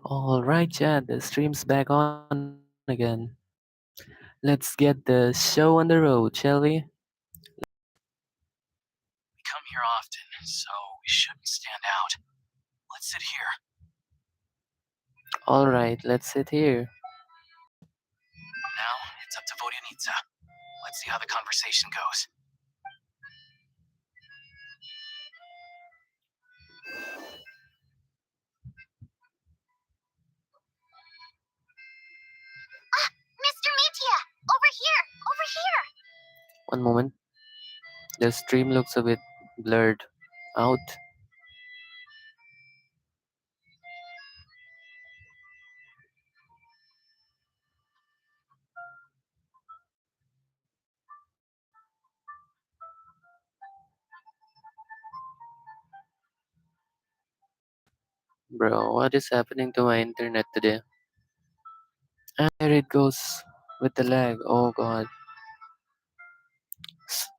Alright, Chad, the stream's back on again. Let's get the show on the road, shall we? We come here often, so we shouldn't stand out. Let's sit here. Alright, let's sit here. Now, it's up to Vodyanitsa. Let's see how the conversation goes. Mr. Metia! Over here! Over here! One moment. The stream looks a bit blurred out. Bro, what is happening to my internet today? And there it goes with the lag. Oh god.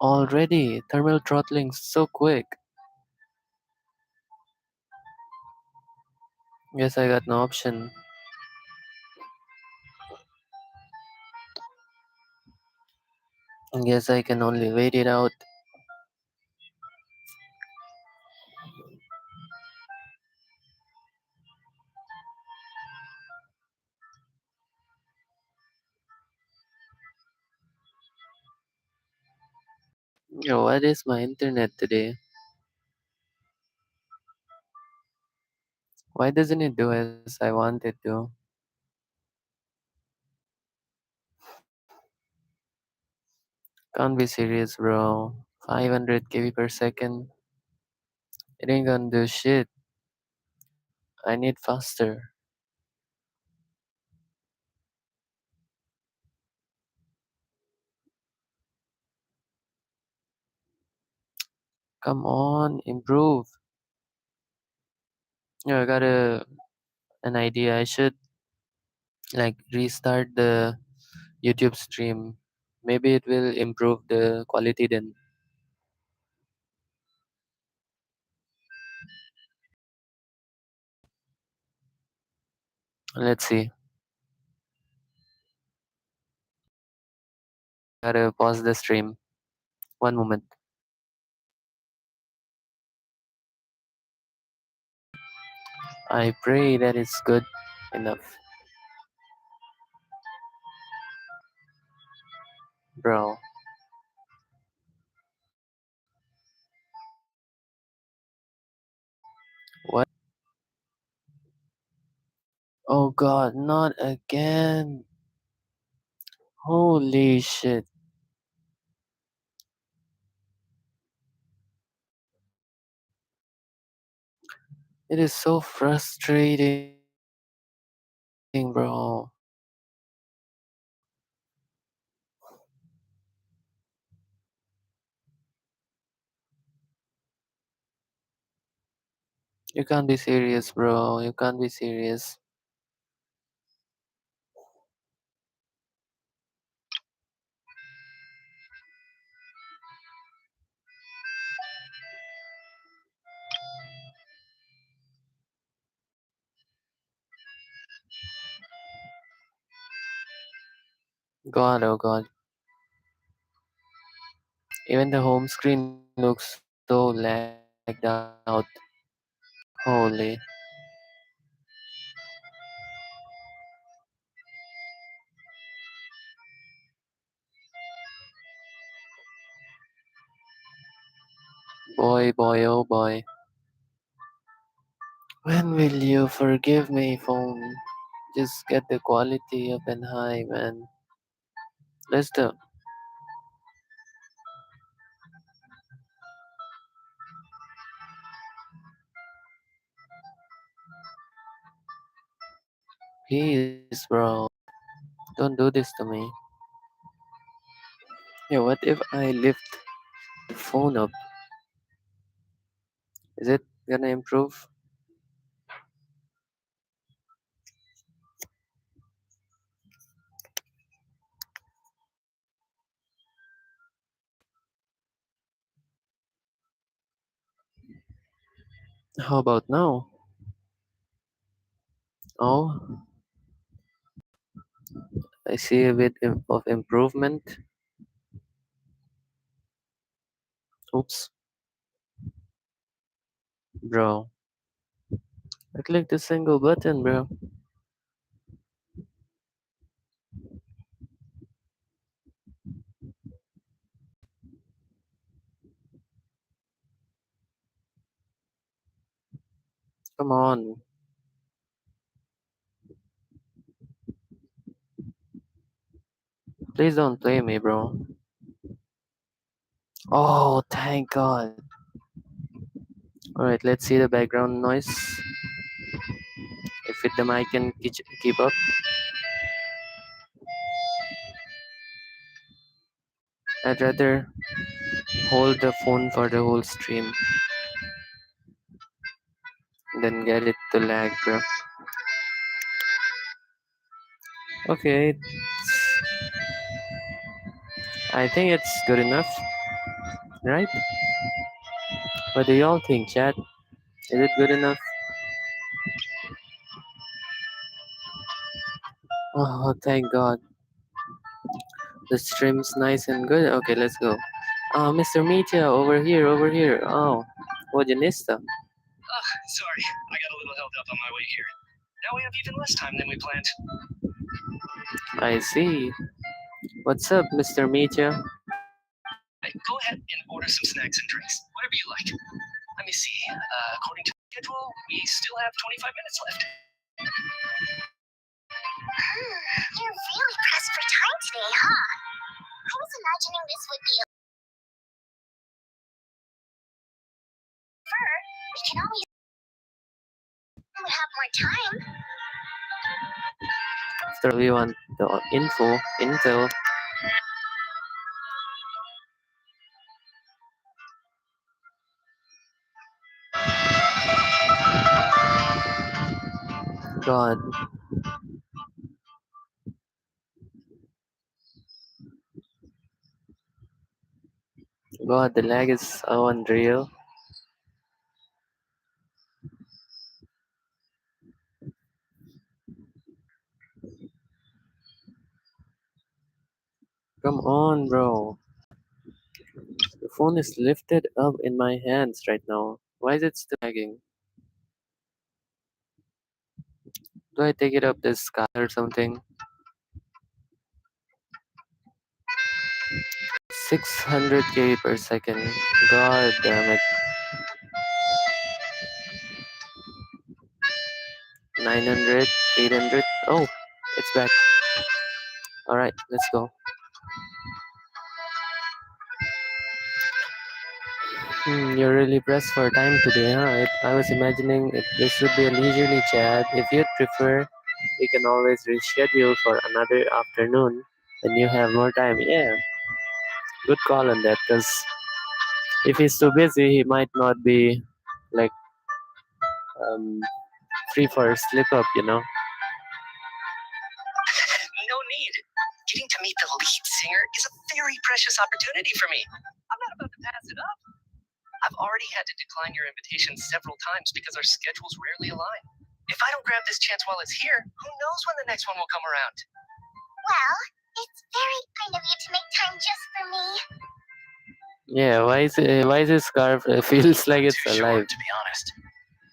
Already, thermal throttling so quick. Guess I got no option. Guess I can only wait it out. Yo, what is my internet today? Why doesn't it do as I want it to? Can't be serious, bro. 500 kb per second. It ain't gonna do shit. I need faster. Come on, improve. Yeah, I got an idea. I should like restart the YouTube stream. Maybe it will improve the quality then. Let's see. Gotta pause the stream. One moment. I pray that it's good enough. Bro. What? Oh god, not again. Holy shit. It is so frustrating, bro. You can't be serious, bro. You can't be serious. God, oh god. Even the home screen looks so lagged out. Holy. Boy, oh boy. When will you forgive me, phone? Just get the quality up and high, man. Let's do. Please, bro. Don't do this to me. Yeah, what if I lift the phone up? Is it gonna improve? How about now? Oh, I see a bit of improvement. Oops, bro. I clicked a single button, bro. Come on. Please don't play me, bro. Oh, thank God. Alright, let's see the background noise. If the mic can keep up. I'd rather hold the phone for the whole stream than get it to lag, bro. Okay, I think it's good enough, right? What do y'all think, chat? Is it good enough? Oh, thank God. The stream's nice and good. Okay, let's go. Mr. Metia, over here, over here. Oh, Wajanista. Sorry, I got a little held up on my way here. Now we have even less time than we planned. I see. What's up, Mr. Metia? Hey, go ahead and order some snacks and drinks, whatever you like. Let me see. According to the schedule, we still have 25 minutes left. You're really pressed for time today, huh? I was imagining this would be over. We can always would have more time. After we want the intel. God. God, the lag is so unreal. Come on, bro. The phone is lifted up in my hands right now. Why is it still lagging? Do I take it up the sky or something? 600 kb per second. God damn it. 900, 800. Oh, it's back. Alright, let's go. You're really pressed for time today, huh? I was imagining this would be a leisurely chat. If you'd prefer, we can always reschedule for another afternoon when you have more time. Yeah, good call on that, because if he's too busy, he might not be like um, free for a slip up, you know? No need. Getting to meet the lead singer is a very precious opportunity for me. I'm not about to pass it up. I've already had to decline your invitation several times because our schedules rarely align. If I don't grab this chance while it's here, who knows when the next one will come around? Well, it's very kind of you to make time just for me. Yeah, why is his scarf feels like it's Too alive? short, to be honest.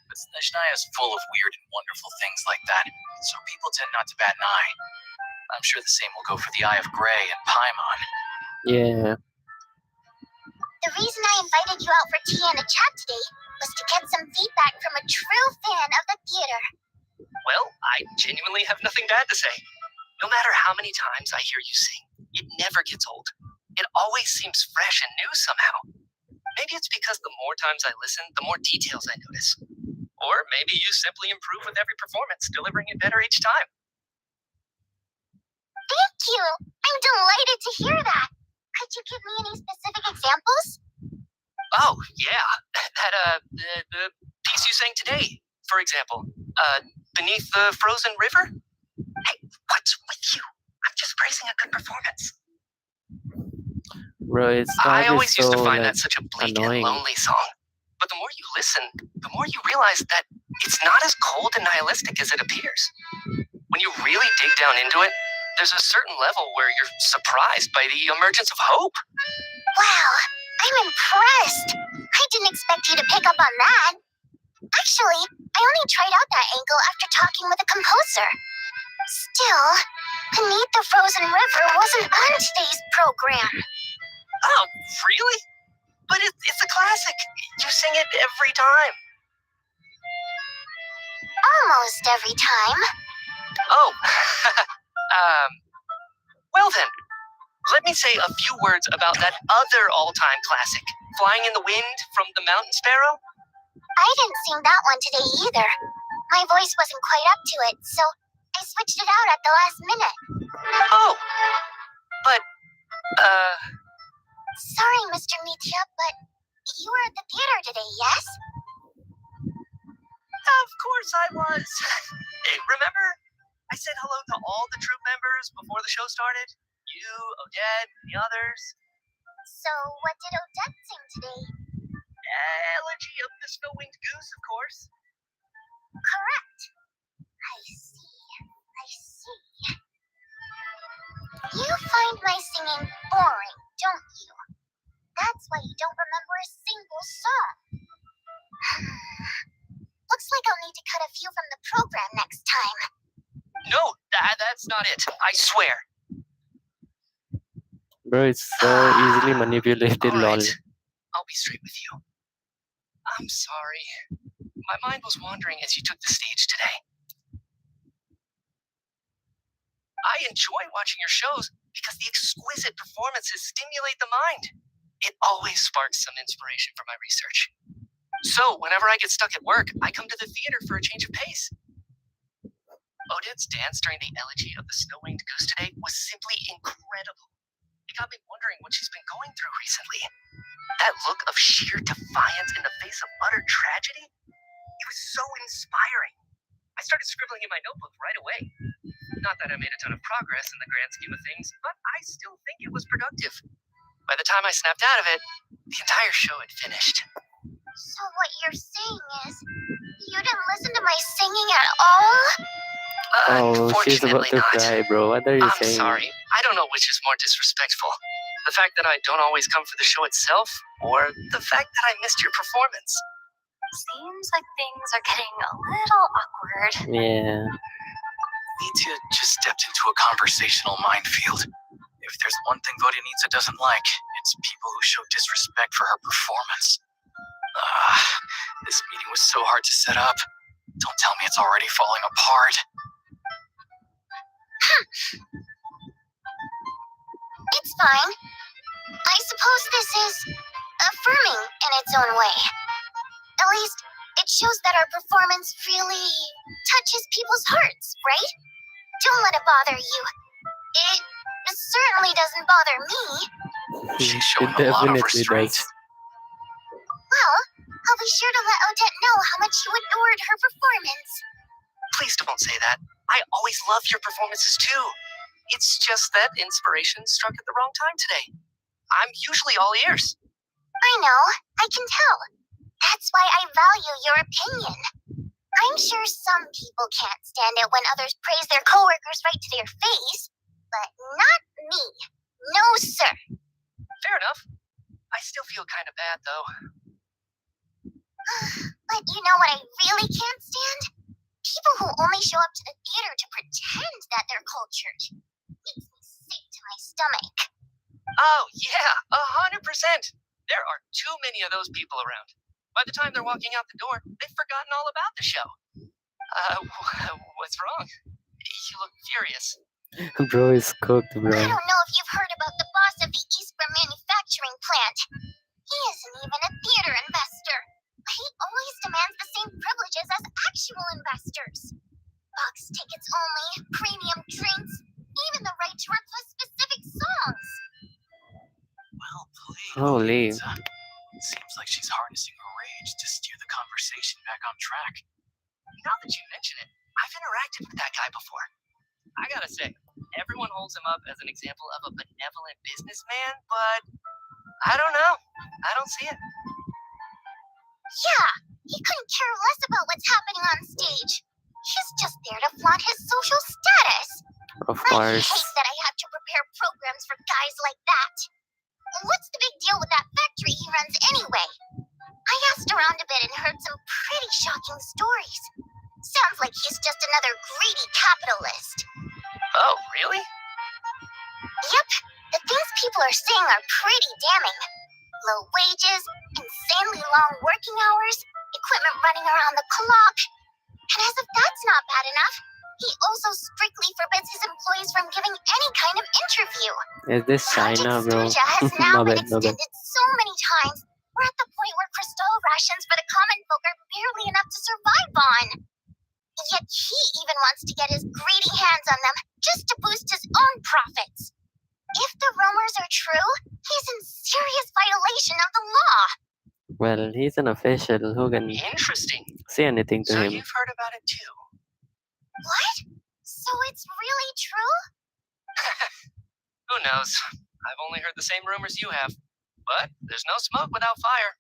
But SNEZHNAYA is full of weird and wonderful things like that, so people tend not to bat an eye. I'm sure the same will go for the Eye of Grey and Paimon. Yeah, The reason I invited you out for tea and a chat today was to get some feedback from a true fan of the theater. Well, I genuinely have nothing bad to say. No matter how many times I hear you sing, it never gets old. It always seems fresh and new somehow. Maybe it's because the more times I listen, the more details I notice. Or maybe you simply improve with every performance, delivering it better each time. Thank you! I'm delighted to hear that. Could you give me any specific examples? Oh, yeah. The piece you sang today, for example. Beneath the Frozen River? Hey, what's with you? I'm just praising a good performance. bro, his I scarf always is used so to find like that such a bleak annoying. and lonely song. But the more you listen, the more you realize that It's not as cold and nihilistic as it appears. When you really dig down into it, there's a certain level where you're surprised by the emergence of hope. Wow, I'm impressed. I didn't expect you to pick up on that. Actually, I only tried out that angle after talking with the composer. Still, Beneath the Frozen River wasn't on today's program. Oh, really? But it's a classic. You sing it every time. Almost every time. Oh, well then, let me say a few words about that other all-time classic, Flying in the Wind from the Mountain Sparrow. I didn't sing that one today either. My voice wasn't quite up to it, so I switched it out at the last minute. Oh, but, Sorry, Mr. Mithya, but you were at the theater today, yes? of course I was. Hey, remember? I said hello to all the troop members before the show started. You, Odette, the others. So what did Odette sing today? Elegy of the Snow-Winged Goose, of course. Correct. I see. You find my singing boring, don't you? That's why you don't remember a single song. Looks like I'll need to cut a few from the program next time. No, that's not it. I swear. Bro, it's so easily manipulated, All lol. right. I'll be straight with you. I'm sorry. My mind was wandering as you took the stage today. I enjoy watching your shows because the exquisite performances stimulate the mind. It always sparks some inspiration for my research. So, whenever I get stuck at work, I come to the theater for a change of pace. Odette's dance during the elegy of the Snow-Winged Goose today was simply incredible. It got me wondering what she's been going through recently. That look of sheer defiance in the face of utter tragedy? It was so inspiring. I started scribbling in my notebook right away. Not that I made a ton of progress in the grand scheme of things, but I still think it was productive. By the time I snapped out of it, the entire show had finished. So what you're saying is, you didn't listen to my singing at all? Oh, she's about Unfortunately to not. cry, bro. What are you I'm saying? sorry. I don't know which is more disrespectful. The fact that I don't always come for the show itself, or the fact that I missed your performance. Seems like things are getting a little awkward. Yeah. Nitya just stepped into a conversational minefield. If there's one thing Vodyanitsa doesn't like, it's people who show disrespect for her performance. This meeting was so hard to set up. Don't tell me it's already falling apart. It's fine. I suppose this is affirming in its own way. At least, it shows that our performance really touches people's hearts, right? Don't let it bother you. It certainly doesn't bother me. She's It showing a lot of definitely restraint. does. Well, I'll be sure to let Odette know how much you adored her performance. Please don't say that. I always love your performances too. It's just that inspiration struck at the wrong time today. I'm usually all ears. I know, I can tell. That's why I value your opinion. I'm sure some people can't stand it when others praise their coworkers right to their face, but not me. No, sir. Fair enough. I still feel kind of bad though. But you know what I really can't stand? People who only show up to the theater to pretend that they're cultured. Makes me sick to my stomach. Oh, yeah, 100%. There are too many of those people around. By the time they're walking out the door, they've forgotten all about the show. What's wrong? You look furious. Bro is cooked, I bro. don't know if you've heard about the boss of the Eastborough manufacturing plant. He isn't even a theater investor. He always demands the same privileges as actual investors. Box tickets only, premium drinks, even the right to request specific songs. Well played, Holy. Vodyanitsa. Seems like she's harnessing her rage to steer the conversation back on track. Now that you mention it, I've interacted with that guy before. I gotta say, everyone holds him up as an example of a benevolent businessman, but I don't know. I don't see it. Yeah, He couldn't care less about what's happening on stage. He's just there to flaunt his social status. Of I course. hate that I have to prepare programs for guys like that. What's the big deal with that factory he runs anyway? I asked around a bit and heard some pretty shocking stories. Sounds like he's just another greedy capitalist. Oh, really? Yep, the things people are saying are pretty damning. Low wages, insanely long working hours, equipment running around the clock. And as if that's not bad enough, he also strictly forbids his employees from giving any kind of interview. Is this China, Project bro? SNEZHNAYA has now My been bad, my bad. extended so many times. We're at the point where crystal rations for the common folk are barely enough to survive on. Yet he even wants to get his greedy hands on them just to boost his own profits. If the rumors are true, he's in serious violation of the law. Well, he's an official. Who can Interesting. say anything to So him? you've heard about it too. What? So it's really true? Who knows? I've only heard the same rumors you have. But there's no smoke without fire.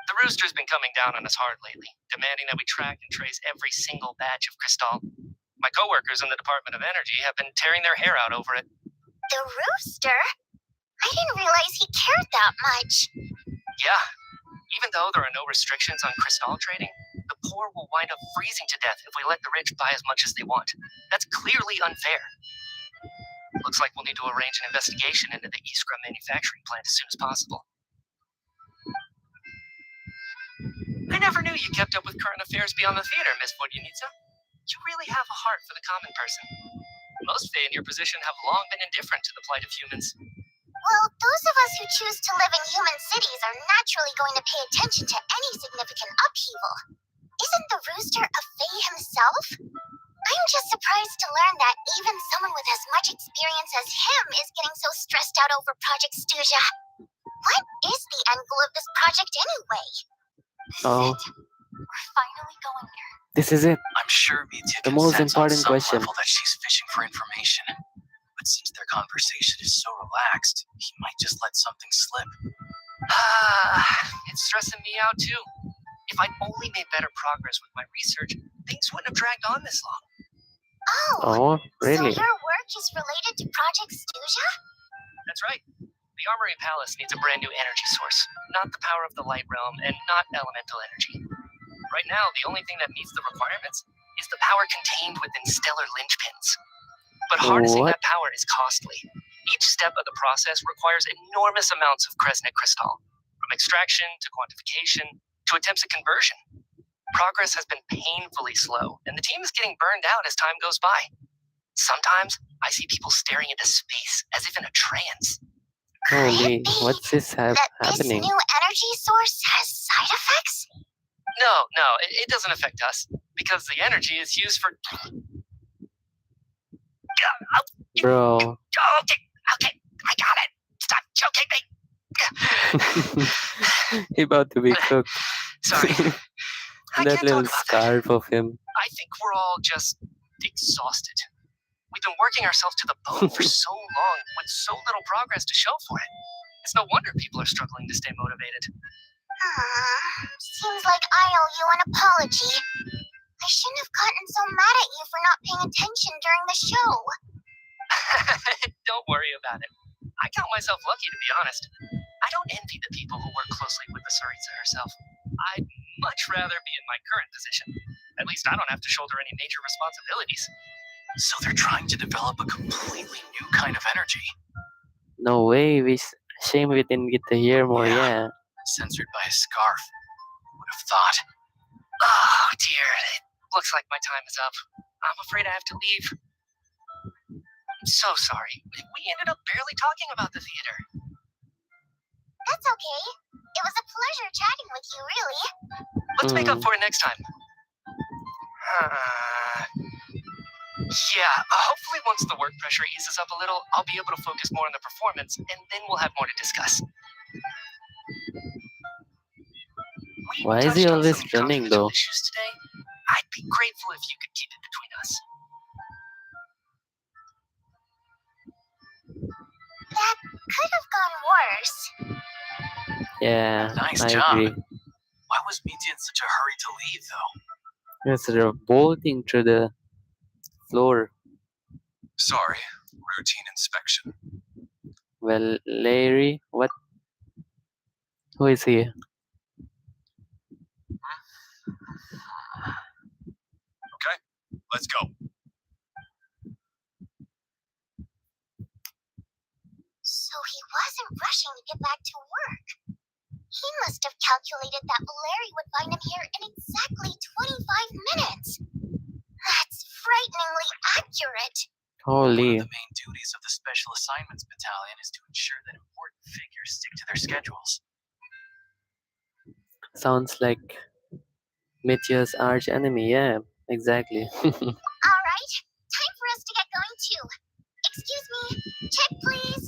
The Rooster's been coming down on us hard lately, demanding that we track and trace every single batch of Crystal. My coworkers in the Department of Energy have been tearing their hair out over it. The Rooster? I didn't realize he cared that much. Yeah, even though there are no restrictions on Crystal trading, the poor will wind up freezing to death if we let the rich buy as much as they want. That's clearly unfair. Looks like we'll need to arrange an investigation into the Iskra manufacturing plant as soon as possible. I never knew you kept up with current affairs beyond the theater, Miss Vodyanica. You really have a heart for the common person. Most Fae in your position have long been indifferent to the plight of humans. Well, those of us who choose to live in human cities are naturally going to pay attention to any significant upheaval. Isn't the Rooster a Fae himself? I'm just surprised to learn that even someone with as much experience as him is getting so stressed out over Project SNEZHNAYA. What is the end goal of this project anyway? Oh, We're finally going there. this is it. I'm sure Mitya The can most sense on important some question. level that she's fishing for information. But since their conversation is so relaxed, he might just let something slip. It's stressing me out too. If I'd only made better progress with my research, things wouldn't have dragged on this long. Oh, Oh, really? so your work is related to Project SNEZHNAYA? That's right. The Armory Palace needs a brand new energy source, not the power of the light realm and not elemental energy. Right now, the only thing that meets the requirements is the power contained within stellar linchpins. But harnessing What? that power is costly. Each step of the process requires enormous amounts of Kresnik crystal, from extraction to quantification to attempts at conversion. Progress has been painfully slow, and the team is getting burned out as time goes by. Sometimes I see people staring into space as if in a trance. Holy, Could it be what's this that this happening? new energy source has side effects? No, it doesn't affect us, because the energy is used for... Bro. Okay, I got it. Stop choking me. He about to be cooked. Sorry, I That can't little talk about that. scarf of him. I think we're all just exhausted. We've been working ourselves to the bone for so long with so little progress to show for it. It's no wonder people are struggling to stay motivated. Seems like I owe you an apology. I shouldn't have gotten so mad at you for not paying attention during the show. Don't worry about it. I count myself lucky, to be honest. I don't envy the people who work closely with the Tsaritsa herself. I'd much rather be in my current position. At least I don't have to shoulder any major responsibilities. So they're trying to develop a completely new kind of energy, No way. Shame we didn't get to hear more. Yeah. Yeah. censored by a scarf. Would have thought. Oh, dear. It looks like my time is up. I'm afraid I have to leave. I'm so sorry. We ended up barely talking about the theater. That's okay. It was a pleasure chatting with you, really. Let's make up for it next time. Hopefully once the work pressure eases up a little, I'll be able to focus more on the performance, and then we'll have more to discuss. We Why is he touched on always some running, controversial though? issues today. I'd be grateful if you could keep it between us. That could have gone worse. Yeah. Nice I job. agree. Why Why was Mitya in such a hurry to leave, though? Yes, they're bolting through the floor. Sorry, routine inspection. Well, Larry, what? Who is he? Okay, let's go. So he wasn't rushing to get back to work. He must have calculated that Valeri would find him here in exactly 25 minutes. That's frighteningly accurate. One Holy. of the main duties of the Special Assignments Battalion is to ensure that important figures stick to their schedules. Sounds like Mitya's arch enemy. Yeah, exactly. All right, time for us to get going too. Excuse me, check please.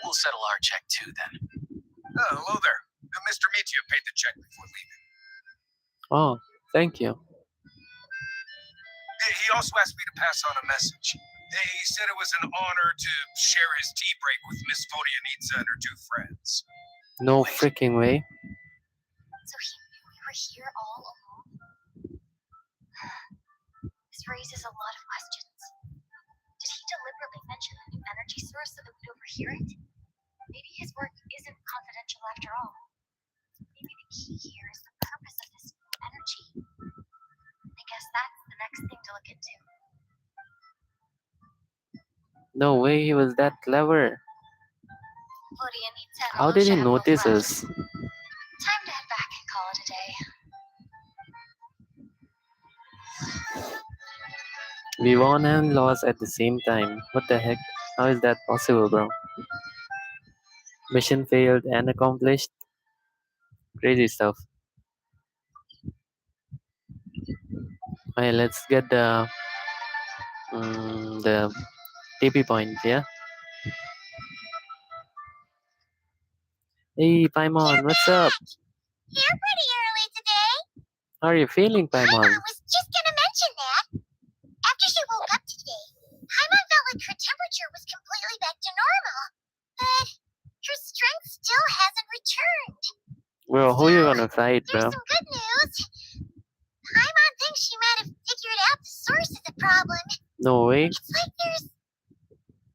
We'll settle our check too, then. Hello there. Mr. Mitya paid the check before leaving. Oh, thank you. He also asked me to pass on a message. He said it was an honor to share his tea break with Miss Vodyanitsa and her two friends. No freaking way. So he knew we were here all along? This raises a lot of questions. Did he deliberately mention a new energy source so that we'd overhear it? Maybe his work isn't confidential after all. Maybe the key here is the purpose of this new energy. I guess that's the next thing to look into. No way he was that clever. Vodyanitsa and How did he Alusha have both notice left. us? Time to head back and call it a day. We won and lost at the same time. What the heck? How is that possible, bro? Mission failed and accomplished. Crazy stuff. Alright, let's get the TP point, yeah? Hey, Paimon, what's up? You're pretty early today. How are you feeling, Paimon? Paimon was just gonna mention that. After she woke up today, Paimon felt like her temperature was completely back to normal. But her strength still hasn't returned. Well, who you gonna fight, There's bro? some good news. Paimon thinks she might have figured out the source of the problem. No way. It's like there's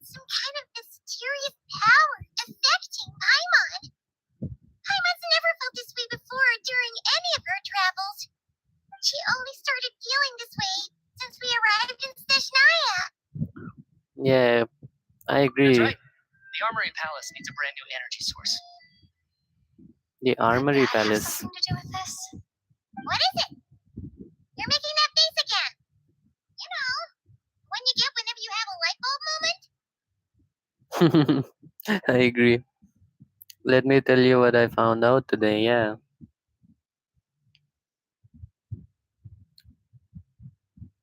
some kind of mysterious power affecting Paimon. Paimon's never felt this way before during any of her travels. She only started feeling this way since we arrived in SNEZHNAYA. Yeah, I agree. That's right. The Armory Palace needs a brand new energy source. The Armory Could that have Palace. something to do with this? What is it? You're making that face again. You know, when you get whenever you have a light bulb moment. I agree. Let me tell you what I found out today, yeah.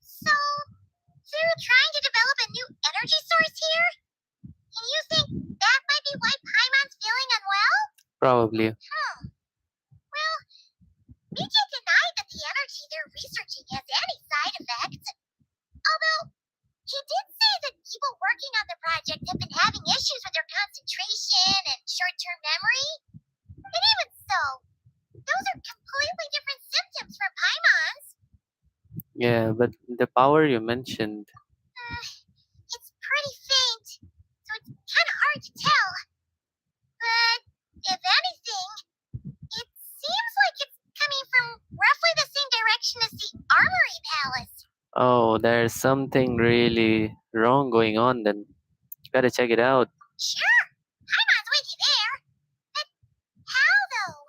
So, they're trying to develop a new energy source here? And you think that might be why Paimon's feeling unwell? Probably. Well, Mitya denied that the energy they're researching has any side effects. Although, he did say that people working on the project have been having issues with their concentration and short-term memory. And even so, those are completely different symptoms from Paimon's. Yeah, but the power you mentioned. It's pretty faint, so it's kind of hard to tell. But if anything, it seems like it's coming from roughly the same direction as the Armory Palace. Oh, there's something really wrong going on then. Gotta check it out. Sure, Paimon's with you there. But how though?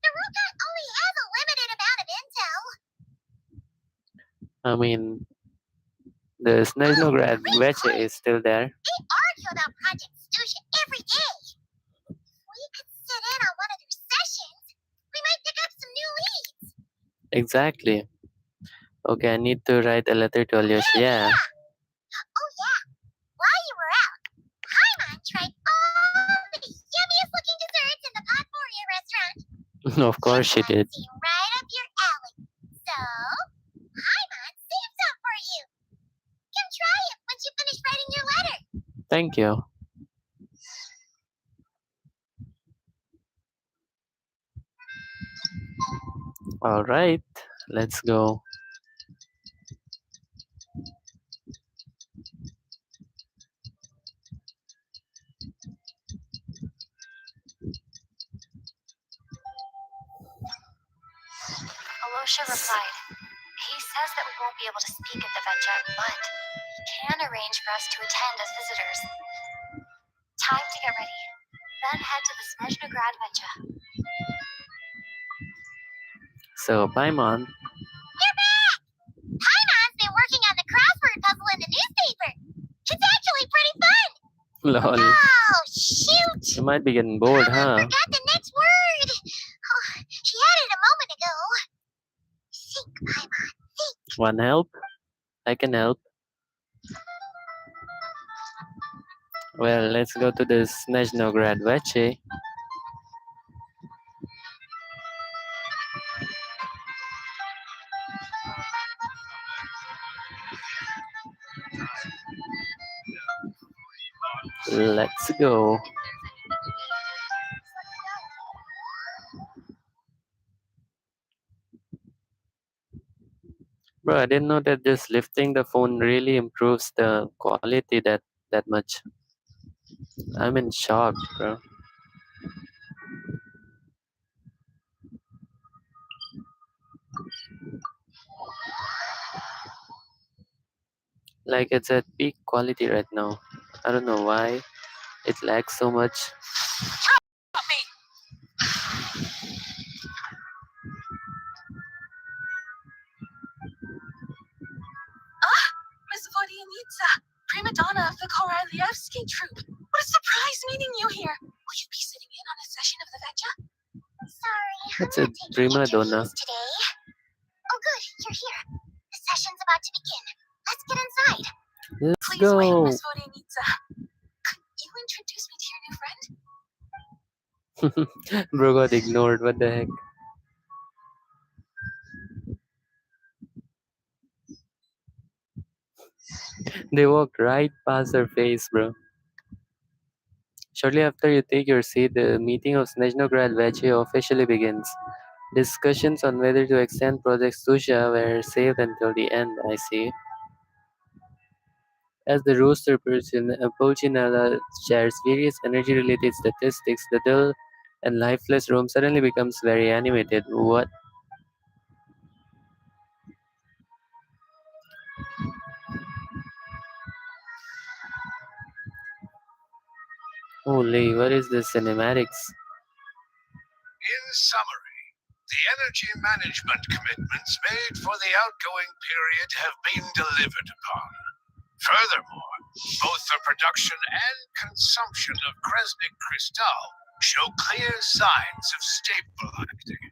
The robot only has a limited amount of intel. I mean, the SNEZHNAYA Veche is still there. They argue about Project Stusha every day. If we could sit in on one of their sessions, we might pick up some new leads. Exactly. Okay, I need to write a letter to Alyosha. Yeah. Oh yeah, while you were out, Paimon tried all the yummiest looking desserts in the Potpourri restaurant. Of course she This one did. seemed right up your alley. So, Paimon saved some for you. Come try it once you finish writing your letter. Thank you. Alright, let's go. Alosha replied. He says that we won't be able to speak at the Venture, but he can arrange for us to attend as visitors. Time to get ready. Then head to the SNEZHNAYA Venture. So, Paimon, You're back! Paimon's been working on the crossword puzzle in the newspaper. It's actually pretty fun. lol. Oh, shoot! You might be getting bored, huh? Forgot the next word. Oh, she had it a moment ago. Think, Paimon. Want help? I can help. Well, let's go to the SNEZHNAYA Veche. Let's go. Bro, I didn't know that just lifting the phone really improves the quality that much. I'm in shock, bro. Like it's at peak quality right now. I don't know why it lags so much. Miss Vodyanitsa, prima donna of the Korolievsky troupe. What a surprise meeting you here. Will you be sitting in on a session of the Vecha? Sorry, I'm It's not a taking prima interviews donna. today. Oh, good, you're here. The session's about to begin. Let's get inside. Let's Please wait, go. Miss Vodyanitsa. Could you introduce me to your new friend? Bro got ignored. What the heck? They walked right past her face, bro. Shortly after you take your seat, the meeting of SNEZHNAYA Veche officially begins. Discussions on whether to extend Project Susha were saved until the end, I see. As the roster Pulcinella shares various energy-related statistics, the dull and lifeless room suddenly becomes very animated. What? Holy, what is this cinematics? In summary, the energy management commitments made for the outgoing period have been delivered upon. Furthermore, both the production and consumption of Kresnik Crystal show clear signs of stabilizing.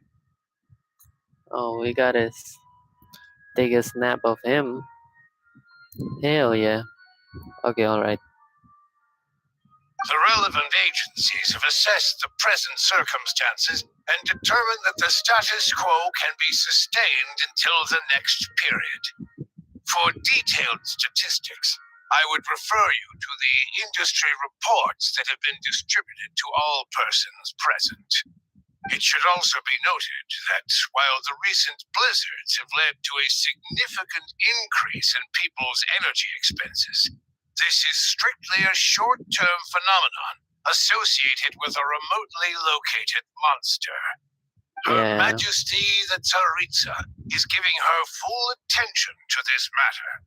Oh, we gotta take a snap of him. Hell yeah. Okay, alright. The relevant agencies have assessed the present circumstances and determined that the status quo can be sustained until the next period. For detailed statistics, I would refer you to the industry reports that have been distributed to all persons present. It should also be noted that while the recent blizzards have led to a significant increase in people's energy expenses, this is strictly a short-term phenomenon associated with a remotely located monster. Her Yeah. Majesty the Tsaritsa is giving her full attention to this matter.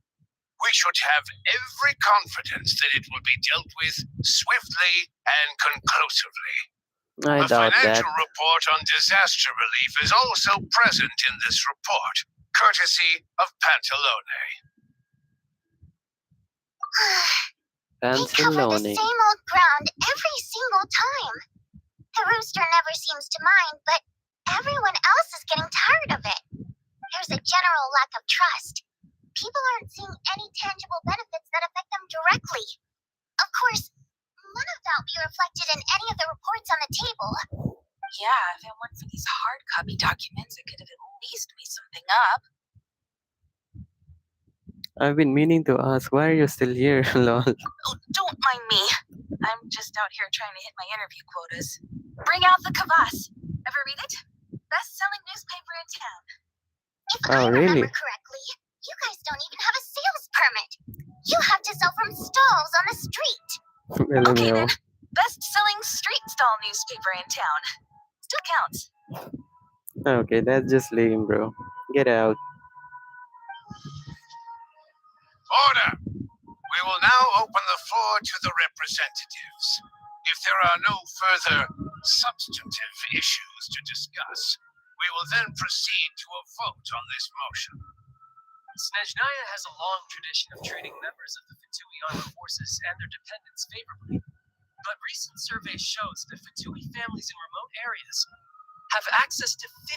We should have every confidence that it will be dealt with swiftly and conclusively. I A doubt that. financial report on disaster relief is also present in this report, courtesy of Pantalone. They cover the Pantalone. same old ground every single time. The rooster never seems to mind, but everyone else is getting tired of it. There's a general lack of trust. People aren't seeing any tangible benefits that affect them directly. Of course, none of that will be reflected in any of the reports on the table. Yeah, if it weren't for these hard copy documents, I could have at least made something up. I've been meaning to ask, why are you still here? Lol. Oh, don't mind me. I'm just out here trying to hit my interview quotas. Bring out the kvass. Ever read it? Best-selling newspaper in town. If Oh, I really? remember correctly, you guys don't even have a sales permit. You have to sell from stalls on the street. Okay LMAO. then. Best-selling street stall newspaper in town. Still counts. Okay, that's just lame, bro. Get out. Order! We will now open the floor to the representatives. If there are no further substantive issues to discuss, we will then proceed to a vote on this motion. SNEZHNAYA has a long tradition of treating members of the Fatui armed forces and their dependents favorably. But recent surveys shows that Fatui families in remote areas have access to 15%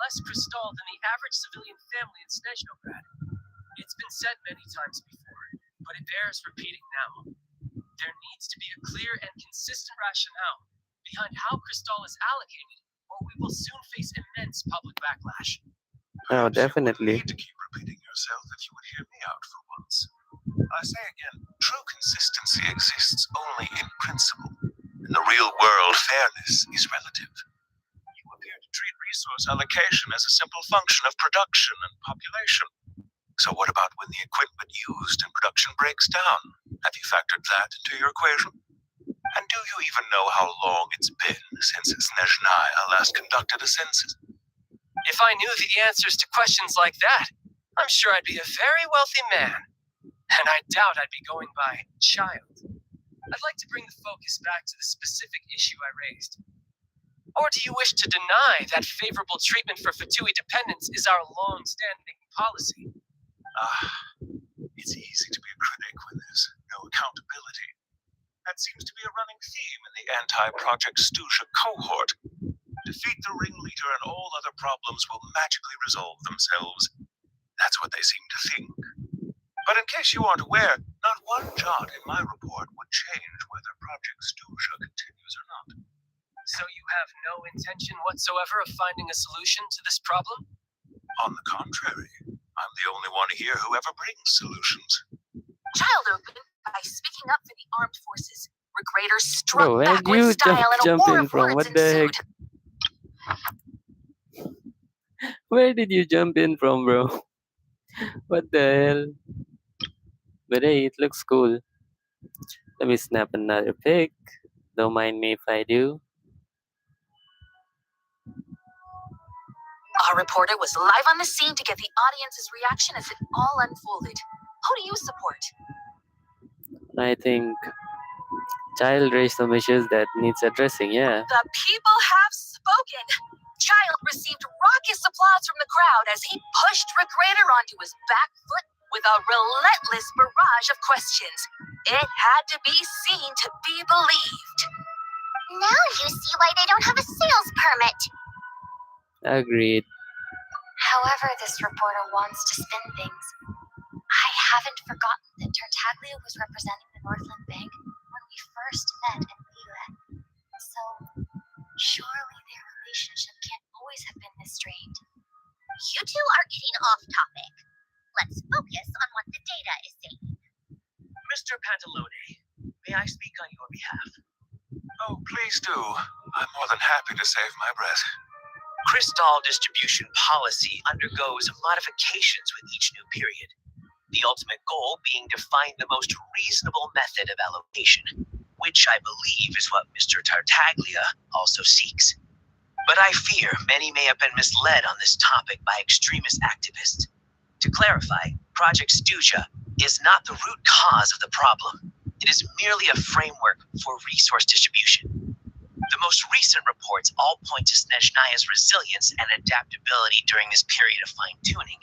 less crystal than the average civilian family in SNEZHNOgrad. It's been said many times before, but it bears repeating now. There needs to be a clear and consistent rationale behind how crystal is allocated, or we will soon face immense public backlash. Oh, Perhaps you wouldn't definitely. need to keep repeating yourself if you would hear me out for once. I say again, true consistency exists only in principle. In the real world, fairness is relative. You appear to treat resource allocation as a simple function of production and population. So what about when the equipment used in production breaks down? Have you factored that into your equation? And do you even know how long it's been since SNEZHNAYA last conducted a census? If I knew the answers to questions like that, I'm sure I'd be a very wealthy man. And I doubt I'd be going by child. I'd like to bring the focus back to the specific issue I raised. Or do you wish to deny that favorable treatment for Fatui dependents is our long-standing policy? It's easy to be a critic when there's no accountability. That seems to be a running theme in the anti-Project SNEZHNAYA cohort. Defeat the ringleader and all other problems will magically resolve themselves. That's what they seem to think. But in case you aren't aware, not one jot in my report would change whether Project SNEZHNAYA continues or not. So you have no intention whatsoever of finding a solution to this problem? On the contrary, I'm the only one here who ever brings solutions. Child opened by speaking up for the armed forces. Regrader struck Bro, where'd back with you style and a jump war in of from? words What the ensued. heck? Where did you jump in from, bro? What the hell? But hey, it looks cool. Let me snap another pic. Don't mind me if I do. Our reporter was live on the scene to get the audience's reaction as it all unfolded. Who do you support? I think child raised some issues that needs addressing, yeah. The people have spoken. Child received raucous applause from the crowd as he pushed Regrader onto his back foot with a relentless barrage of questions. It had to be seen to be believed. Now you see why they don't have a sales permit. Agreed. However, this reporter wants to spin things. I haven't forgotten that Tartaglia was representing the Northland Bank when we first met in Liyue. So, surely their relationship can't always have been this strained. You two are getting off topic. Let's focus on what the data is saying. Mr. Pantalone, may I speak on your behalf? Oh, please do. I'm more than happy to save my breath. Crystal distribution policy undergoes modifications with each new period. The ultimate goal being to find the most reasonable method of allocation, which I believe is what Mr. Tartaglia also seeks. But I fear many may have been misled on this topic by extremist activists. To clarify, Project SNEZHNAYA is not the root cause of the problem. It is merely a framework for resource distribution. The most recent reports all point to SNEZHNAYA's resilience and adaptability during this period of fine-tuning,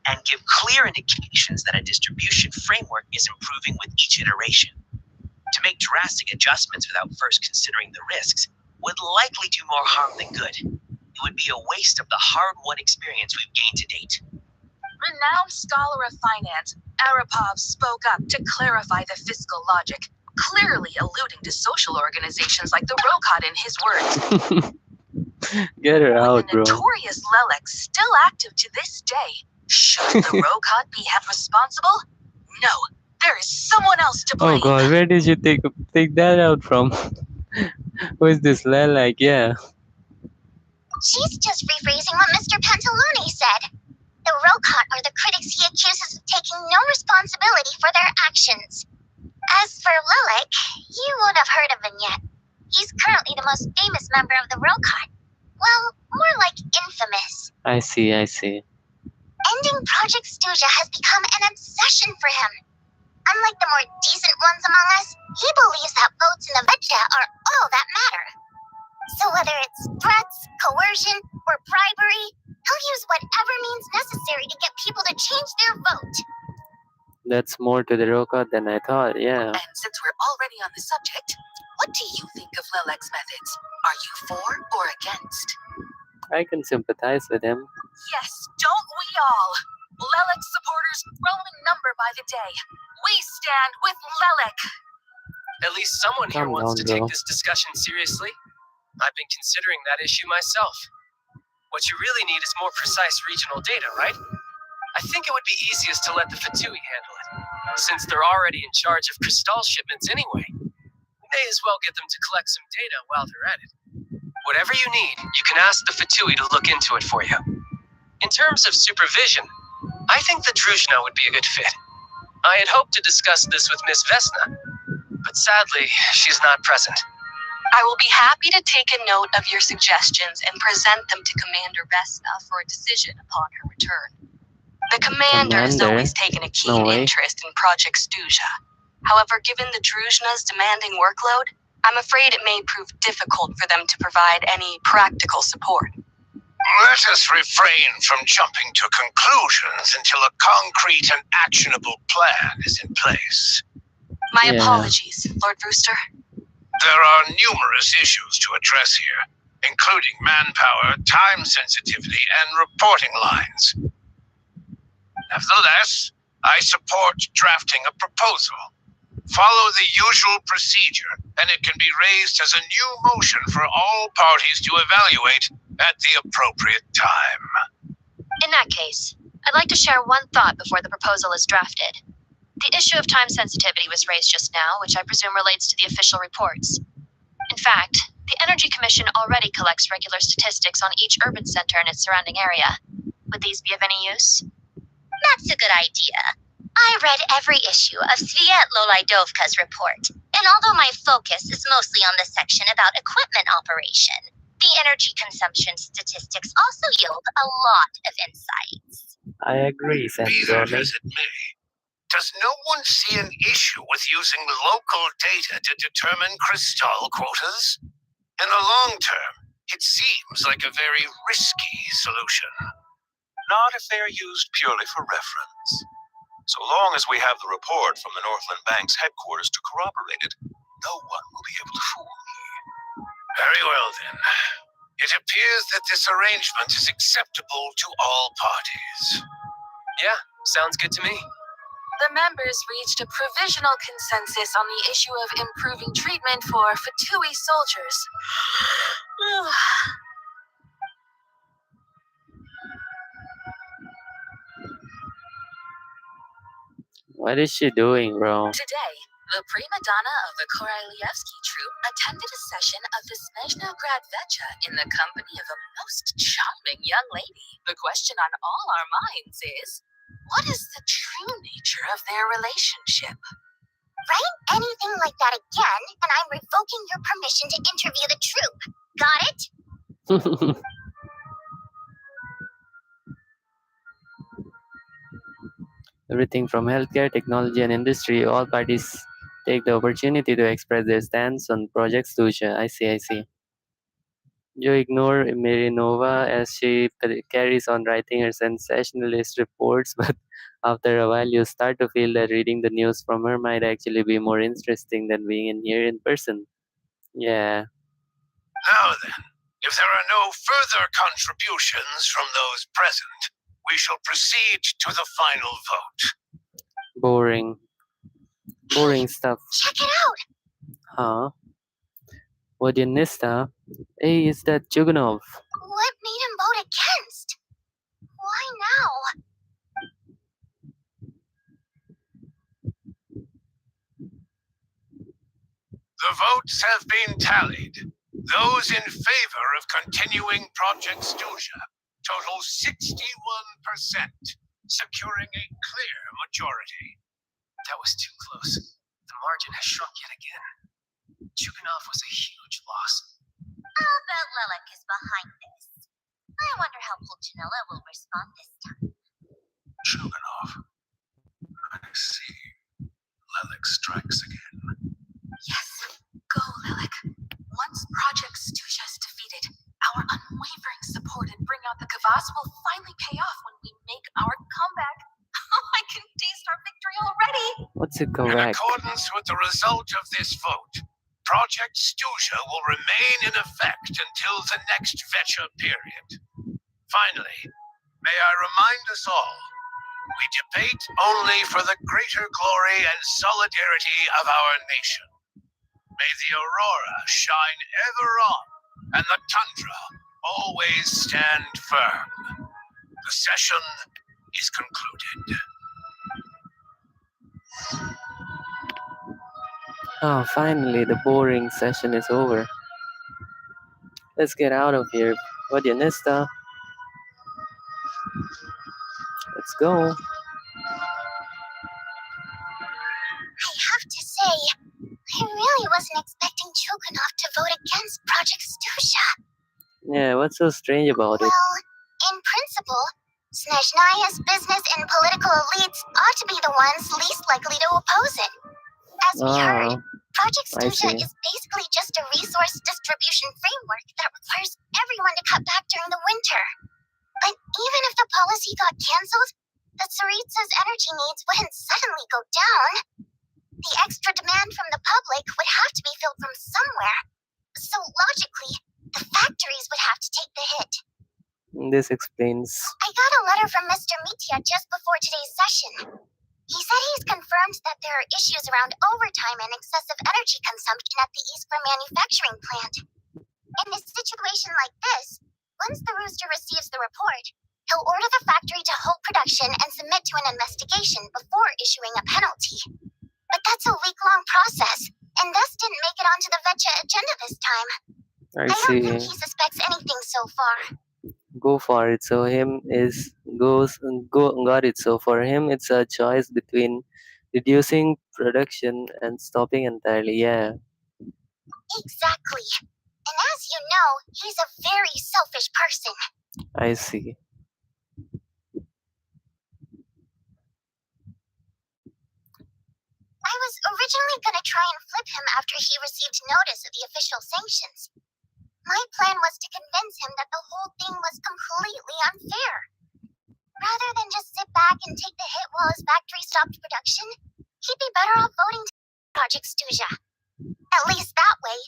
and give clear indications that a distribution framework is improving with each iteration. To make drastic adjustments without first considering the risks would likely do more harm than good. It would be a waste of the hard-won experience we've gained to date. Renowned scholar of finance, Arapov spoke up to clarify the fiscal logic, clearly alluding to social organizations like the Rokot in his words. Get her With out, the bro. notorious Lelex still active to this day, should the Rokot be held responsible? No, there is someone else to blame. Oh god, where did you take that out from? Who is this Lel? Like, yeah. She's just rephrasing what Mr. Pantalone said. The Rokot are the critics he accuses of taking no responsibility for their actions. As for Lilac, you won't have heard of him yet. He's currently the most famous member of the Rokot. Well, more like infamous. I see, I see. Ending Project Stuja has become an obsession for him. Unlike the more decent ones among us, he believes that votes in the Vedja are all that matter. So whether it's threats, coercion, or bribery, he'll use whatever means necessary to get people to change their vote. That's more to the Roka than I thought, yeah. And since we're already on the subject, what do you think of Lilac's methods? Are you for or against? I can sympathize with him. Yes, don't we all? Lilac's supporters grow in number by the day. We stand with Lilac. At least someone here Calm wants down, to take bro. this discussion seriously. I've been considering that issue myself. What you really need is more precise regional data, right? I think it would be easiest to let the Fatui handle it, since they're already in charge of Crystal shipments anyway. May as well get them to collect some data while they're at it. Whatever you need, you can ask the Fatui to look into it for you. In terms of supervision, I think the Druzhna would be a good fit. I had hoped to discuss this with Miss Vesna, but sadly, she's not present. I will be happy to take a note of your suggestions and present them to Commander Vesna for a decision upon her return. The commander has Commander? always taken a keen No way. interest in Project Stuja. However, given the Druzhna's demanding workload, I'm afraid it may prove difficult for them to provide any practical support. Let us refrain from jumping to conclusions until a concrete and actionable plan is in place. My Yeah. apologies, Lord Brewster. There are numerous issues to address here, including manpower, time sensitivity, and reporting lines. Nevertheless, I support drafting a proposal. Follow the usual procedure, and it can be raised as a new motion for all parties to evaluate at the appropriate time. In that case, I'd like to share one thought before the proposal is drafted. The issue of time sensitivity was raised just now, which I presume relates to the official reports. In fact, the Energy Commission already collects regular statistics on each urban center and its surrounding area. Would these be of any use? That's a good idea. I read every issue of Sviet Lolaidovka's report, and although my focus is mostly on the section about equipment operation, the energy consumption statistics also yield a lot of insights. I agree, Be that Sandrone. as it may, does no one see an issue with using local data to determine crystal quotas? In the long term, it seems like a very risky solution. Not if they are used purely for reference. So long as we have the report from the Northland Bank's headquarters to corroborate it, no one will be able to fool me. Very well then. It appears that this arrangement is acceptable to all parties. Yeah, sounds good to me. The members reached a provisional consensus on the issue of improving treatment for Fatui soldiers. What is she doing, bro? Today, the prima donna of the Korylevsky troupe attended a session of the SNEZHNAYA Vecha in the company of a most charming young lady. The question on all our minds is, what is the true nature of their relationship? Write anything like that again, and I'm revoking your permission to interview the troupe. Got it? Everything from healthcare, technology, and industry, all parties take the opportunity to express their stance on Project Stuja. I see. You ignore Mirinova as she carries on writing her sensationalist reports, but after a while you start to feel that reading the news from her might actually be more interesting than being in here in person. Yeah. Now then, if there are no further contributions from those present, we shall proceed to the final vote. Boring. Boring stuff. Check it out! Huh? Vodyanista? Hey, is that Chuganov? What made him vote against? Why now? The votes have been tallied. Those in favor of continuing Project Stuja total 61%, securing a clear majority. That was too close. The margin has shrunk yet again. Chuganov was a huge loss. I'll bet Lilac is behind this. I wonder how Pulchinella will respond this time. Chuganov. I see. Lilac strikes again. Yes, go, Lilac. Once Project Stuja is defeated, our unwavering support and bring out the Kvass will finally pay off when we make our comeback. I can taste our victory already. What's it In correct? accordance with the result of this vote, Project Stuja will remain in effect until the next Vecha period. Finally, may I remind us all, we debate only for the greater glory and solidarity of our nation. May the aurora shine ever on, and the tundra always stand firm. The session is concluded. Oh, finally, the boring session is over. Let's get out of here. Vodyanista. Let's go. I have to say, I really wasn't expecting Chuganov to vote against Project Stuja. Yeah, what's so strange about it? Well, in principle, SNEZHNAYA's business and political elites ought to be the ones least likely to oppose it. As we heard, Project I Stuja see. is basically just a resource distribution framework that requires everyone to cut back during the winter. But even if the policy got cancelled, the Tsaritsa's energy needs wouldn't suddenly go down. The extra demand from the public would have to be filled from somewhere. So logically, the factories would have to take the hit. This explains. I got a letter from Mr. Mitya just before today's session. He said he's confirmed that there are issues around overtime and excessive energy consumption at the Iskra manufacturing plant. In a situation like this, once the rooster receives the report, he'll order the factory to halt production and submit to an investigation before issuing a penalty. But that's a week-long process, and thus didn't make it onto the Vecha agenda this time. I I don't think see. he suspects anything so far. Go for it. So got it. So for him, it's a choice between reducing production and stopping entirely. Yeah, Exactly. And as you know, he's a very selfish person. I see. I was originally going to try and flip him after he received notice of the official sanctions. My plan was to convince him that the whole thing was completely unfair. Rather than just sit back and take the hit while his factory stopped production, he'd be better off voting to Project Stuja. At least that way,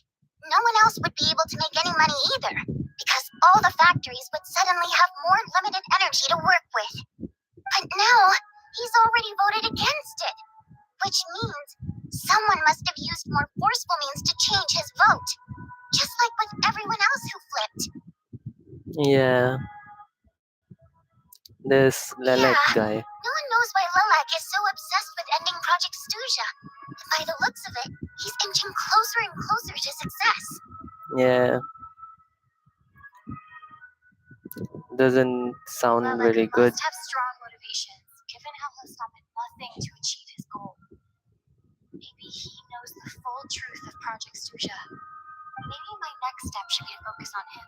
no one else would be able to make any money either, because all the factories would suddenly have more limited energy to work with. But now, he's already voted against it, which means someone must have used more forceful means to change his vote, just like with everyone else who flipped. Yeah, this Lelek guy. No one knows why Lilac is so obsessed with ending Project Stuja. By the looks of it, he's inching closer and closer to success. Yeah, doesn't sound Lilac very good. must have strong motivations, given how he'll stop at nothing to achieve his goal. Maybe he knows the full truth of Project Stuja. Maybe my next step should be to focus on him.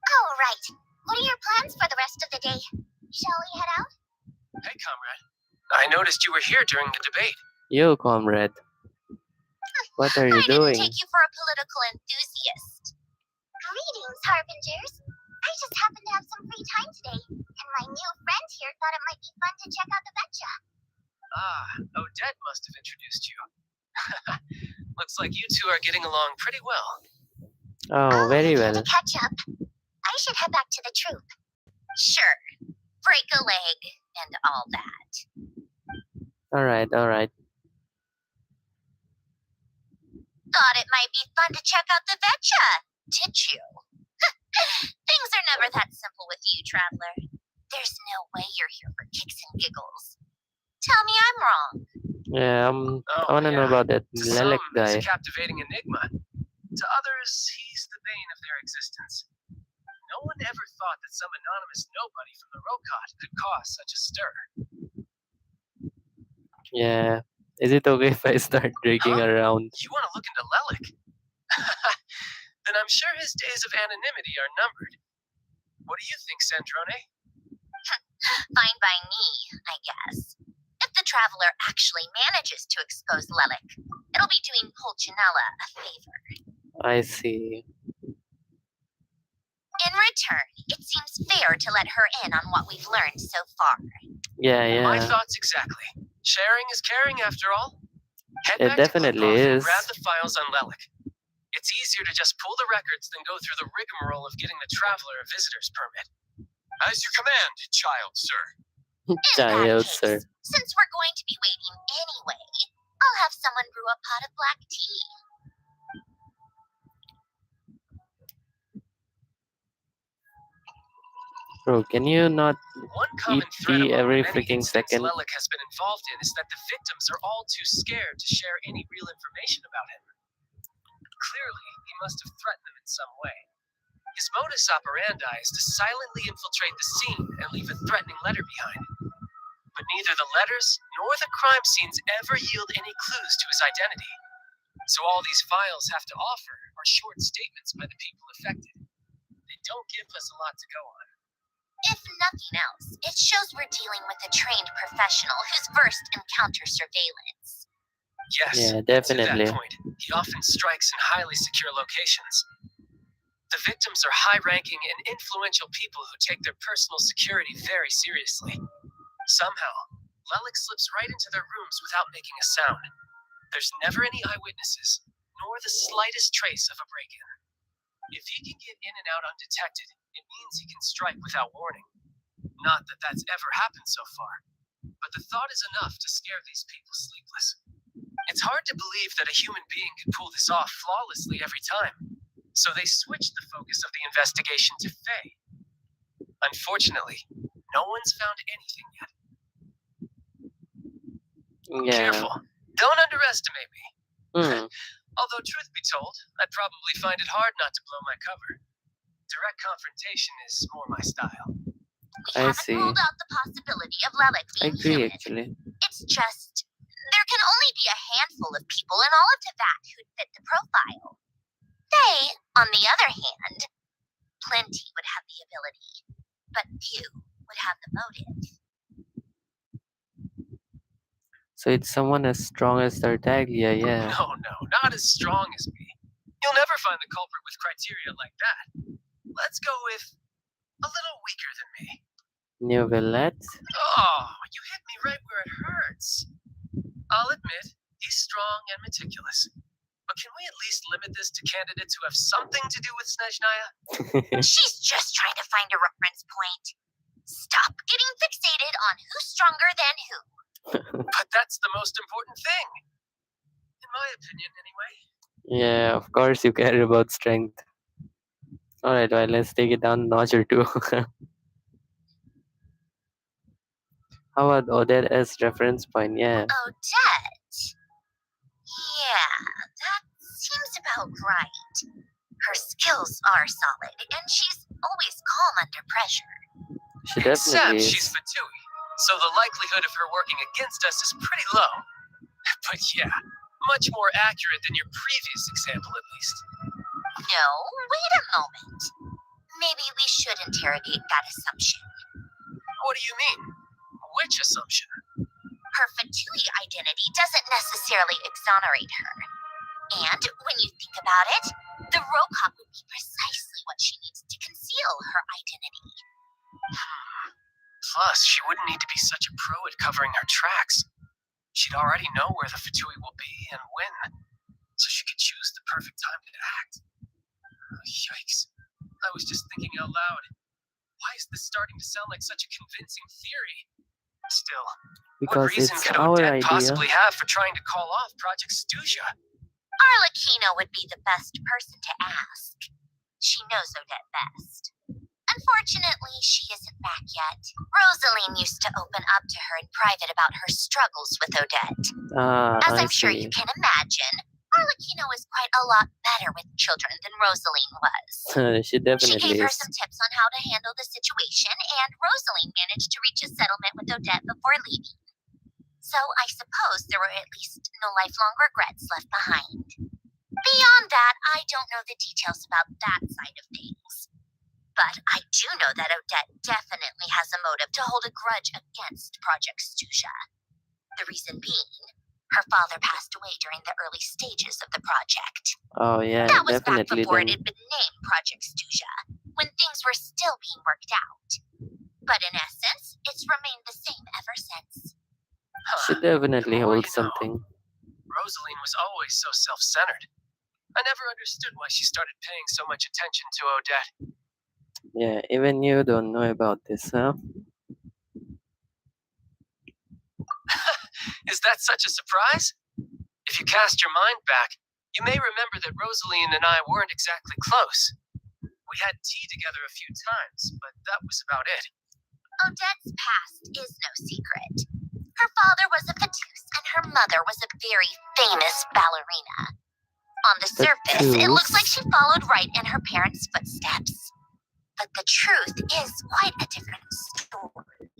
Oh, right. What are your plans for the rest of the day? Shall we head out? Hey, comrade. I noticed you were here during the debate. Yo, comrade. What are you I didn't doing? take you for a political enthusiast. Greetings, Harbingers. I just happened to have some free time today, and my new friend here thought it might be fun to check out the Vecha. Ah, Odette must have introduced you. Looks like you two are getting along pretty well. Oh, very eager well. to catch up. I should head back to the troop. Sure. Break a leg and all that. Alright. Thought it might be fun to check out the Vecha, did you? Things are never that simple with you, Traveler. There's no way you're here for kicks and giggles. Tell me I'm wrong. Yeah, I Oh, wanna know yeah. about that To some, Lelek he's a guy. captivating enigma. To others, he's the bane of their existence. No one ever thought that some anonymous nobody from the Rokot could cause such a stir. Yeah. Is it okay if I start drinking Huh? around? You want to look into Lelik? Then I'm sure his days of anonymity are numbered. What do you think, Sandrone? Fine by me, I guess. If the traveler actually manages to expose Lelik, it'll be doing Pulcinella a favor. I see. In return, it seems fair to let her in on what we've learned so far. Yeah, My yeah. thoughts exactly. Sharing is caring, after all. Head It back to definitely Klukov and is. grab the files on Lelik. It's easier to just pull the records than go through the rigmarole of getting the traveler a visitor's permit. As you command, child, sir. In that Child, case, sir. since we're going to be waiting anyway, I'll have someone brew a pot of black tea. Bro, can you not One eat common thread tea among every the many freaking incidents second? Lelik has been involved in is that the victims are all too scared to share any real information about him. Clearly, he must have threatened them in some way. His modus operandi is to silently infiltrate the scene and leave a threatening letter behind. But neither the letters nor the crime scenes ever yield any clues to his identity. So all these files have to offer are short statements by the people affected. They don't give us a lot to go on. If nothing else, it shows we're dealing with a trained professional who's versed in counter surveillance. Yes, Yeah, to that definitely. point, he often strikes in highly secure locations. The victims are high-ranking and influential people who take their personal security very seriously. Somehow, Lelik slips right into their rooms without making a sound. There's never any eyewitnesses, nor the slightest trace of a break-in. If he can get in and out undetected, it means he can strike without warning. Not that that's ever happened so far, but the thought is enough to scare these people sleepless. It's hard to believe that a human being could pull this off flawlessly every time, so they switched the focus of the investigation to Faye. Unfortunately, no one's found anything yet. Yeah. Careful. Don't underestimate me. Hmm. Although, truth be told, I'd probably find it hard not to blow my cover. Direct confrontation is more my style. We I haven't see. ruled out the possibility of Lelik I being agree, human. actually. It's just, there can only be a handful of people in all of Teyvat who'd fit the profile. They, on the other hand, plenty would have the ability, but few would have the motive. So it's someone as strong as Tartaglia, yeah. No, not as strong as me. You'll never find the culprit with criteria like that. Let's go with a little weaker than me. New Villette? Oh, you hit me right where it hurts. I'll admit, he's strong and meticulous. But can we at least limit this to candidates who have something to do with SNEZHNAYA? She's just trying to find a reference point. Stop getting fixated on who's stronger than who. But that's the most important thing. In my opinion, anyway. Yeah, of course you care about strength. Alright, well, let's take it down a notch or two. How about Odette as reference point? Yeah. Odette? Yeah, that seems about right. Her skills are solid, and she's always calm under pressure. She definitely Except she's is. Fatui, so the likelihood of her working against us is pretty low. But yeah, much more accurate than your previous example, at least. No, wait a moment. Maybe we should interrogate that assumption. What do you mean? Which assumption? Her Fatui identity doesn't necessarily exonerate her. And when you think about it, the Rokot would be precisely what she needs to conceal her identity. Plus, she wouldn't need to be such a pro at covering her tracks. She'd already know where the Fatui will be and when, so she could choose the perfect time to act. Yikes. I was just thinking out loud. Why is this starting to sound like such a convincing theory? Still, Because what reason it's could our Odette idea. possibly have for trying to call off Project Stuja? Arlecchino would be the best person to ask. She knows Odette best. Unfortunately, she isn't back yet. Rosaline used to open up to her in private about her struggles with Odette. As I I'm sure you see. can imagine, Arlecchino is quite a lot better with children than Rosaline was. She She definitely gave her is. some tips on how to handle the situation, and Rosaline managed to reach a settlement with Odette before leaving. So I suppose there were at least no lifelong regrets left behind. Beyond that, I don't know the details about that side of things. But I do know that Odette definitely has a motive to hold a grudge against Project SNEZHNAYA. The reason being, her father passed away during the early stages of the project. Oh yeah, That was back definitely before it then. had been named Project SNEZHNAYA, when things were still being worked out. But in essence, it's remained the same ever since. She Huh. definitely The more holds you know. something. Rosaline was always so self-centered. I never understood why she started paying so much attention to Odette. Yeah, even you don't know about this, huh? Is that such a surprise? If you cast your mind back, you may remember that Rosaline and I weren't exactly close. We had tea together a few times, but that was about it. Odette's past is no secret. Her father was a fatus, and her mother was a very famous ballerina. On the surface, it looks like she followed right in her parents' footsteps. But the truth is quite a different story.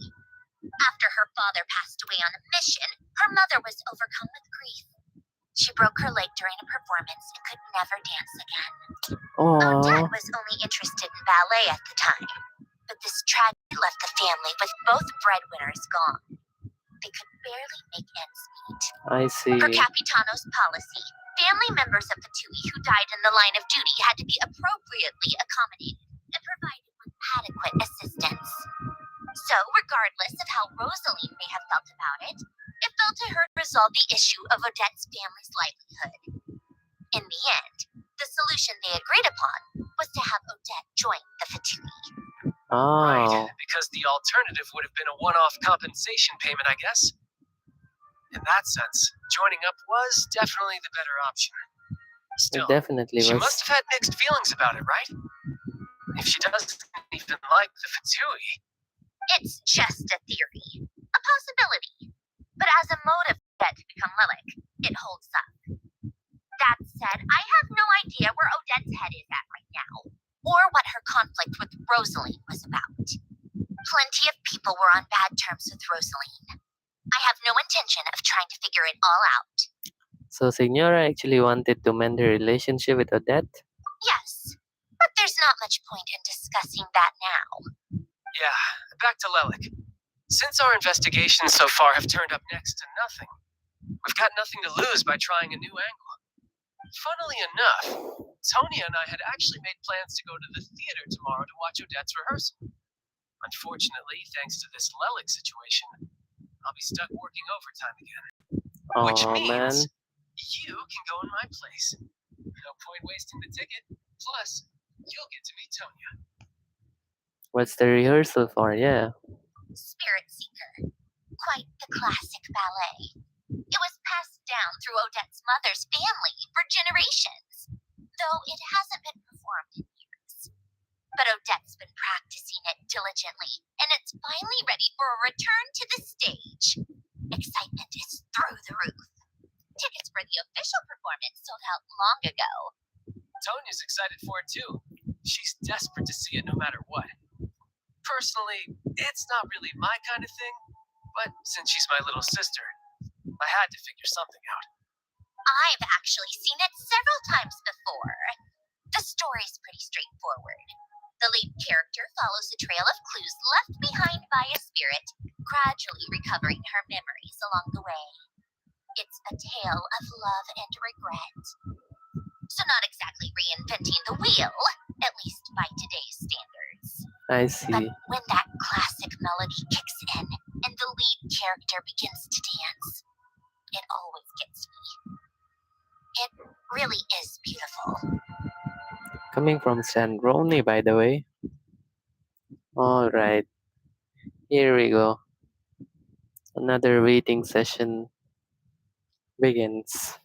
After her father passed away on a mission, her mother was overcome with grief. She broke her leg during a performance and could never dance again. Odette Aww. was only interested in ballet at the time, but this tragedy left the family with both breadwinners gone. They could barely make ends meet. I see. Per Capitano's policy, family members of the Tui who died in the line of duty had to be appropriately accommodated and provided with adequate assistance. So, regardless of how Rosaline may have felt about it, it fell to her to resolve the issue of Odette's family's livelihood. In the end, the solution they agreed upon was to have Odette join the Fatui. Right, Oh, because the alternative would have been a one-off compensation payment, I guess. In that sense, joining up was definitely the better option. it Still, definitely she was. must have had mixed feelings about it, right? If she doesn't even like the Fatui. It's just a theory, a possibility. But as a motive for Odette to become Lilac, it holds up. That said, I have no idea where Odette's head is at right now, or what her conflict with Rosaline was about. Plenty of people were on bad terms with Rosaline. I have no intention of trying to figure it all out. So Signora actually wanted to mend her relationship with Odette? Yes, but there's not much point in discussing that now. Yeah, back to Lelik. Since our investigations so far have turned up next to nothing, we've got nothing to lose by trying a new angle. Funnily enough, Tony and I had actually made plans to go to the theater tomorrow to watch Odette's rehearsal. Unfortunately, thanks to this Lelik situation, I'll be stuck working overtime again. Which Oh man. means you can go in my place. No point wasting the ticket. Plus, you'll get to meet Tonya. What's the rehearsal for? Yeah. Spirit Seeker. Quite the classic ballet. It was passed down through Odette's mother's family for generations, though it hasn't been performed in years. But Odette's been practicing it diligently, and it's finally ready for a return to the stage. Excitement is through the roof. Tickets for the official performance sold out long ago. Tonya's excited for it too. She's desperate to see it no matter what. Personally, it's not really my kind of thing, but since she's my little sister, I had to figure something out. I've actually seen it several times before. The story's pretty straightforward. The lead character follows a trail of clues left behind by a spirit, gradually recovering her memories along the way. It's a tale of love and regret. So not exactly reinventing the wheel, at least by today's standards. I But see. when that classic melody kicks in and the lead character begins to dance, it always gets me. It really is beautiful. Coming from Sandroni, by the way. Alright. Here we go. Another waiting session begins.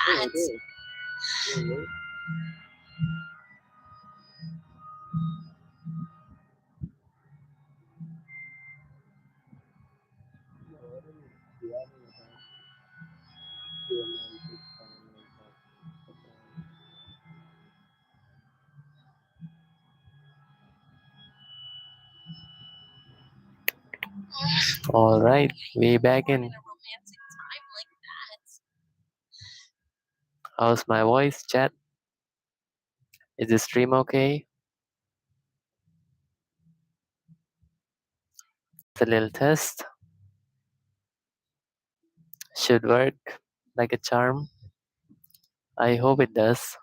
that. All right, we back in. In a romantic time like that. How's my voice, chat? Is the stream okay? It's a little test. Should work like a charm. I hope it does.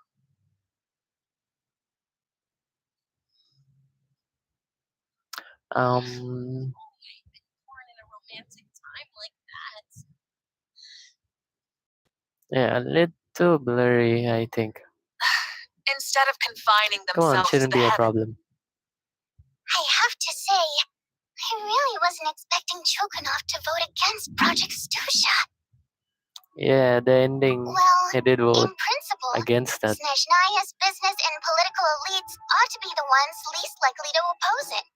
Born in a romantic time like that. Yeah, a little blurry, I think. Instead of confining Come on, themselves to shouldn't the be a heavens. problem. I have to say, I really wasn't expecting Chokanov to vote against Project Stusha. Yeah, the ending, Well, I did vote in principle, against that. SNEZHNAYA's business and political elites ought to be the ones least likely to oppose it.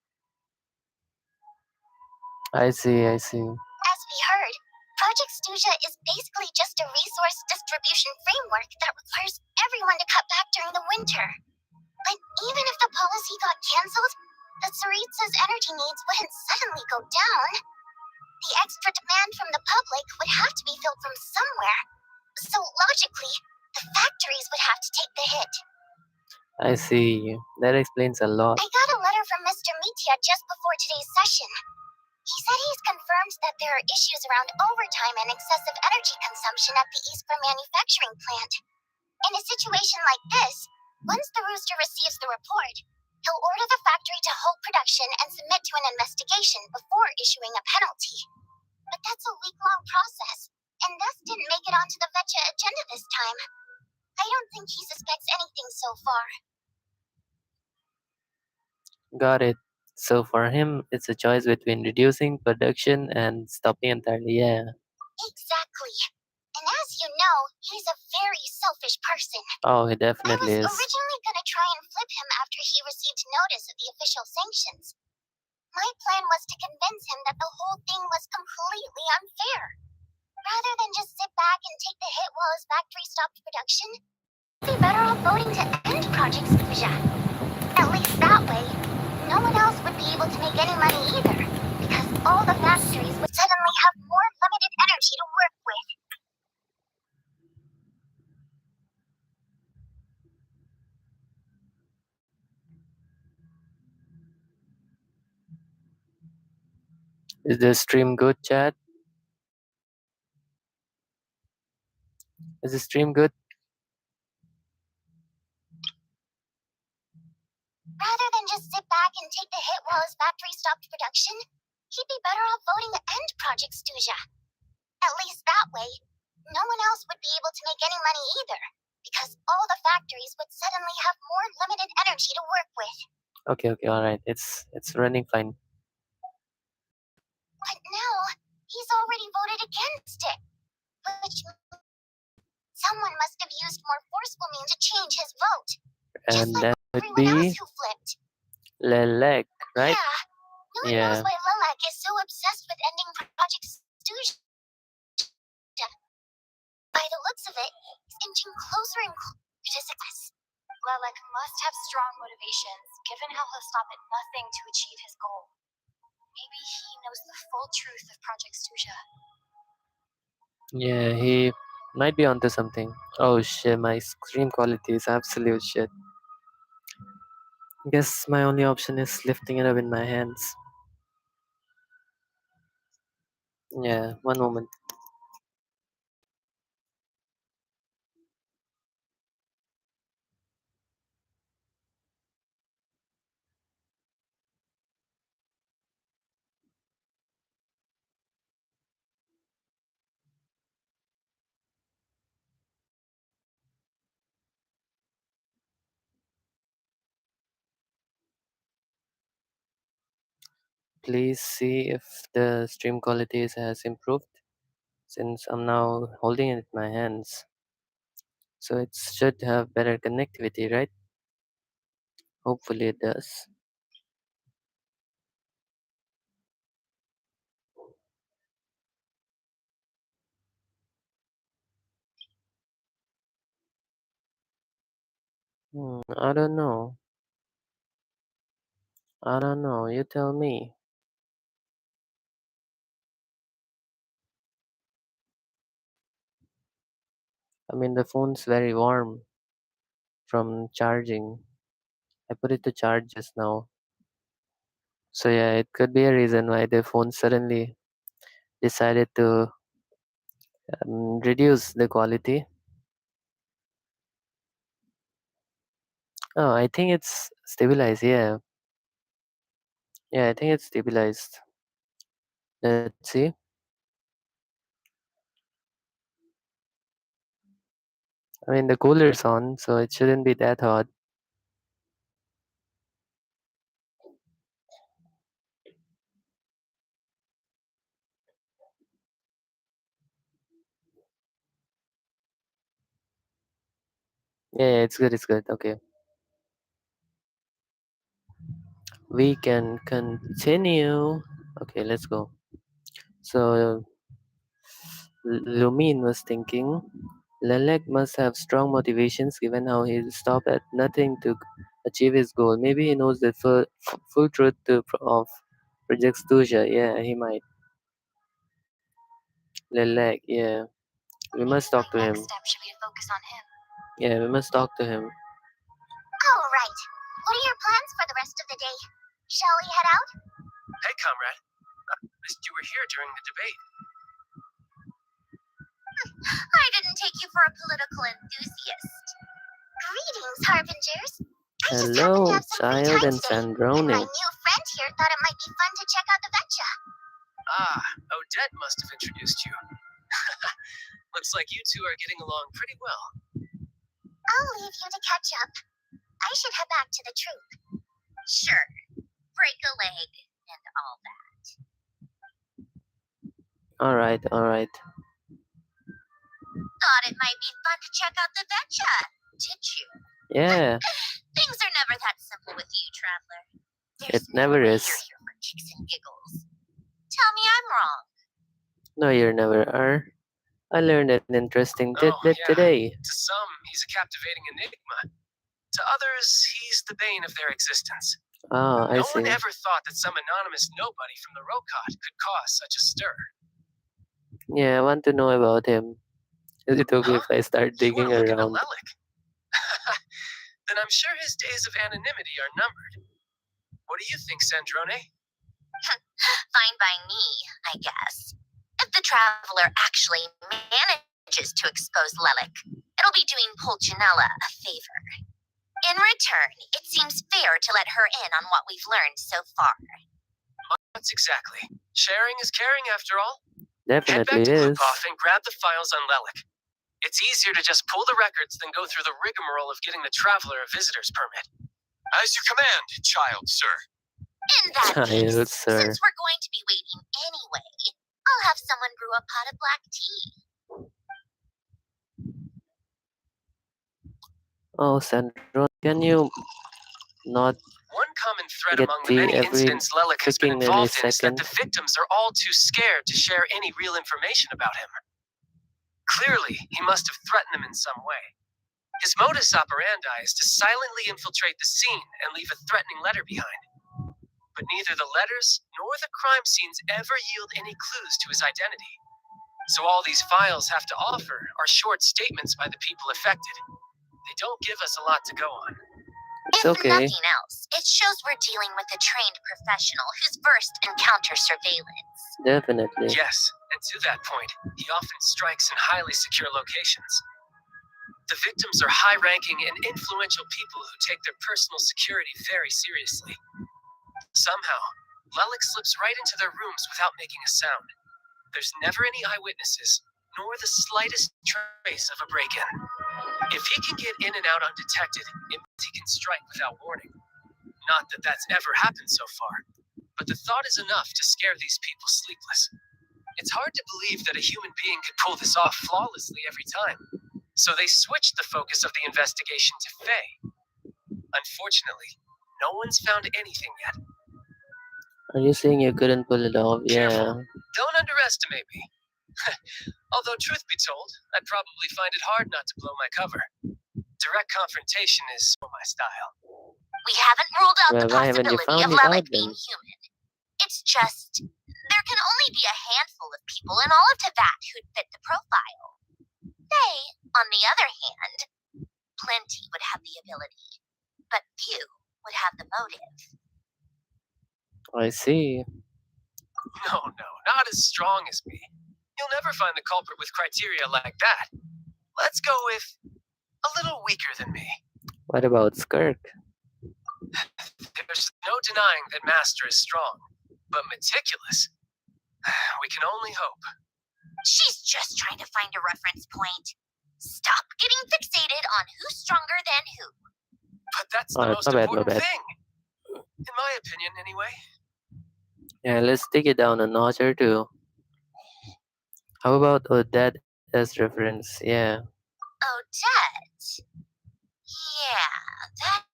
I see. As we heard, Project Stusha is basically just a resource distribution framework that requires everyone to cut back during the winter. But even if the policy got cancelled, the Tsaritsa's energy needs wouldn't suddenly go down. The extra demand from the public would have to be filled from somewhere. So logically, the factories would have to take the hit. I see. That explains a lot. I got a letter from Mr. Mitya just before today's session. He said he's confirmed that there are issues around overtime and excessive energy consumption at the Iskra manufacturing plant. In a situation like this, once the rooster receives the report, he'll order the factory to halt production and submit to an investigation before issuing a penalty. But that's a week-long process, and thus didn't make it onto the Vecha agenda this time. I don't think he suspects anything so far. Got it. So for him, it's a choice between reducing production and stopping entirely. Yeah. Exactly. And as you know, he's a very selfish person. Oh, he I was definitely is. originally gonna try and flip him after he received notice of the official sanctions. My plan was to convince him that the whole thing was completely unfair. Rather than just sit back and take the hit while his factory stopped production, he'd be better off voting to end Project Scuja. At least that way, no one else would be able to make any money either, because all the factories would suddenly have more limited energy to work with. Is the stream good, chat? Is the stream good? Rather than just sit back and take the hit while his factory stopped production, he'd be better off voting to end Project Stuja. At least that way, no one else would be able to make any money either, because all the factories would suddenly have more limited energy to work with. Okay, alright. It's running fine. But now, he's already voted against it, which someone must have used more forceful means to change his vote. Just And like that would everyone else be who flipped. Lelek, right? Yeah, no one Yeah. knows why Lilac is so obsessed with ending Project Stuja. By the looks of it, he's inching closer and closer to success. Lelek must have strong motivations, given how he'll stop at nothing to achieve his goal. Maybe he knows the full truth of Project Stusha. Yeah, he might be onto something. Oh shit, my screen quality is absolute shit. Guess my only option is lifting it up in my hands. Yeah, one moment. Please see if the stream quality has improved since I'm now holding it in my hands. So it should have better connectivity, right? Hopefully it does. I don't know. I don't know. You tell me. I mean, the phone's very warm from charging. I put it to charge just now. So yeah, it could be a reason why the phone suddenly decided to reduce the quality. Oh, I think it's stabilized. Yeah, yeah, I think it's stabilized. Let's see. I mean, the cooler's on, so it shouldn't be that hot. Yeah, yeah, it's good. It's good. Okay, we can continue. Okay, let's go. So Lumin was thinking, Lelek must have strong motivations given how he'll stop at nothing to achieve his goal. Maybe he knows the full truth of Project Stuja. Yeah, he might. Lelek, yeah. We must talk to My him. next step should be to focus on him. Yeah, we must talk to him. Oh, right. What are your plans for the rest of the day? Shall we head out? Hey, comrade. Missed you were here during the debate. I didn't take you for a political enthusiast. Greetings, Harbingers. I just happened to Hello, have some free child time and today, and my Sandrone. new friend here thought it might be fun to check out the Vetcha. Ah, Odette must have introduced you. Looks like you two are getting along pretty well. I'll leave you to catch up. I should head back to the troop. Sure. Break a leg and all that. Alright, alright. Thought it might be fun to check out the Vetcha, did you? Yeah, Things are never that simple with you, Traveler. it There's never no way is. you're here for kicks and giggles. Tell me I'm wrong. No, you never are. I learned an interesting Oh, tidbit yeah. today. To some, he's a captivating enigma. To others, he's the bane of their existence. Ah, I No one see. ever thought that some anonymous nobody from the Rokot could cause such a stir. Yeah, I want to know about him. Is it okay if I start You want digging to look into around? Lelik? Then I'm sure his days of anonymity are numbered. What do you think, Sandrone? Fine by me, I guess. If the Traveler actually manages to expose Lelik, it'll be doing Pulcinella a favor. In return, it seems fair to let her in on what we've learned so far. That's exactly. Sharing is caring, after all. Head back Definitely to is. Klukov and grab the files on Lelik. It's easier to just pull the records than go through the rigmarole of getting the Traveler a visitor's permit. As you command, child, sir. In that case, Child, sir. since we're going to be waiting anyway, I'll have someone brew a pot of black tea. Oh, Sandro, can you not One common thread get among the tea many every incidents Lelik has been freaking involved in is that millisecond? the victims are all too scared to share any real information about him. Clearly, he must have threatened them in some way. His modus operandi is to silently infiltrate the scene and leave a threatening letter behind. But neither the letters nor the crime scenes ever yield any clues to his identity. So all these files have to offer are short statements by the people affected. They don't give us a lot to go on. It's If okay. nothing else, it shows we're dealing with a trained professional who's versed in counter surveillance. Definitely. Yes, and to that point, he often strikes in highly secure locations. The victims are high-ranking and influential people who take their personal security very seriously. Somehow, Lelik slips right into their rooms without making a sound. There's never any eyewitnesses, nor the slightest trace of a break-in. If he can get in and out undetected, it means he can strike without warning. Not that that's ever happened so far, but the thought is enough to scare these people sleepless. It's hard to believe that a human being could pull this off flawlessly every time. So they switched the focus of the investigation to Faye. Unfortunately, no one's found anything yet. Are you saying you couldn't pull it off? Yeah. Careful. Don't underestimate me. Although, truth be told, I'd probably find it hard not to blow my cover. Direct confrontation is my style. We haven't ruled out Well, the why haven't you possibility found of it Lelik out being then? human. It's just, there can only be a handful of people in all of Teyvat who'd fit the profile. They, on the other hand, plenty would have the ability, but few would have the motive. I see. No, not as strong as me. You'll never find the culprit with criteria like that. Let's go with a little weaker than me. What about Skirk? There's no denying that Master is strong, but meticulous. We can only hope. She's just trying to find a reference point. Stop getting fixated on who's stronger than who. But that's Oh, the most my important bad. thing. In my opinion, anyway. Yeah, let's take it down a notch or two. How about Odette as reference? Yeah. Odette? Yeah, that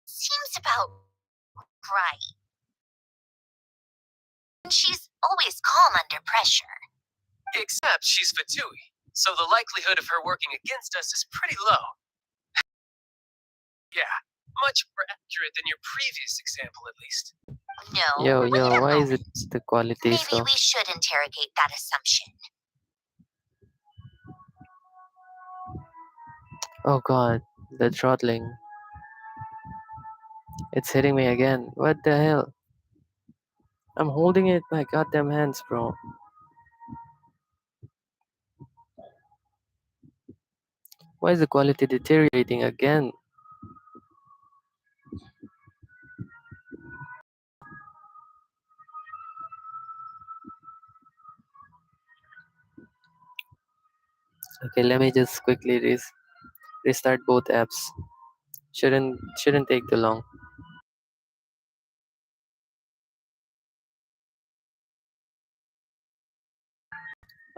seems about right. She's always calm under pressure. Except she's Fatui, so the likelihood of her working against us is pretty low. Yeah, much more accurate than your previous example, at least. No, wait Yo, a why is it moment. the quality Maybe so? we should interrogate that assumption. Oh god, the throttling. It's hitting me again. What the hell? I'm holding it with my goddamn hands, bro. Why is the quality deteriorating again? Okay, let me just quickly restart both apps. Shouldn't take too long.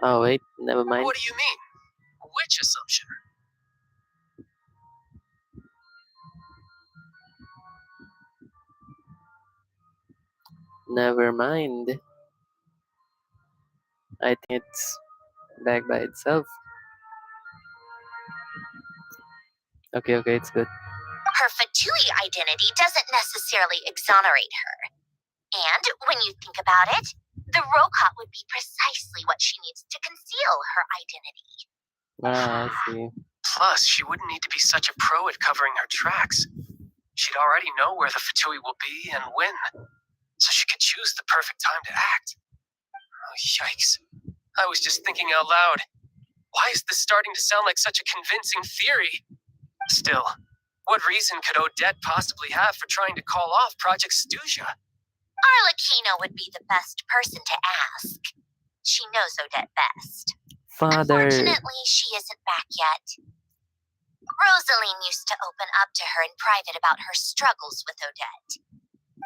Oh wait, never mind. What do you mean? Which assumption? Never mind. I think it's back by itself. Okay, it's good. Her Fatui identity doesn't necessarily exonerate her. And when you think about it, the Rokot would be precisely what she needs to conceal her identity. Ah, I see. Plus, she wouldn't need to be such a pro at covering her tracks. She'd already know where the Fatui will be and when, so she could choose the perfect time to act. Oh, yikes. I was just thinking out loud. Why is this starting to sound like such a convincing theory? Still, what reason could Odette possibly have for trying to call off Project SNEZHNAYA? Arlecchino would be the best person to ask. She knows Odette best. Father. Unfortunately, she isn't back yet. Rosaline used to open up to her in private about her struggles with Odette.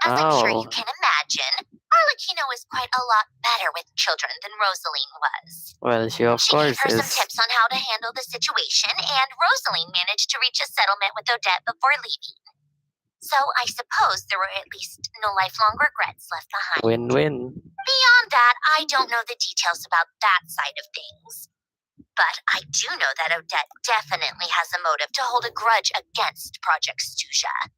As I'm sure you can imagine, Arlecchino is quite a lot better with children than Rosaline was. Well, she of She course gave her some is. tips on how to handle the situation, and Rosaline managed to reach a settlement with Odette before leaving. So I suppose there were at least no lifelong regrets left behind. Win-win. Beyond that, I don't know the details about that side of things. But I do know that Odette definitely has a motive to hold a grudge against Project SNEZHNAYA.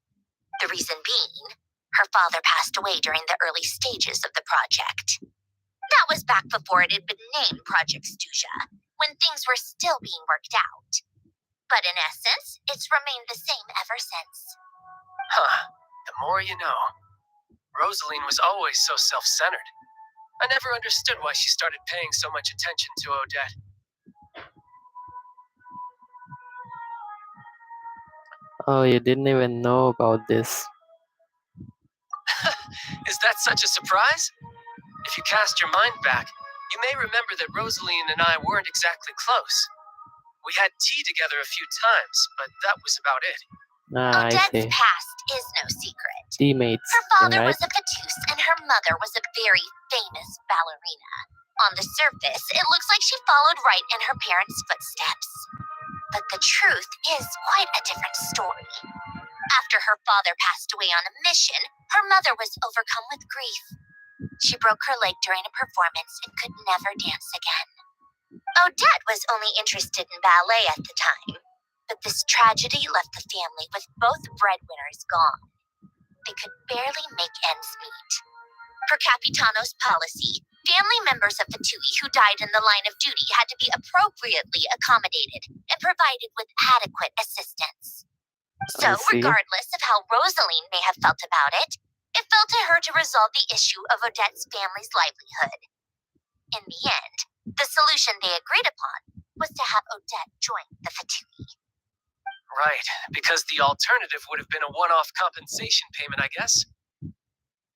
The reason being, her father passed away during the early stages of the project. That was back before it had been named Project SNEZHNAYA, when things were still being worked out. But in essence, it's remained the same ever since. Huh. The more you know. Rosaline was always so self-centered. I never understood why she started paying so much attention to Odette. Oh, you didn't even know about this. Is that such a surprise? If you cast your mind back, you may remember that Rosaline and I weren't exactly close. We had tea together a few times, but that was about it. Ah, I Odette's see. past is no secret. Teammates, Her father right? was a patus and her mother was a very famous ballerina. On the surface, it looks like she followed right in her parents' footsteps. But the truth is quite a different story. After her father passed away on a mission, her mother was overcome with grief. She broke her leg during a performance and could never dance again. Odette was only interested in ballet at the time, but this tragedy left the family with both breadwinners gone. They could barely make ends meet. Per Capitano's policy, family members of Fatui who died in the line of duty had to be appropriately accommodated and provided with adequate assistance. So, I see. regardless of how Rosaline may have felt about it, it fell to her to resolve the issue of Odette's family's livelihood. In the end, the solution they agreed upon was to have Odette join the Fatui. Right, because the alternative would have been a one-off compensation payment, I guess.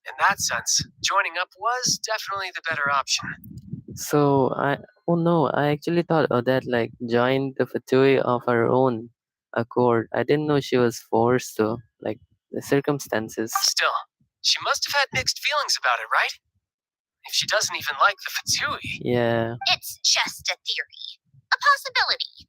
In that sense, joining up was definitely the better option. So oh no, I actually thought Odette like joined the Fatui of her own accord. I didn't know she was forced to, like the circumstances. Still, she must have had mixed feelings about it, right? If she doesn't even like the Fatui. Yeah, It's just a theory, a possibility.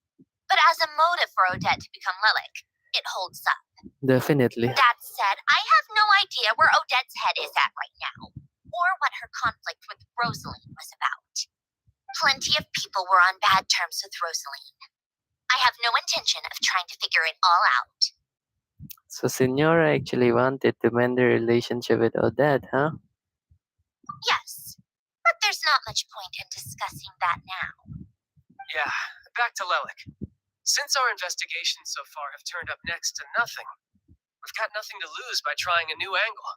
But as a motive for Odette to become Lilac, it holds up. definitely. That said, I have no idea where Odette's head is at right now, or what her conflict with Rosaline was about. Plenty of people were on bad terms with Rosaline. I have no intention of trying to figure it all out. So Signora actually wanted to mend her relationship with Odette, huh? Yes, but there's not much point in discussing that now. Yeah, back to Lelik. Since our investigations so far have turned up next to nothing, we've got nothing to lose by trying a new angle.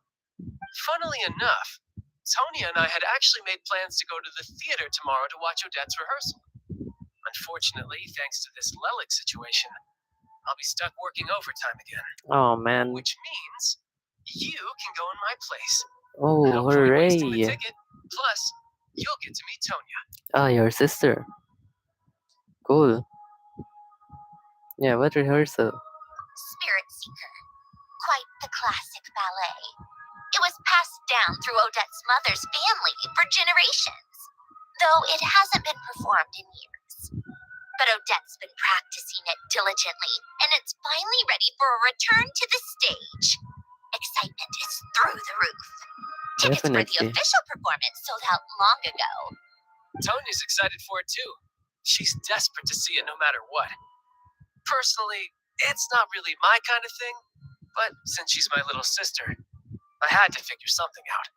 Funnily enough, Tonya and I had actually made plans to go to the theater tomorrow to watch Odette's rehearsal. Unfortunately, thanks to this Lelik situation, I'll be stuck working overtime again. Oh man. Which means you can go in my place. Oh, No point wasting the hooray. ticket. Plus, you'll get to meet Tonya. Ah, your sister. Cool. Yeah, what rehearsal? Spirit Seeker. Quite the classic ballet. It was passed down through Odette's mother's family for generations, though it hasn't been performed in years. But Odette's been practicing it diligently, and it's finally ready for a return to the stage. Excitement is through the roof. Tickets for the Definitely. official performance sold out long ago. Tonya's excited for it too. She's desperate to see it no matter what. Personally, it's not really my kind of thing, but since she's my little sister, I had to figure something out.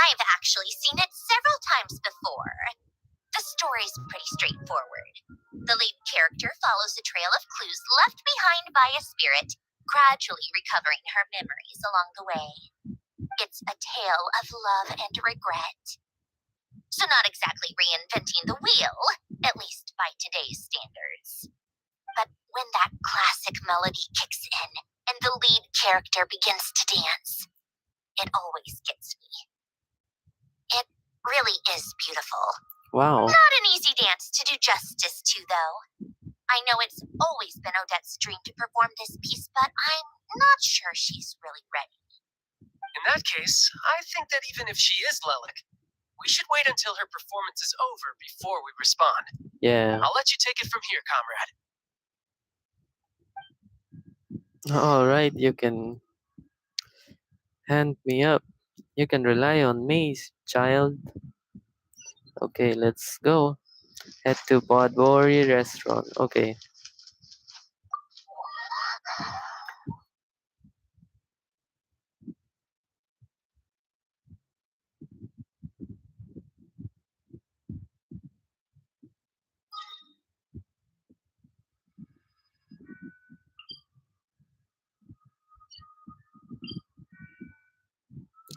I've actually seen it several times before. The story's pretty straightforward. The lead character follows a trail of clues left behind by a spirit, gradually recovering her memories along the way. It's a tale of love and regret. So not exactly reinventing the wheel, at least by today's standards. But when that classic melody kicks in and the lead character begins to dance, it always gets me. It really is beautiful. Wow. Not an easy dance to do justice to, though. I know it's always been Odette's dream to perform this piece, but I'm not sure she's really ready. In that case, I think that even if she is Lelik, we should wait until her performance is over before we respond. Yeah. I'll let you take it from here, comrade. Alright, you can hand me up. You can rely on me, child. Okay, let's go. Head to Podbori restaurant. Okay.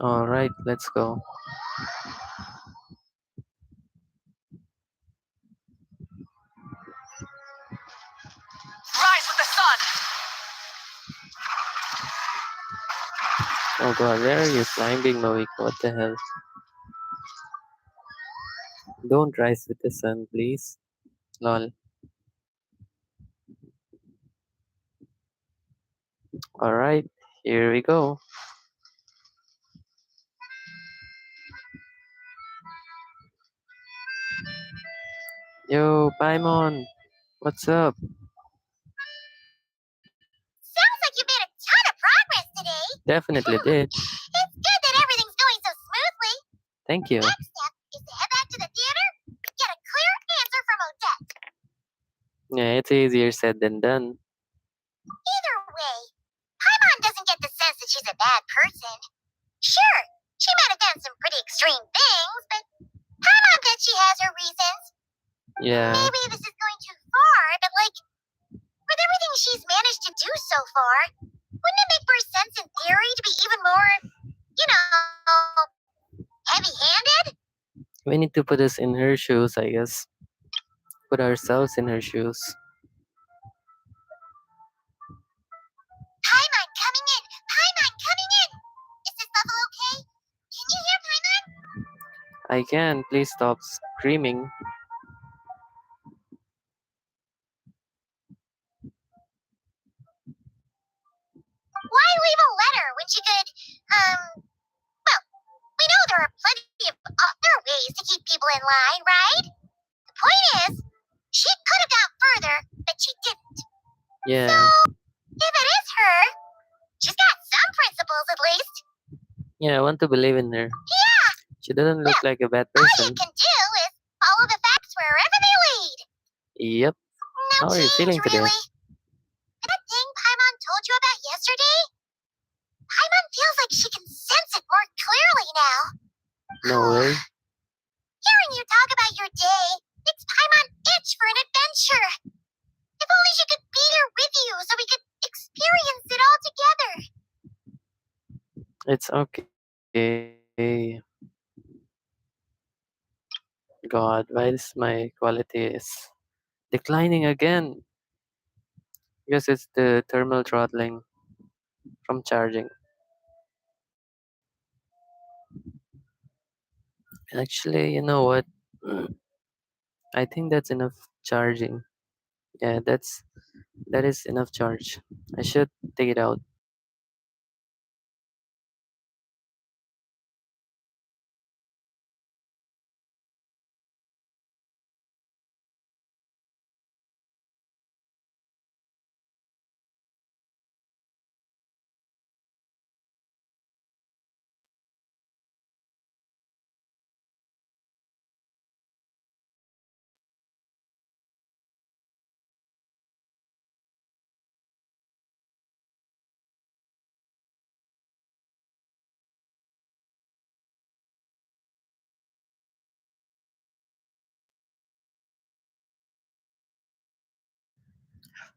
Alright, let's go. Rise with the sun! Oh god, where are you climbing, Novik? What the hell? Don't rise with the sun, please. Lol. Alright, here we go. Yo, Paimon! What's up? Definitely did. It's good that everything's going so smoothly. Thank you. Next step is to head back to the theater and get a clear answer from Odette. Yeah, it's easier said than done. Either way, Paimon doesn't get the sense that she's a bad person. Sure, she might have done some pretty extreme things, but Paimon bet she has her reasons. Yeah, Maybe this is going too far, but like, with everything she's managed to do so far, wouldn't it make more sense in theory to be even more, heavy-handed? we need to put us in her shoes, I guess. Put ourselves in her shoes. Paimon coming in! Paimon coming in! Is this level okay? Can you hear Paimon? I can. Please stop screaming. Why leave a letter when she could, well, we know there are plenty of other ways to keep people in line, right? The point is, she could have got further, but she didn't. Yeah, If it is her, she's got some principles at least. yeah, I want to believe in her. Yeah, She doesn't look like a bad all you person. can do is follow the facts wherever they lead. Yep. No How are you change, feeling today? really. That thing Paimon told you about yesterday? Paimon feels like she can sense it more clearly now. No way. Hearing you talk about your day makes Paimon itch for an adventure. If only she could be there with you so we could experience it all together. It's okay. God, why is my quality is declining again? Because it's the thermal throttling from charging. Actually, you know what? I think that's enough charging. Yeah, that is enough charge. I should take it out.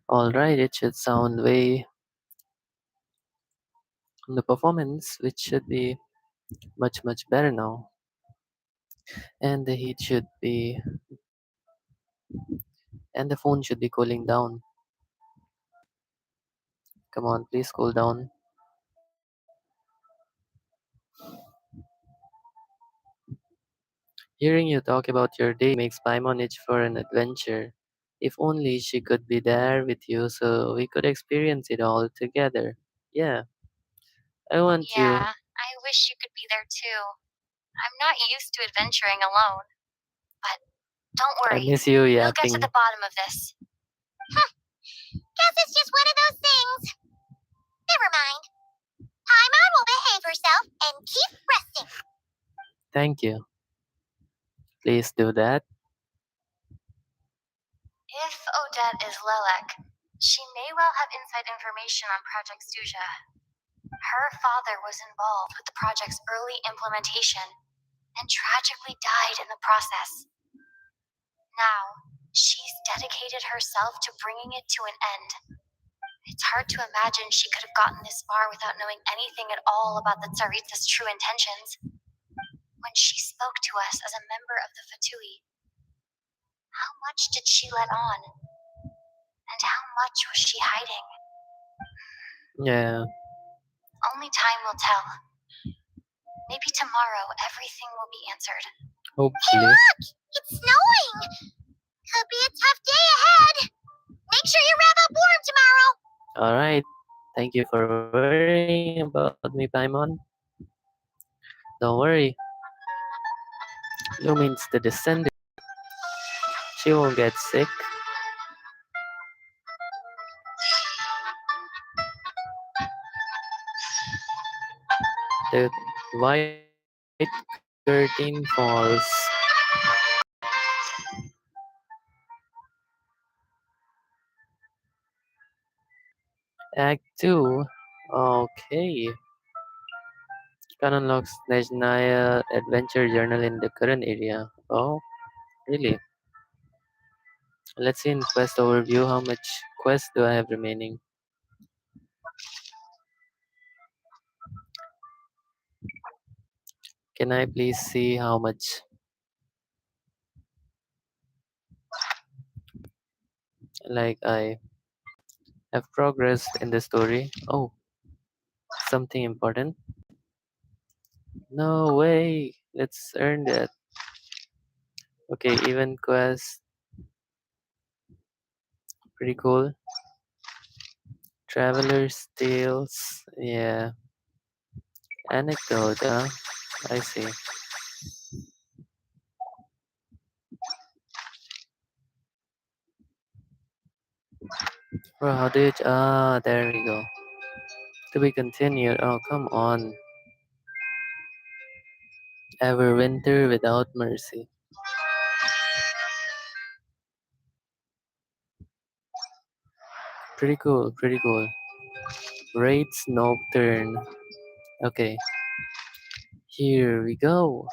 All right, it should sound way the performance, which should be much better now, and the heat should be, and the phone should be cooling down. Come on, please cool down. Hearing you talk about your day makes Paimon itch for an adventure. If only she could be there with you so we could experience it all together. Yeah, I want you. Yeah, I wish you could be there too. I'm not used to adventuring alone. But don't I worry, miss you we'll get to yapping. the bottom of this. Guess it's just one of those things. Never mind. Paimon will behave herself and keep resting. Thank you. Please do that. If Odette is Lelek, she may well have inside information on Project Stuja. Her father was involved with the project's early implementation and tragically died in the process. Now, she's dedicated herself to bringing it to an end. It's hard to imagine she could have gotten this far without knowing anything at all about the Tsaritsa's true intentions. When she spoke to us as a member of the Fatui, how much did she let on? And how much was she hiding? Yeah, Only time will tell. Maybe tomorrow everything will be answered. Hey, hopefully. look! It's snowing! Could be a tough day ahead. Make sure you wrap up warm tomorrow. Alright. Thank you for worrying about me, Paimon. Don't worry. Lumin's the descendant. She won't get sick. The white curtain falls. Act 2. Okay. Can unlock SNEZHNAYA adventure journal in the current area. Oh, really? Let's see in quest overview how much quest do I have remaining. Can I please see how much like I have progressed in the story? Oh, something important. No way. Let's earn that. Okay, even quest. Pretty cool. Traveler's tales. Yeah. Anecdote, huh? I see. Bro, how do you... there we go. To be continued. Oh, come on. Ever winter without mercy. Pretty cool, pretty cool. Raids Nocturne. Okay, here we go.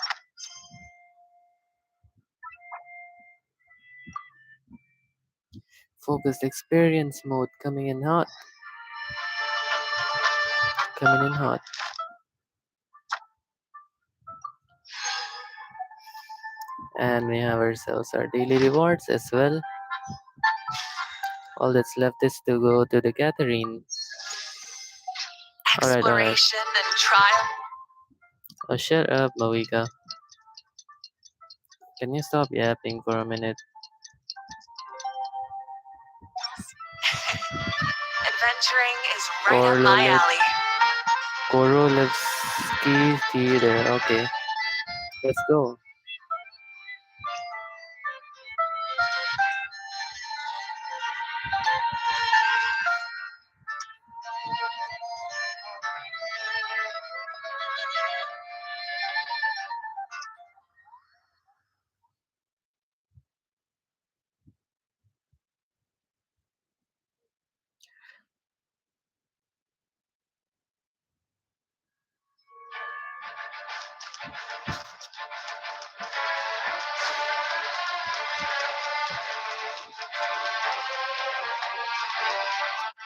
Focused experience mode coming in hot. Coming in hot. And we have ourselves our daily rewards as well. All that's left is to go to the Catherine. Alright, alright. Exploration and trial. Oh, shut up, Mawika. Can you stop yapping for a minute? Adventuring is right up my alley. Korolevsky Theater. Okay, let's go.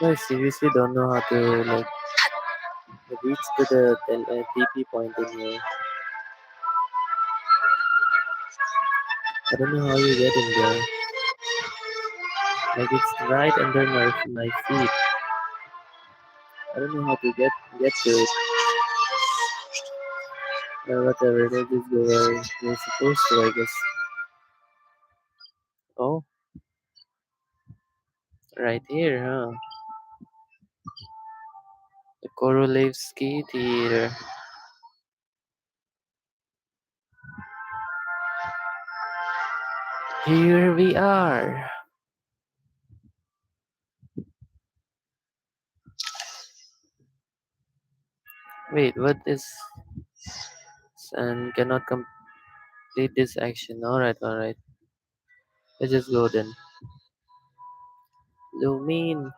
I seriously don't know how to like reach to the TP point in here. I don't know how you get in there. Like it's right under my feet. I don't know how to get to it. Or whatever. Let's just go where we're supposed to, I guess. Oh, right here, huh? The Korolevsky Theater. Here we are. Wait, what is... And cannot complete this action. Alright, alright. Let's just go then. Lumine.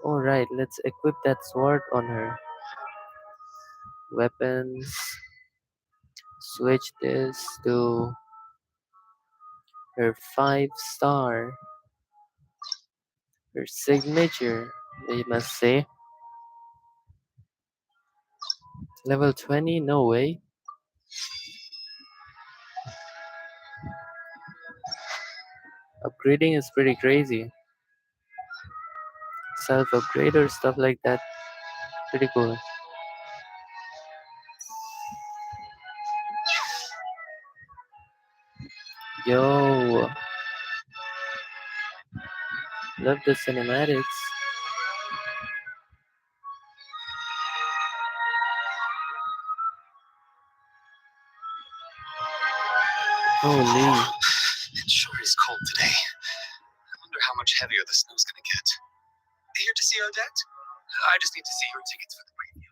Alright, let's equip that sword on her. Weapons. Switch this to her 5-star. Her signature, I must say. Level 20? No way. Upgrading is pretty crazy. Self-upgrade or stuff like that. Pretty cool. Yo. Love the cinematics. Holy. It sure is cold today. I wonder how much heavier the snow's gonna get. Here to see Odette? I just need to see your tickets for the preview.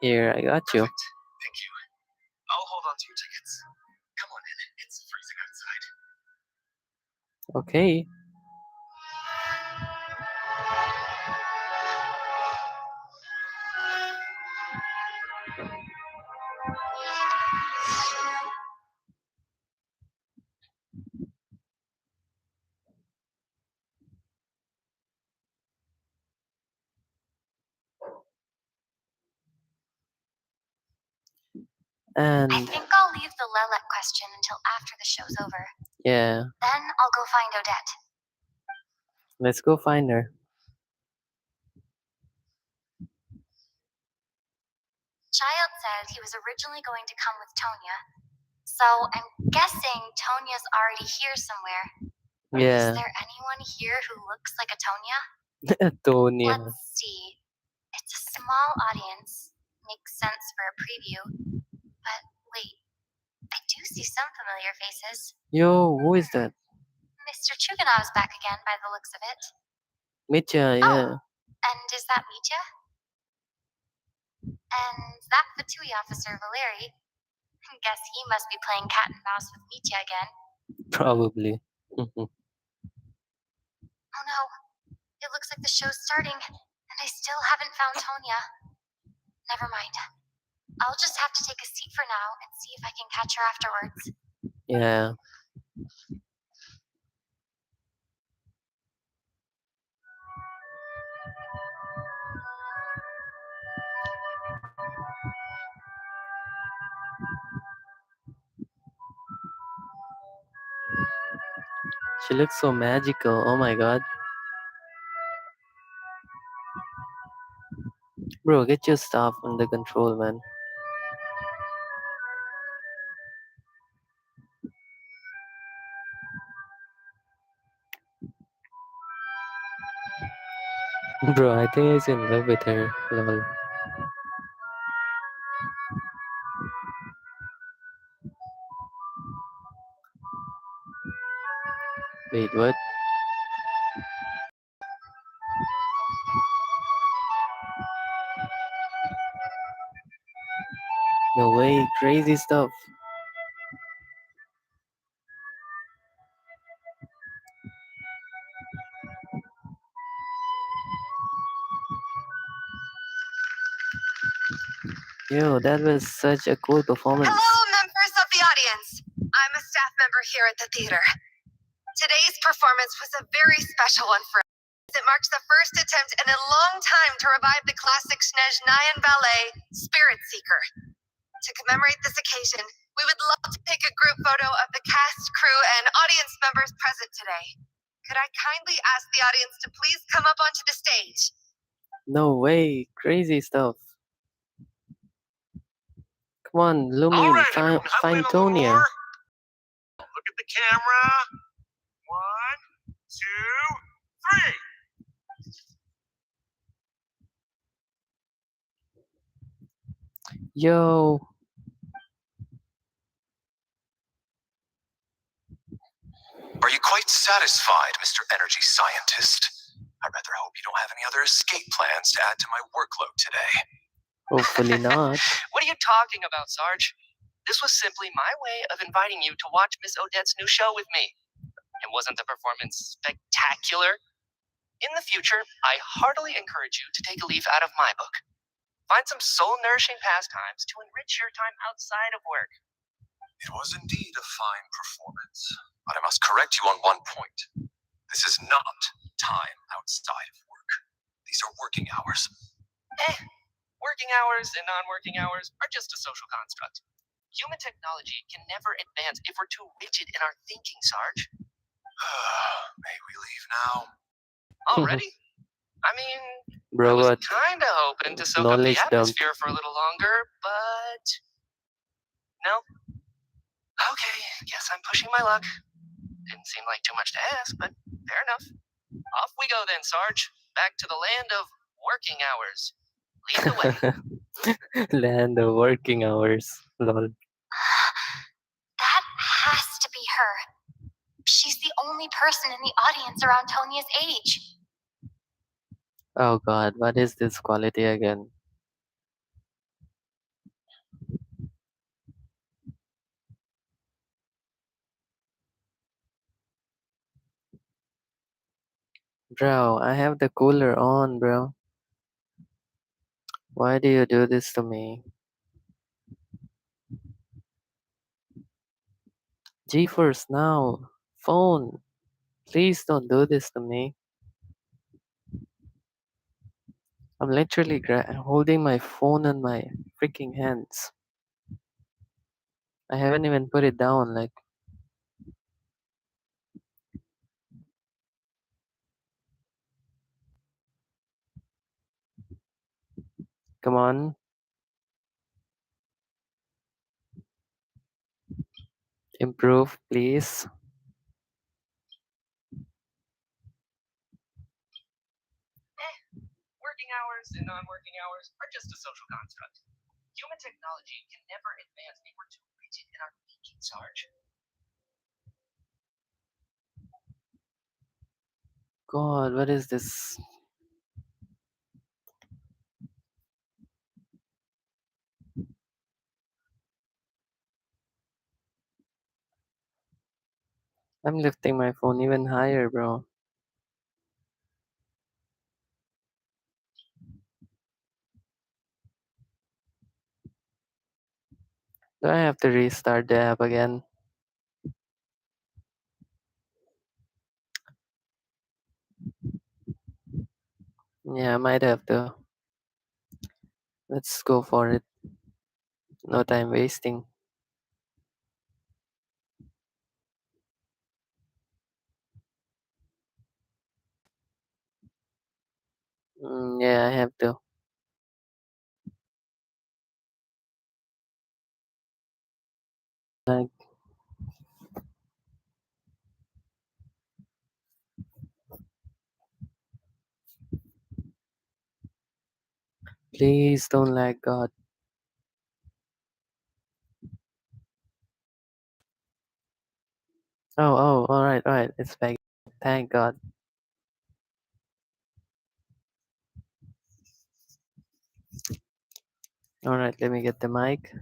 Here, I got you. Perfect. Thank you. I'll hold on to your tickets. Come on in. It's freezing outside. Okay. I And think I'll leave the Lilac question until after the show's over. yeah, Then I'll go find Odette. let's go find her. Child said he was originally going to come with Tonya. So I'm guessing Tonya's already here somewhere. Is Yeah, there anyone here who looks like a Tonya? Tonya. Let's see. It's a small audience. Makes sense for a preview. But wait, I do see some familiar faces. Yo, who is that? Mr. Chuganov's back again by the looks of it. Mitya, yeah. And is that Mitya? And that Fatui officer, Valeri. Guess he must be playing cat and mouse with Mitya again. Probably. Oh no, it looks like the show's starting, and I still haven't found Tonya. Never mind. I'll just have to take a seat for now and see if I can catch her afterwards. Yeah. She looks so magical. Oh my god. Bro, get your stuff under control, man. Bro, I think he's in love with her. Lol. Wait, what? No way, crazy stuff. Yo, that was such a cool performance. Hello, members of the audience. I'm a staff member here at the theater. Today's performance was a very special one for us. It marks the first attempt in a long time to revive the classic SNEZHNAYA ballet, Spirit Seeker. To commemorate this occasion, we would love to take a group photo of the cast, crew, and audience members present today. Could I kindly ask the audience to please come up onto the stage? No way, crazy stuff. Come on, Lumi, All right, everyone, huddle find in a little Tonya. more. Look at the camera. 1, 2, 3. Yo, Are you quite satisfied, Mr. Energy Scientist? I rather hope you don't have any other escape plans to add to my workload today. hopefully not. What are you talking about, Sarge? This was simply my way of inviting you to watch Miss Odette's new show with me. And wasn't the performance spectacular? In the future, I heartily encourage you to take a leaf out of my book. Find some soul-nourishing pastimes to enrich your time outside of work. It was indeed a fine performance. But I must correct you on one point. This is not time outside of work. These are working hours. Working hours and non-working hours are just a social construct. Human technology can never advance if we're too rigid in our thinking, Sarge. May we leave now? Already? I mean, I Bro, was what? kinda hoping to soak up the Knowledge dump. atmosphere for a little longer, but no. Okay, guess I'm pushing my luck. Didn't seem like too much to ask, but fair enough. Off we go then, Sarge. Back to the land of working hours. Lead the way. Land of working hours. Lol. That has to be her. She's the only person in the audience around Tonya's age. Oh god, what is this quality again? Bro, I have the cooler on, bro. Why do you do this to me? GeForce now! Phone! Please don't do this to me. I'm literally holding my phone in my freaking hands. I haven't even put it down, like, come on. Improve, please. Working hours and non-working hours are just a social construct. Human technology can never advance if we're too rigid in our thinking, Sarge. God, what is this? I'm lifting my phone even higher, bro. Do I have to restart the app again? Yeah, I might have to. Let's go for it. No time wasting. Yeah, I have to. Like, please don't lag, God. Oh, alright, it's back. Thank God. Alright, let me get the mic.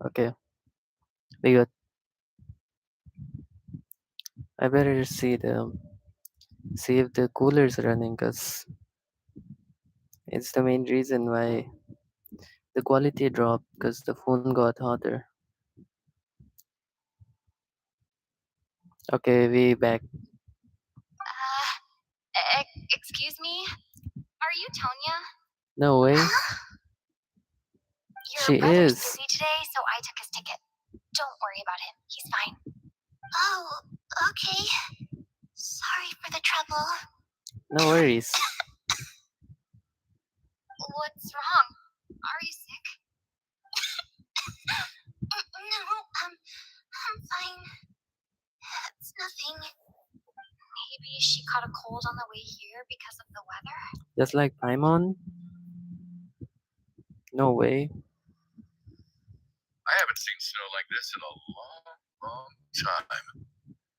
Okay, we good. I better see if the cooler's running, cause it's the main reason why the quality dropped, cause the phone got hotter. Okay, we back. Excuse me? Are you Tonya? No way. Huh? Your She brother's is. busy today, so I took his ticket. Don't worry about him. He's fine. Oh, okay. Sorry for the trouble. No worries. What's wrong? Are you sick? No, I'm fine. It's nothing. Maybe she caught a cold on the way here because of the weather? Just like Paimon? No way. I haven't seen snow like this in a long time.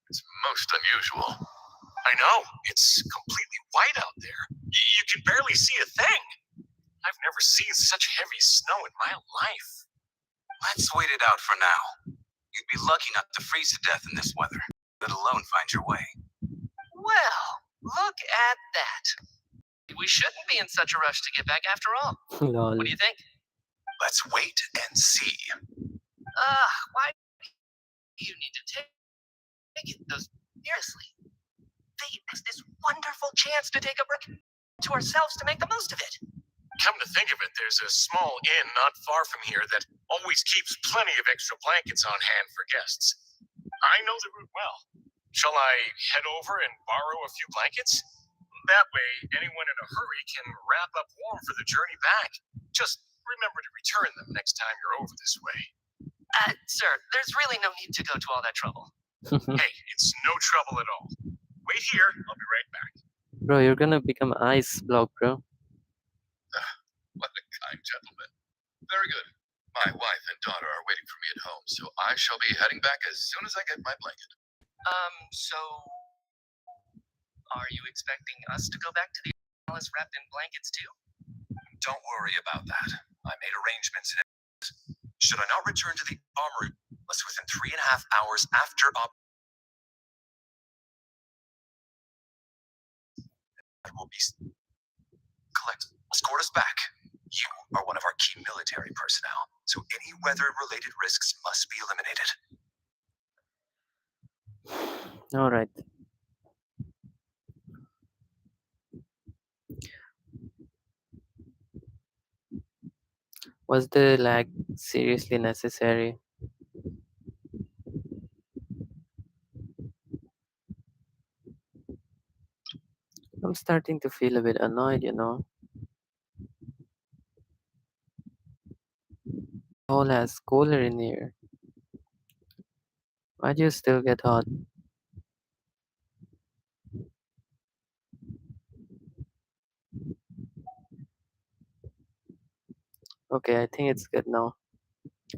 It's most unusual. I know. It's completely white out there. You can barely see a thing. I've never seen such heavy snow in my life. Let's wait it out for now. You'd be lucky not to freeze to death in this weather, let alone find your way. Well, look at that. We shouldn't be in such a rush to get back after all. Lol. What do you think? Let's wait and see. Why do you need to take it those seriously? Fate is this wonderful chance to take a break to ourselves to make the most of it. Come to think of it, there's a small inn not far from here that always keeps plenty of extra blankets on hand for guests. I know the route well. Shall I head over and borrow a few blankets? That way, anyone in a hurry can wrap up warm for the journey back. Just remember to return them next time you're over this way. Sir, there's really no need to go to all that trouble. Hey, it's no trouble at all. Wait here, I'll be right back. Bro, you're gonna become ice block, bro. What a kind gentleman. Very good. My wife and daughter are waiting for me at home, so I shall be heading back as soon as I get my blanket. So are you expecting us to go back to the palace wrapped in blankets too? Don't worry about that. I made arrangements. Should I not return to the armory within 3.5 hours after will be collected, escort us back. You are one of our key military personnel, so any weather-related risks must be eliminated. All right. Was the lag seriously necessary? I'm starting to feel a bit annoyed, you know. All has cooler in here. Why do you still get hot? Okay, I think it's good now.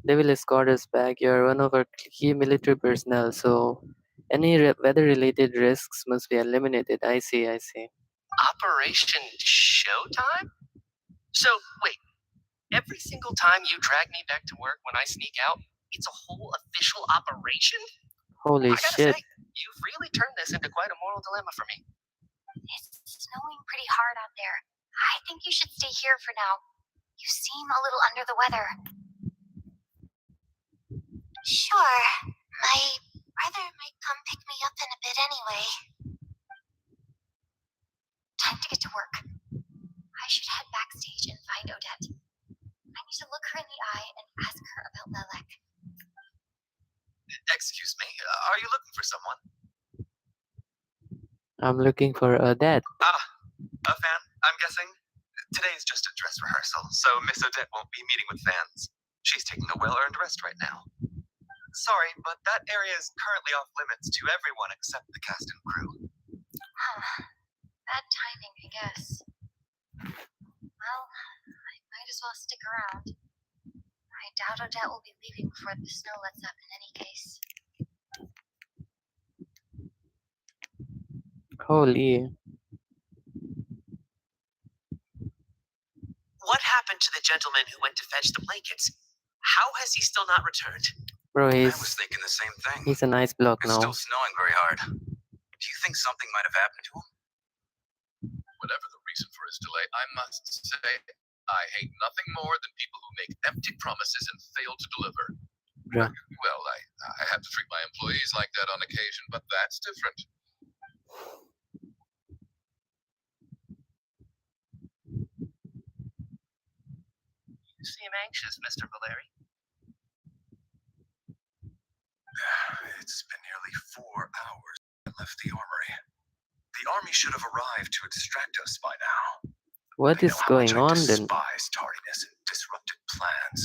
They will escort us back. You're one of our key military personnel, so any weather-related risks must be eliminated. I see, I see. Operation Showtime? So, wait, every single time you drag me back to work when I sneak out, it's a whole official operation? Holy I gotta shit. say, you've really turned this into quite a moral dilemma for me. It's snowing pretty hard out there. I think you should stay here for now. You seem a little under the weather. Sure. My brother might come pick me up in a bit anyway. Time to get to work. I should head backstage and find Odette. I need to look her in the eye and ask her about Lelek. Excuse me, are you looking for someone? I'm looking for Odette. A fan, I'm guessing? Today's just a dress rehearsal, so Miss Odette won't be meeting with fans. She's taking a well-earned rest right now. Sorry, but that area is currently off limits to everyone except the cast and crew. Bad timing, I guess. Well, I might as well stick around. I doubt Odette will be leaving before the snow lets up in any case. Holy. What happened to the gentleman who went to fetch the blankets? How has he still not returned? Bro, I was thinking the same thing. he's an ice block It's now. still snowing very hard. Do you think something might have happened to him? Whatever the reason for his delay, I must say, I hate nothing more than people who make empty promises and fail to deliver. Bruh. Well, I have to treat my employees like that on occasion, but that's different. You seem anxious, Mr. Valeri. It's been nearly 4 hours since I left the armory. The army should have arrived to extract us by now. What They is know how going much I on then? despise tardiness and disrupted plans.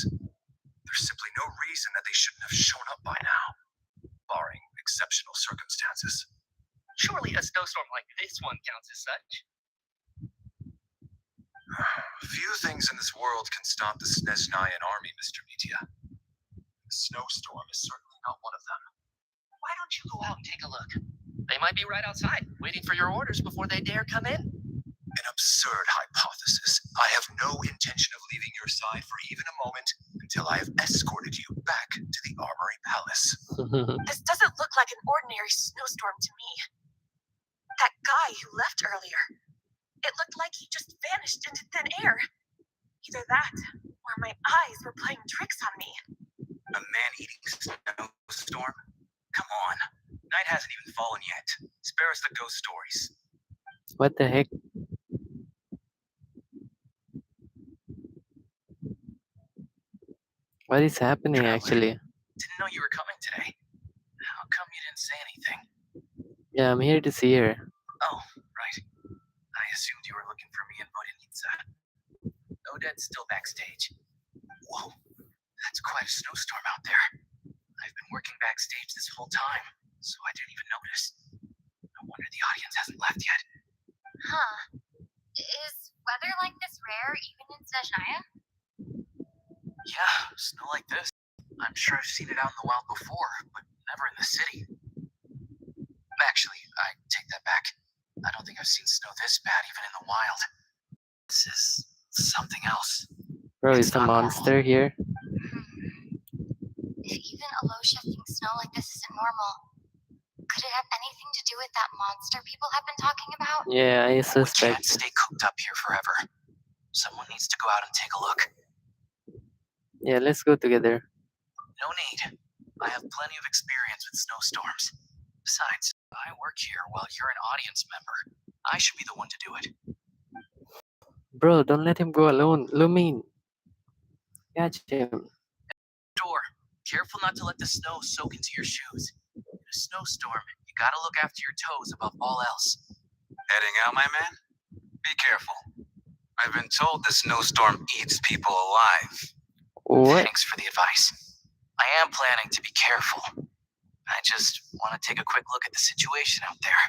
There's simply no reason that they shouldn't have shown up by now, barring exceptional circumstances. Surely a snowstorm like this one counts as such. Few things in this world can stop the SNEZHNAYAN army, Mr. Media. The snowstorm is certainly not one of them. Why don't you go out and take a look? They might be right outside, waiting for your orders before they dare come in. An absurd hypothesis. I have no intention of leaving your side for even a moment until I have escorted you back to the Armory Palace. This doesn't look like an ordinary snowstorm to me. That guy who left earlier, it looked like he just vanished into thin air. Either that, or my eyes were playing tricks on me. A man-eating snowstorm? Come on. Night hasn't even fallen yet. Spare us the ghost stories. What the heck? What is happening Traveler. actually? Didn't know you were coming today. How come you didn't say anything? Yeah, I'm here to see her. Oh, right. I assumed you were looking for me and Vodenitsa. Odette's still backstage. Whoa, that's quite a snowstorm out there. I've been working backstage this whole time, so I didn't even notice. No wonder the audience hasn't left yet. Huh. Is weather like this rare even in SNEZHNAYA? Yeah, snow like this. I'm sure I've seen it out in the wild before, but never in the city. this bad even in the wild. This is something else. Bro, It's is a not normal. monster here? If even a low shifting snow like this isn't normal, could it have anything to do with that monster people have been talking about? Yeah, I We can't suspect. stay cooped up here forever. Someone needs to go out and take a look. Yeah, let's go together. No need. I have plenty of experience with snowstorms. Besides, I work here while you're an audience member. I should be the one to do it. Bro, don't let him go alone. Lumine. Catch him. Door. Careful not to let the snow soak into your shoes. In a snowstorm, you gotta look after your toes above all else. Heading out, my man? Be careful. I've been told the snowstorm eats people alive. What? Thanks for the advice. I am planning to be careful. I just want to take a quick look at the situation out there.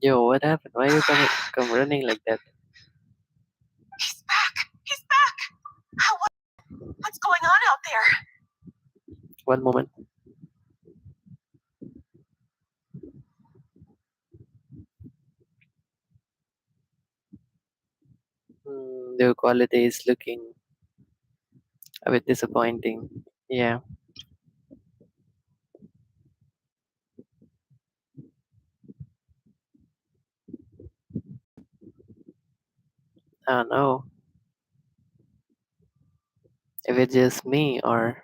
Yo, what happened? Why you come running like that? He's back! He's back! What's going on out there? One moment. The quality is looking a bit disappointing. Yeah. I don't know if it's just me or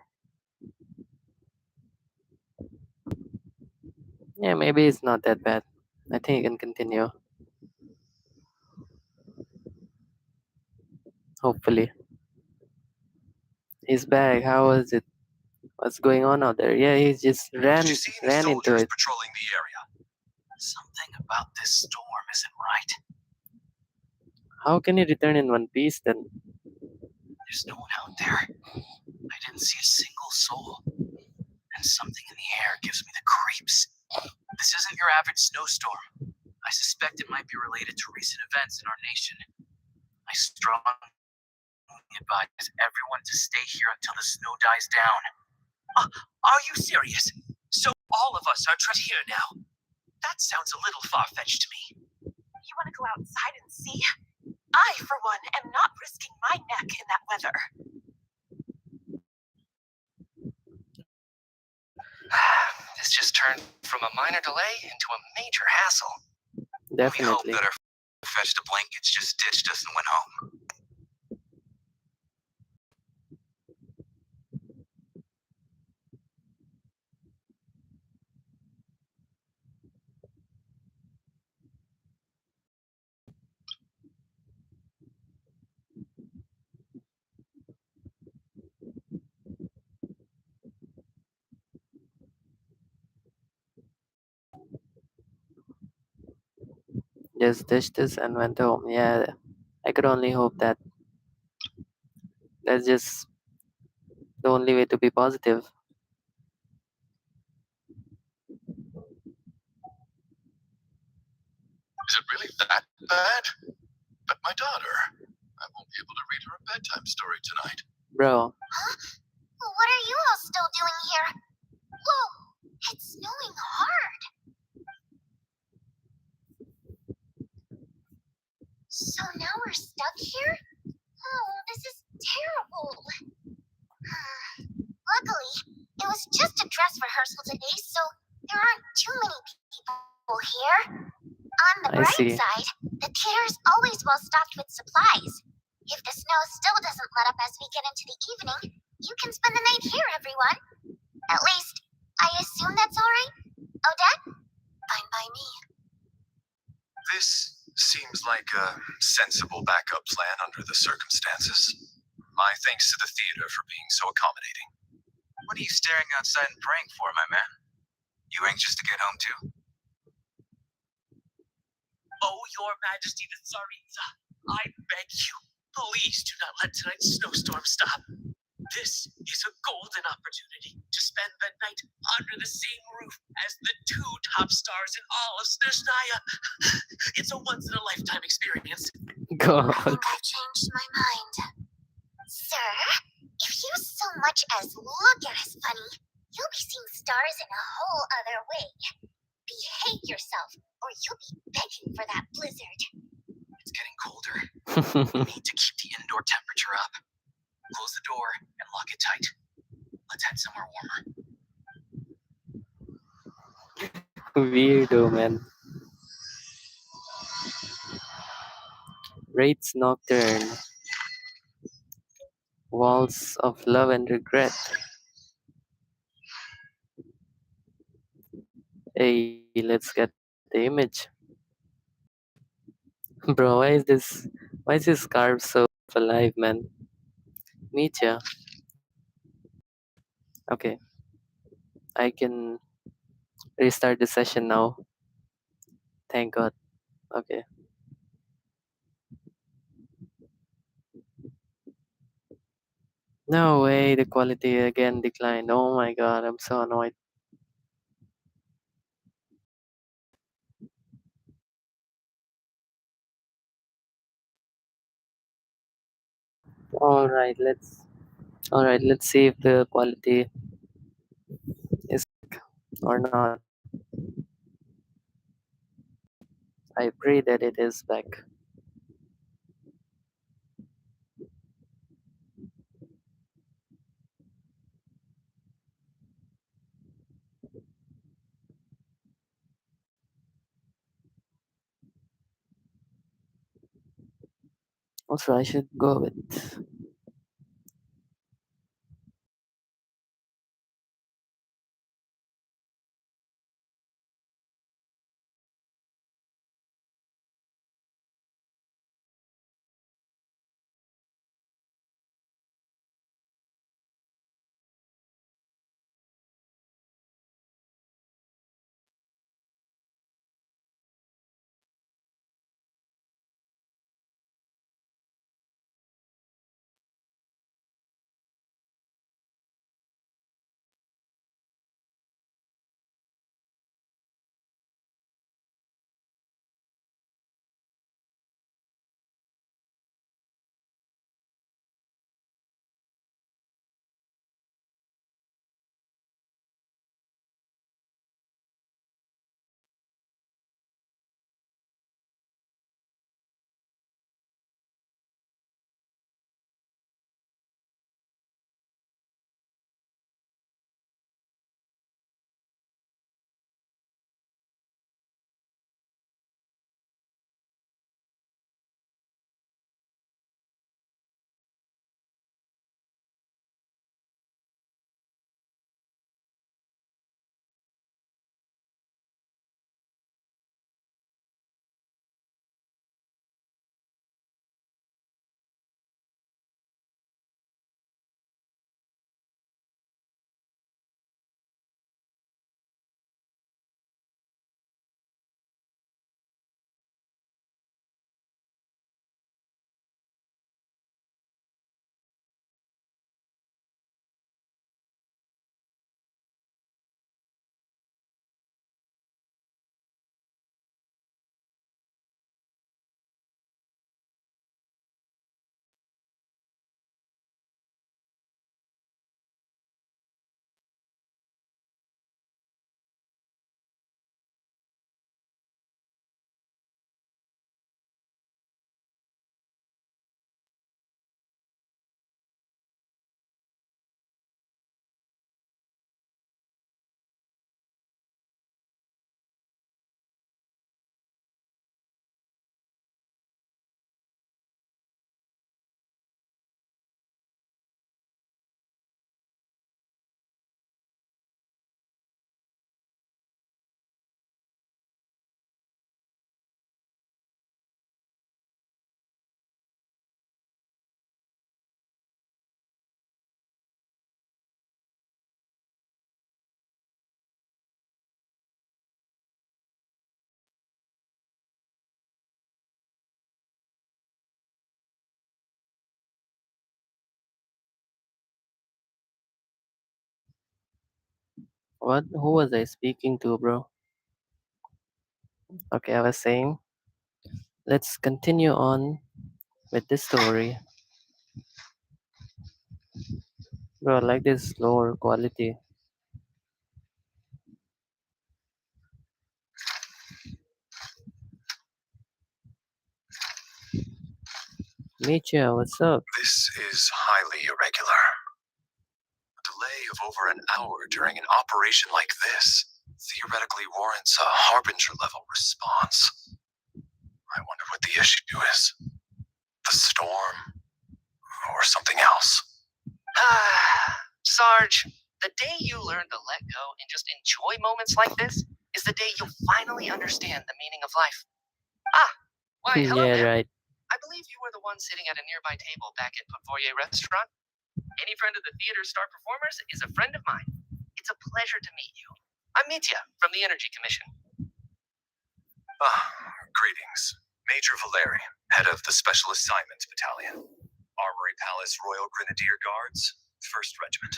yeah, maybe it's not that bad. I think you can continue. Hopefully. He's back. How was it? What's going on out there? Yeah, he just ran Did you see any into soldiers it. patrolling the area? Something about this storm isn't right. How can he return in one piece then? There's no one out there. I didn't see a single soul. And something in the air gives me the creeps. This isn't your average snowstorm. I suspect it might be related to recent events in our nation. I strongly advise everyone to stay here until the snow dies down. Are you serious? So all of us are trapped here now? That sounds a little far-fetched to me. You want to go outside and see? I, for one, am not risking my neck in that weather. This just turned from a minor delay into a major hassle. We hope Definitely. that our fetched the blankets just ditched us and went home. Just dished this and went home. Yeah, I could only hope that. That's just the only way to be positive. Is it really that bad? But my daughter, I won't be able to read her a bedtime story tonight. Bro, Well, what are you all still doing here? Whoa, it's snowing hard. So now we're stuck here? Oh, this is terrible. Luckily, it was just a dress rehearsal today, so there aren't too many people here. On the I bright see. side, the theater is always well stocked with supplies. If the snow still doesn't let up as we get into the evening, you can spend the night here, everyone. At least, I assume that's all right? Odette? Fine by me. This seems like a sensible backup plan under the circumstances. My thanks to the theater for being so accommodating. What are you staring outside and praying for, my man? You anxious to get home too? Oh, Your Majesty the Tsaritsa, I beg you, please do not let tonight's snowstorm stop. This is a golden opportunity to spend the night under the same roof as the two top stars in all of SNEZHNAYA. It's a once-in-a-lifetime experience. I God. think I've changed my mind. much as look at us funny, you'll be seeing stars in a whole other way. Behave yourself, or you'll be begging for that blizzard. It's getting colder. We need to keep the indoor temperature up. Close the door and lock it tight. Let's head somewhere warmer. Weirdo, man. Rates Nocturne. Walls of Love and Regret. Hey, let's get the image. Bro, why is this scarf so alive, man? Meet ya. Okay, I can restart the session now. Thank God. Okay. No way, the quality again declined. Oh my God, I'm so annoyed. All right, let's see if the quality is or not. I pray that it is back. Also, I should go with. What? Who was I speaking to, bro? Okay, I was saying, let's continue on with this story. Bro, I like this lower quality. Micha, what's up? This is highly irregular. A delay of over an hour during an operation like this theoretically warrants a harbinger level response. I wonder what the issue is. The storm? Or something else? Sarge, the day you learn to let go and just enjoy moments like this is the day you'll finally understand the meaning of life. Why, hello Yeah, there. right. I believe you were the one sitting at a nearby table back at Pavoye Restaurant. Any friend of the theater's star performers is a friend of mine. It's a pleasure to meet you. I'm Mitya from the Energy Commission. Greetings. Major Valeri, head of the Special Assignments Battalion. Armory Palace Royal Grenadier Guards, 1st Regiment.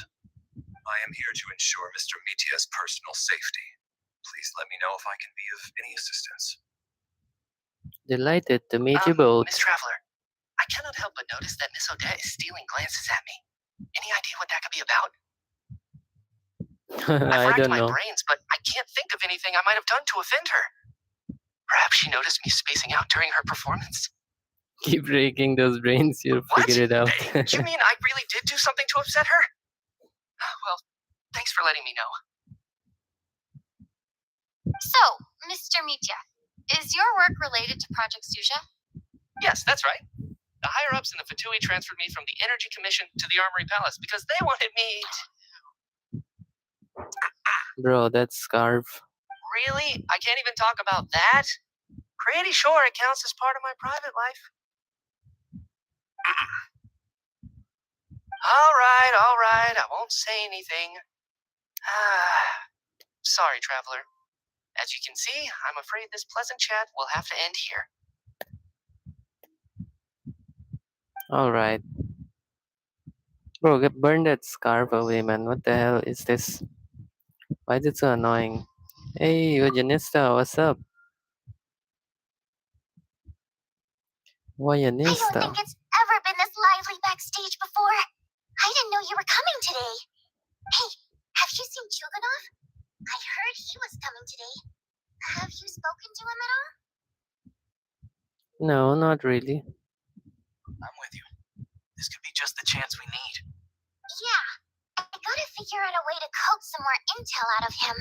I am here to ensure Mr. Mitya's personal safety. Please let me know if I can be of any assistance. Delighted to meet you both. Miss Traveler, I cannot help but notice that Miss Odette is stealing glances at me. Any idea what that could be about? I've I racked don't my know. brains, but I can't think of anything I might have done to offend her. Perhaps she noticed me spacing out during her performance. Keep breaking those brains, you'll What? figure it out. You mean I really did do something to upset her? Well, thanks for letting me know. So, Mr. Mitya, is your work related to Project Susha? Yes, that's right. The higher-ups in the Fatui transferred me from the Energy Commission to the Armory Palace because they wanted me to... Bro, that scarf. Really? I can't even talk about that? Pretty sure it counts as part of my private life. All right. I won't say anything. Sorry, Traveler. As you can see, I'm afraid this pleasant chat will have to end here. Alright. Bro, burn that scarf away, man. What the hell is this? Why is it so annoying? Hey, Eugenista, what's up? I don't Eugenista. think it's ever been this lively backstage before. I didn't know you were coming today. Hey, have you seen Chuganov? I heard he was coming today. Have you spoken to him at all? No, not really. I'm with you. This could be just the chance we need. Yeah, I gotta figure out a way to coax some more intel out of him.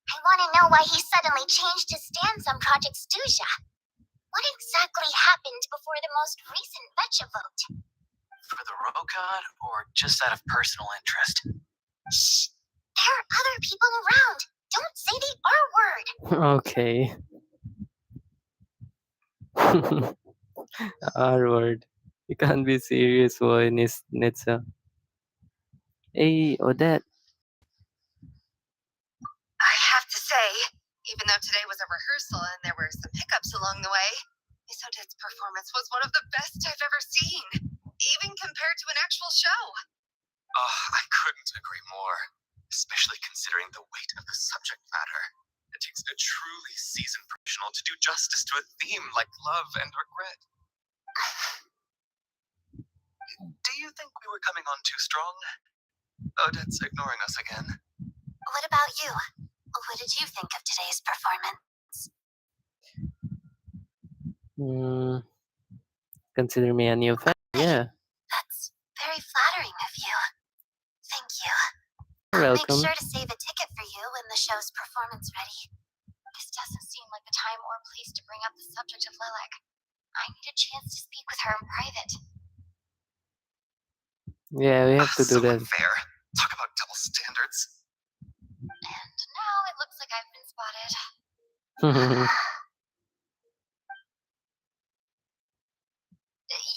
I wanna know why he suddenly changed his stance on Project Stusha. What exactly happened before the most recent Betcha vote? For the Rokad, or just out of personal interest? Shh! There are other people around. Don't say the R word. Okay. R word. You can't be serious, boy, Nitsa. Hey, Odette. I have to say, even though today was a rehearsal and there were some hiccups along the way, Miss Odette's performance was one of the best I've ever seen, even compared to an actual show. I couldn't agree more, especially considering the weight of the subject matter. It takes a truly seasoned professional to do justice to a theme like love and regret. Do you think we were coming on too strong? Odette's ignoring us again. What about you? What did you think of today's performance? Consider me a new fan. Yeah, That's very flattering of you. Thank you. you're I'll welcome. make sure to save a ticket for you when the show's performance ready. This doesn't seem like the time or place to bring up the subject of Lilac. I need a chance to speak with her in private. Yeah, we have to do So that. unfair. Talk about double standards. And now it looks like I've been spotted.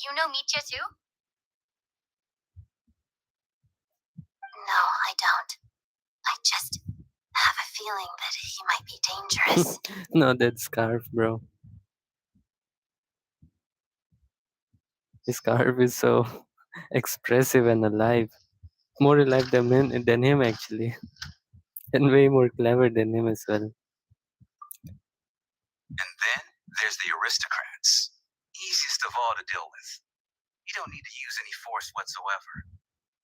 You know Mitya too? No, I don't. I just have a feeling that he might be dangerous. Not that scarf, bro. His scarf is so expressive and alive. More alive than him, actually. And way more clever than him as well. And then there's the aristocrats. Easiest of all to deal with. You don't need to use any force whatsoever.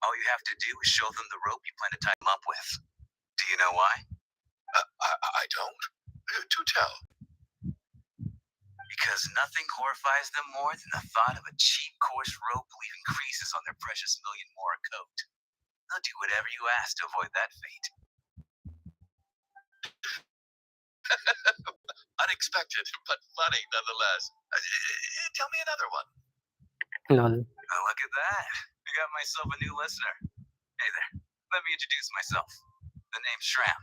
All you have to do is show them the rope you plan to tie them up with. Do you know why? I don't. Do tell. Because nothing horrifies them more than the thought of a cheap, coarse rope leaving creases on their precious million more coat. They'll do whatever you ask to avoid that fate. Unexpected, but funny nonetheless. Tell me another one. Lol. Oh, look at that. I got myself a new listener. Hey there. Let me introduce myself. The name's Shram,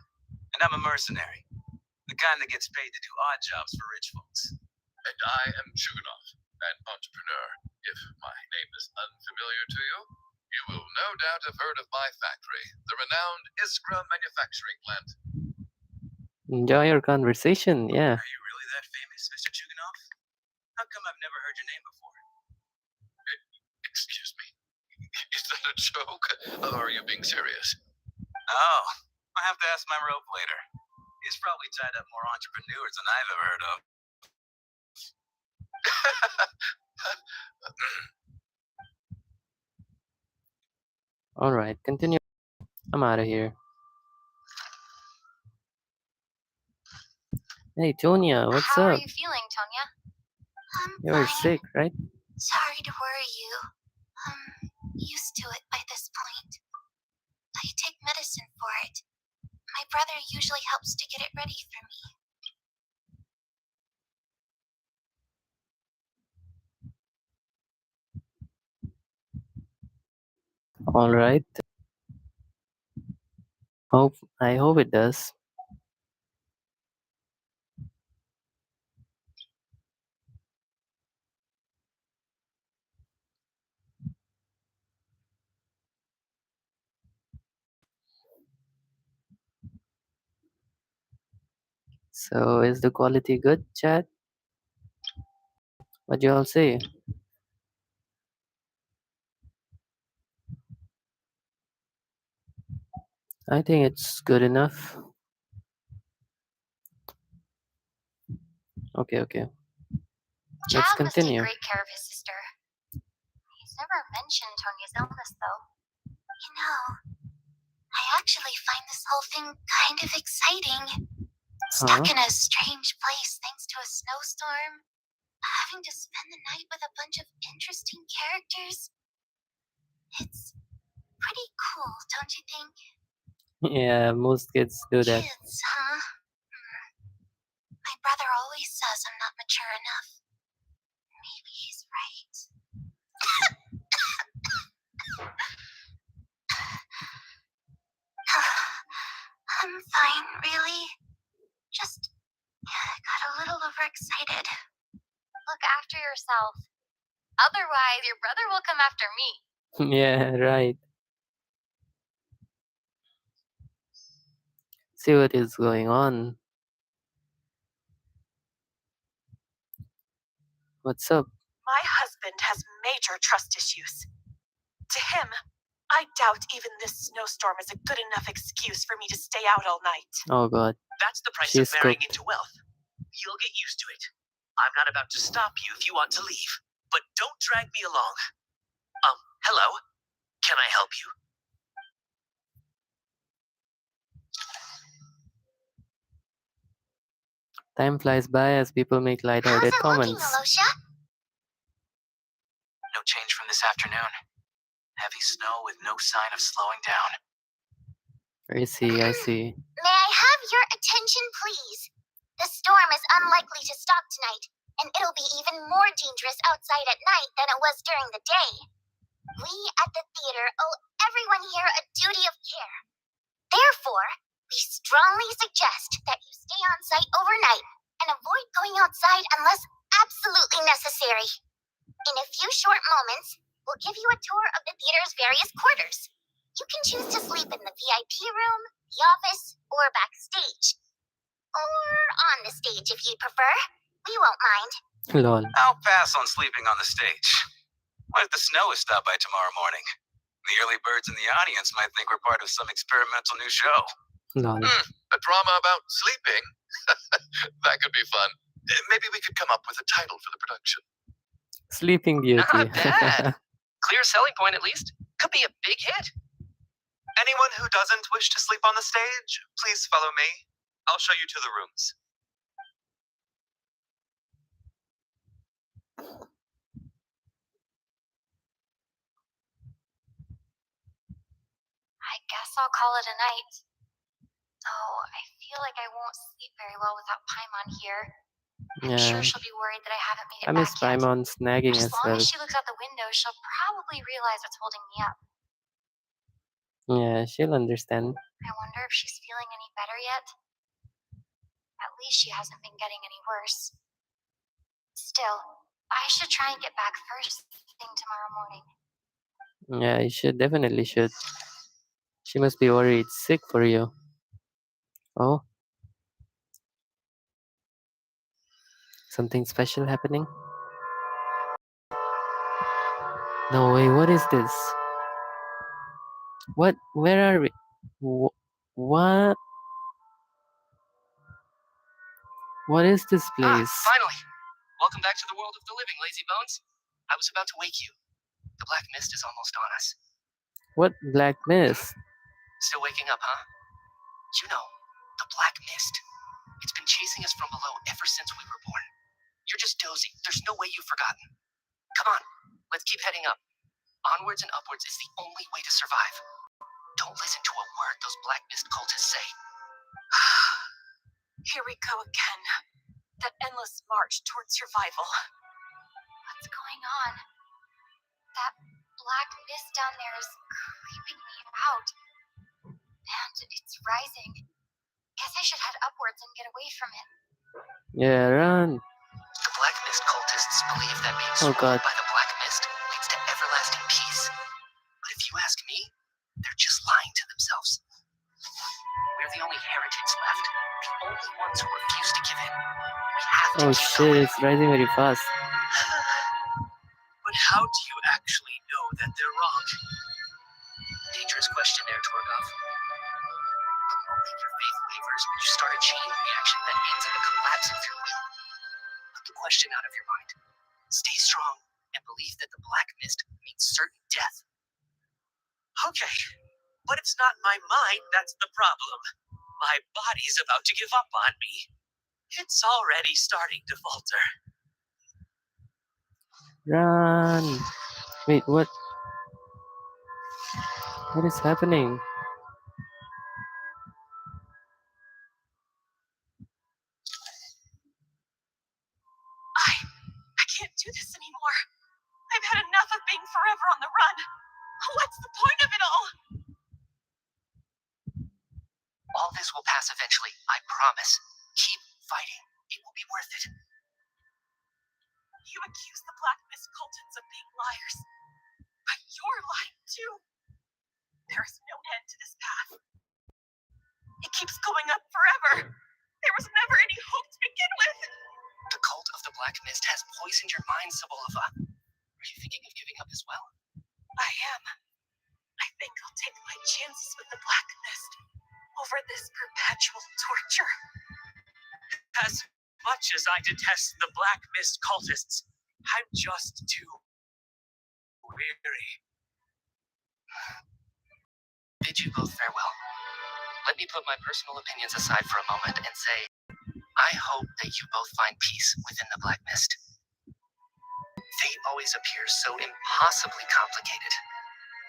and I'm a mercenary. The kind that gets paid to do odd jobs for rich folks. And I am Chuganov, an entrepreneur. If my name is unfamiliar to you, you will no doubt have heard of my factory, the renowned Iskra manufacturing plant. Enjoy your conversation, yeah. Are you really that famous, Mr. Chuganov? How come I've never heard your name before? Excuse me. Is that a joke? Or are you being serious? Oh, I'll have to ask my rope later. He's probably tied up more entrepreneurs than I've ever heard of. Alright, continue. I'm out of here. Hey, Tonya, what's How up? are you feeling, Tonya? I'm You're fine. sick, right? Sorry to worry you. I'm used to it by this point. I take medicine for it. My brother usually helps to get it ready for me. Alright. I hope it does. So, is the quality good, chat? What you all say? I think it's good enough. Okay. Let's Chad must take continue. great care of his sister. He's never mentioned Tonya's illness, though. You know, I actually find this whole thing kind of exciting. Stuck in a strange place thanks to a snowstorm. Having to spend the night with a bunch of interesting characters. It's pretty cool, don't you think? Yeah, most kids do that. Kids, huh? My brother always says I'm not mature enough. Maybe he's right. I'm fine, really. Just got a little overexcited. Look after yourself. Otherwise, your brother will come after me. Yeah, right. See what is going on. What's up? My husband has major trust issues. To him, I doubt even this snowstorm is a good enough excuse for me to stay out all night. Oh god. That's the price She's of marrying cooked. into wealth. You'll get used to it. I'm not about to stop you if you want to leave, but don't drag me along. Hello? Can I help you? Time flies by as people make How's lighthearted it looking, comments. Alosha? No change from this afternoon. Heavy snow with no sign of slowing down. I see. May I have your attention, please? The storm is unlikely to stop tonight, and it'll be even more dangerous outside at night than it was during the day. We at the theater owe everyone here a duty of care. Therefore, we strongly suggest that you stay on site overnight and avoid going outside unless absolutely necessary. In a few short moments, we'll give you a tour of the theater's various quarters. You can choose to sleep in the VIP room, the office, or backstage. Or on the stage if you'd prefer. We won't mind. Lol. I'll pass on sleeping on the stage. What if the snow is stopped by tomorrow morning? The early birds in the audience might think we're part of some experimental new show. Lol. A drama about sleeping? That could be fun. Maybe we could come up with a title for the production. Sleeping Beauty. Not bad. Clear selling point, at least. Could be a big hit. Anyone who doesn't wish to sleep on the stage, please follow me. I'll show you to the rooms. I guess I'll call it a night. Though I feel like I won't sleep very well without Paimon here. I'm sure Yeah, she'll be worried that I haven't made I it miss back yet. Paimon snagging But as as long well. as she looks out the window, she'll probably realize what's holding me up. Yeah, she'll understand. I wonder if she's feeling any better yet. At least she hasn't been getting any worse. Still, I should try and get back first thing tomorrow morning. Yeah, you should, definitely should. She must be worried sick for you. Oh, something special happening? No way, what is this? What? Where are we? What? What is this place? Finally. Welcome back to the world of the living, lazy bones. I was about to wake you. The black mist is almost on us. What black mist? Still waking up, huh? You know, the black mist. It's been chasing us from below ever since we were born. You're just dozing. There's no way you've forgotten. Come on, let's keep heading up. Onwards and upwards is the only way to survive. Don't listen to a word those black mist cultists say. Here we go again. That endless march towards survival. What's going on? That black mist down there is creeping me out. And it's rising. Guess I should head upwards and get away from it. Yeah, run. The black mist cultists believe that being Oh, swallowed God. by the black mist leads to everlasting peace. But if you ask me, they're just lying to themselves. We're the only heritage left, the only ones who refuse to give in. We have to Oh keep shit, going. it's rising very fast. But how do you actually know that they're wrong? Dangerous question there, Torgov. The moment your faith wavers, you start a chain reaction that ends in the collapse of your will. Put the question out of your mind. Stay strong and believe that the black mist means certain death. Okay, but it's not my mind that's the problem. My body's about to give up on me. It's already starting to falter. Run. Wait, what? What is happening? I can't do this anymore. I've had enough of being forever on the run. What's the point of it all? All this will pass eventually, I promise. Keep fighting. It will be worth it. You accuse the Black Mist cultists of being liars. But you're lying too. There is no end to this path. It keeps going up forever. There was never any hope to begin with. The cult of the Black Mist has poisoned your mind, Sabolova. Are you thinking of giving up as well? I am. I think I'll take my chances with the Black Mist over this perpetual torture. As much as I detest the Black Mist cultists, I'm just too weary. Bid you both farewell. Let me put my personal opinions aside for a moment and say, I hope that you both find peace within the Black Mist. Fate always appears so impossibly complicated.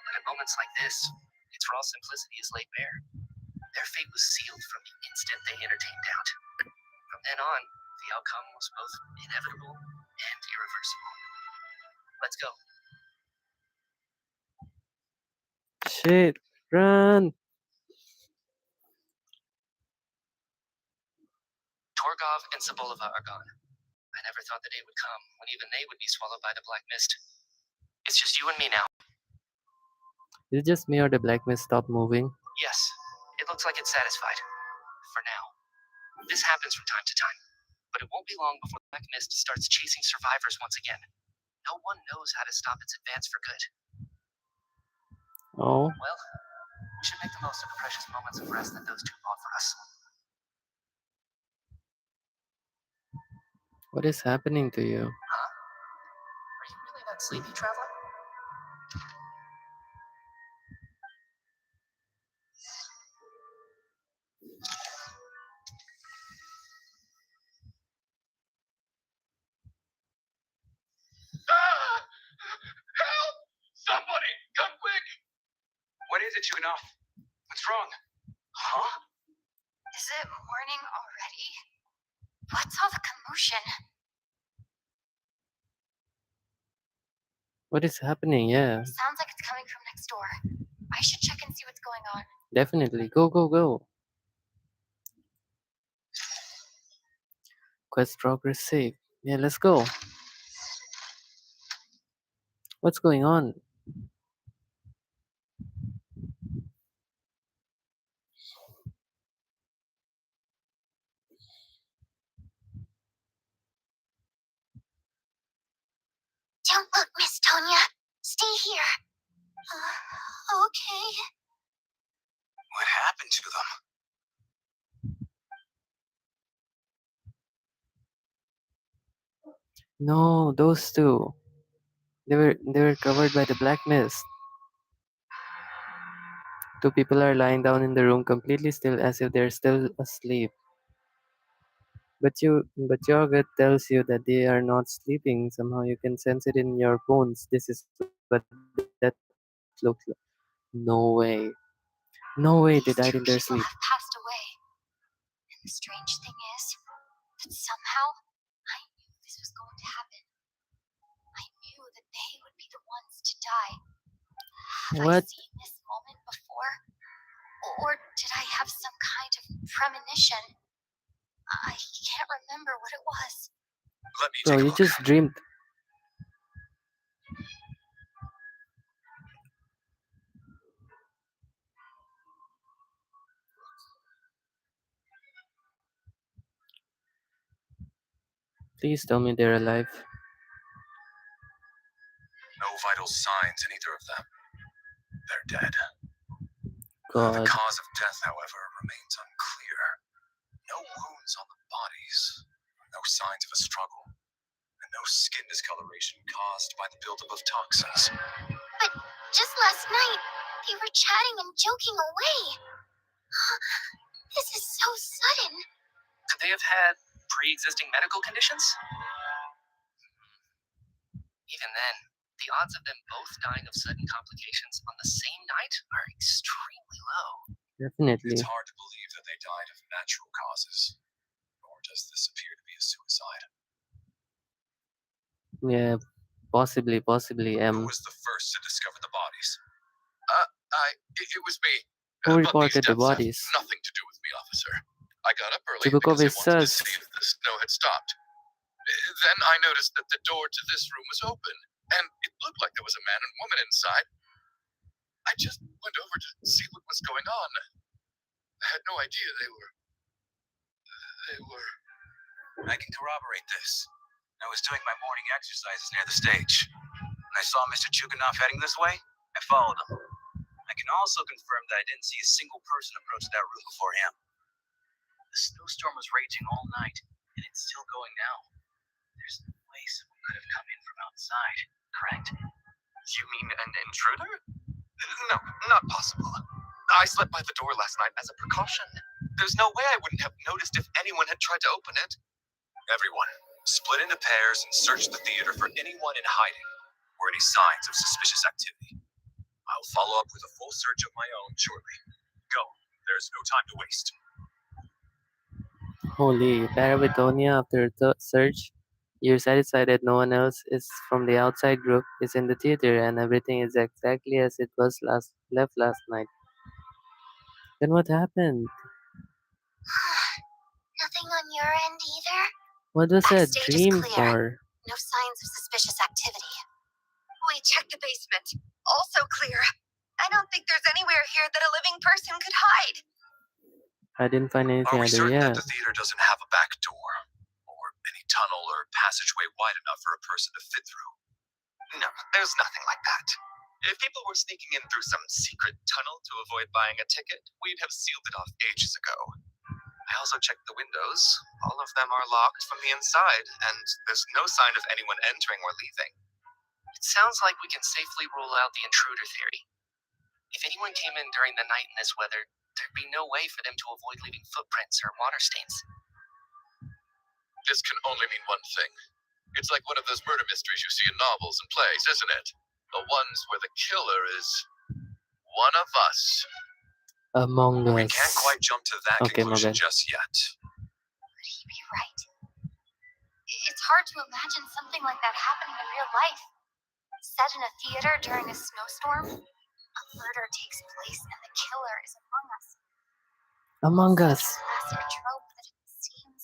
But at moments like this, its raw simplicity is laid bare. Their fate was sealed from the instant they entertained doubt. From then on, the outcome was both inevitable and irreversible. Let's go. Shit, run. Torgov and Sabolova are gone. I never thought the day would come when even they would be swallowed by the Black Mist. It's just you and me now. Is it just me or the black mist stop moving? Yes, it looks like it's satisfied. For now. This happens from time to time. But it won't be long before the Black Mist starts chasing survivors once again. No one knows how to stop its advance for good. Oh, Well, we should make the most of the precious moments of rest that those two bought for us. what is happening to you? Are you really that sleepy, traveler? Mr. Chuganov, what's wrong? Huh? Is it morning already? What's all the commotion? What is happening? Yeah, Sounds like it's coming from next door. I should check and see what's going on. definitely. Go, go, go. Quest progress saved. Yeah, let's go. What's going on? Don't look, Miss Tonya. Stay here. Okay. What happened to them? No, those two. They were covered by the black mist. Two people are lying down in the room completely still as if they're still asleep. But your gut tells you that they are not sleeping. Somehow you can sense it in your bones. This is what that looks like. No way. No way they died in These their two sleep. people have passed away. And the strange thing is that somehow I knew this was going to happen. I knew that they would be the ones to die. Have I What? seen this moment before? Or did I have some kind of premonition? I can't remember what it was. Let me Bro, take a you look. just dreamed. Please tell me they're alive. No vital signs in either of them. They're dead. The God. cause of death, however, remains unclear. No wounds on the bodies, no signs of a struggle, and no skin discoloration caused by the buildup of toxins. But just last night, they were chatting and joking away. This is so sudden. Could they have had pre-existing medical conditions? Even then, the odds of them both dying of sudden complications on the same night are extremely low. Definitely. It's hard to believe that they died of natural causes. Nor does this appear to be a suicide. Yeah, possibly. Who was the first to discover the bodies? It was me. Who But these reported the deaths have bodies? nothing to do with me, officer. I got up early Chibukov because I is wanted to sus. see if the snow had stopped. Then I noticed that the door to this room was open, and it looked like there was a man and woman inside. I just went over to see what was going on. I had no idea they were. I can corroborate this. I was doing my morning exercises near the stage. When I saw Mr. Chuganov heading this way, I followed him. I can also confirm that I didn't see a single person approach that room before him. The snowstorm was raging all night, and it's still going now. There's no way someone could have come in from outside, correct? You mean an intruder? No, not possible. I slept by the door last night as a precaution. There's no way I wouldn't have noticed if anyone had tried to open it. Everyone, split into pairs and search the theater for anyone in hiding or any signs of suspicious activity. I'll follow up with a full search of my own shortly. Go. There's no time to waste. Holy, Paravitonia, after the search, you're satisfied that no one else is from the outside group is in the theater and everything is exactly as it was left last night. Then what happened? Nothing on your end either? What was that Backstage is dream clear. for? No signs of suspicious activity. We checked the basement. Also clear. I don't think there's anywhere here that a living person could hide. I didn't find anything Are we either, certain yeah. that the theater doesn't have a back door? Or any tunnel or passageway wide enough for a person to fit through? No, there's nothing like that. If people were sneaking in through some secret tunnel to avoid buying a ticket, we'd have sealed it off ages ago. I also checked the windows. All of them are locked from the inside, and there's no sign of anyone entering or leaving. It sounds like we can safely rule out the intruder theory. If anyone came in during the night in this weather, there'd be no way for them to avoid leaving footprints or water stains. This can only mean one thing. It's like one of those murder mysteries you see in novels and plays, isn't it? The ones where the killer is, One of us. Among We Us. can't quite jump to that Okay, my conclusion bad. just yet. Could he be right? It's hard to imagine something like that happening in real life. Set in a theater during a snowstorm, a murder takes place and the killer is among us. Among Us. Such a classic trope that it seems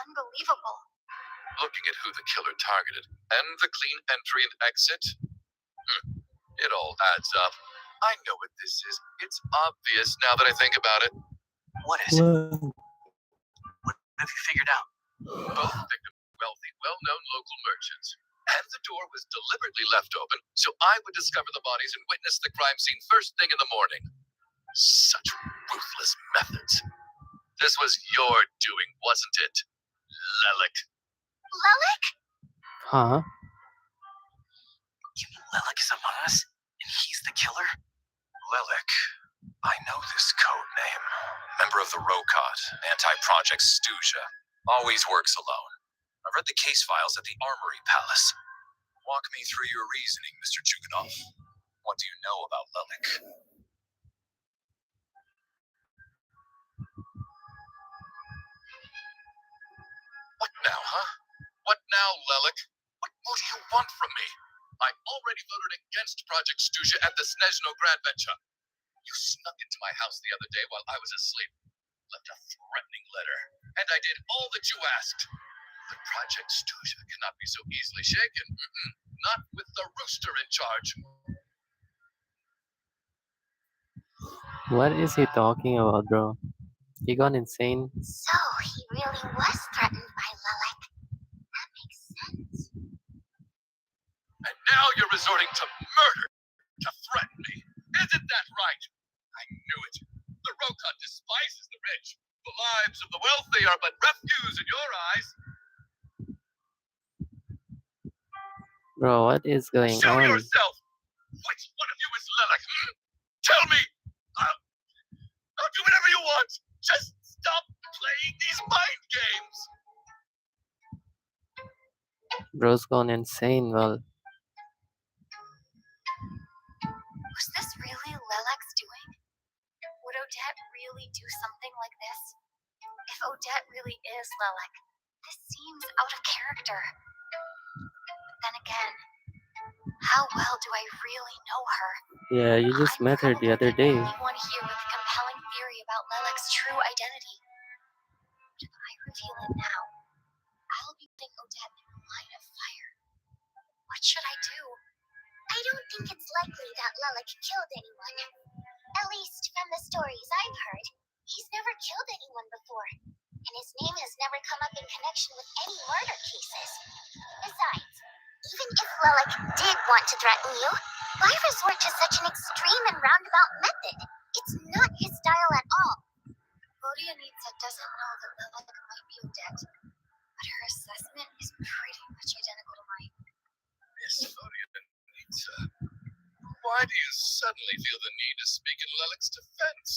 unbelievable. Looking at who the killer targeted and the clean entry and exit, it all adds up. I know what this is. It's obvious now that I think about it. What is it? Whoa. What have you figured out? Both victims were wealthy, well-known local merchants. And the door was deliberately left open so I would discover the bodies and witness the crime scene first thing in the morning. Such ruthless methods. This was your doing, wasn't it, Lelik? Lelik? Huh? You mean Lelik is among us? And he's the killer? Lelik. I know this code name. Member of the Rokot, anti-Project SNEZHNAYA. Always works alone. I've read the case files at the Armory Palace. Walk me through your reasoning, Mr. Chuganov. What do you know about Lelik? What now, huh? What now, Lelik? What more do you want from me? I already voted against Project SNEZHNAYA at the SNEZHNAYA Grand Venture. You snuck into my house the other day while I was asleep, left a threatening letter, and I did all that you asked. But Project SNEZHNAYA cannot be so easily shaken. Not with the rooster in charge. What is he talking about, bro? He gone insane? So he really was threatened by Lelik. That makes sense. And now you're resorting to murder to threaten me. Isn't that right? I knew it. The Rokot despises the rich. The lives of the wealthy are but refuse in your eyes. Bro, what is going Show on? yourself! Which one of you is Lelik? Tell me! I'll do whatever you want! Just stop playing these mind games! Bro's gone insane, well. Was this really Lelek's doing? Would Odette really do something like this? If Odette really is Lelek, this seems out of character. But then again, how well do I really know her? Yeah, you just I'm met her the other probably day. the only one here with a compelling theory about Lelek's true identity. But if I reveal it now, I'll be putting Odette in a line of fire. What should I do? I don't think it's likely that Lelik killed anyone. At least from the stories I've heard, he's never killed anyone before. And his name has never come up in connection with any murder cases. Besides, even if Lelik did want to threaten you, why resort to such an extreme and roundabout method? It's not his style at all. Vodianitsa doesn't know that Lelek might be Odette, but her assessment is pretty much identical to mine. Miss Vodianitsa, why do you suddenly feel the need to speak in Lelik's defense?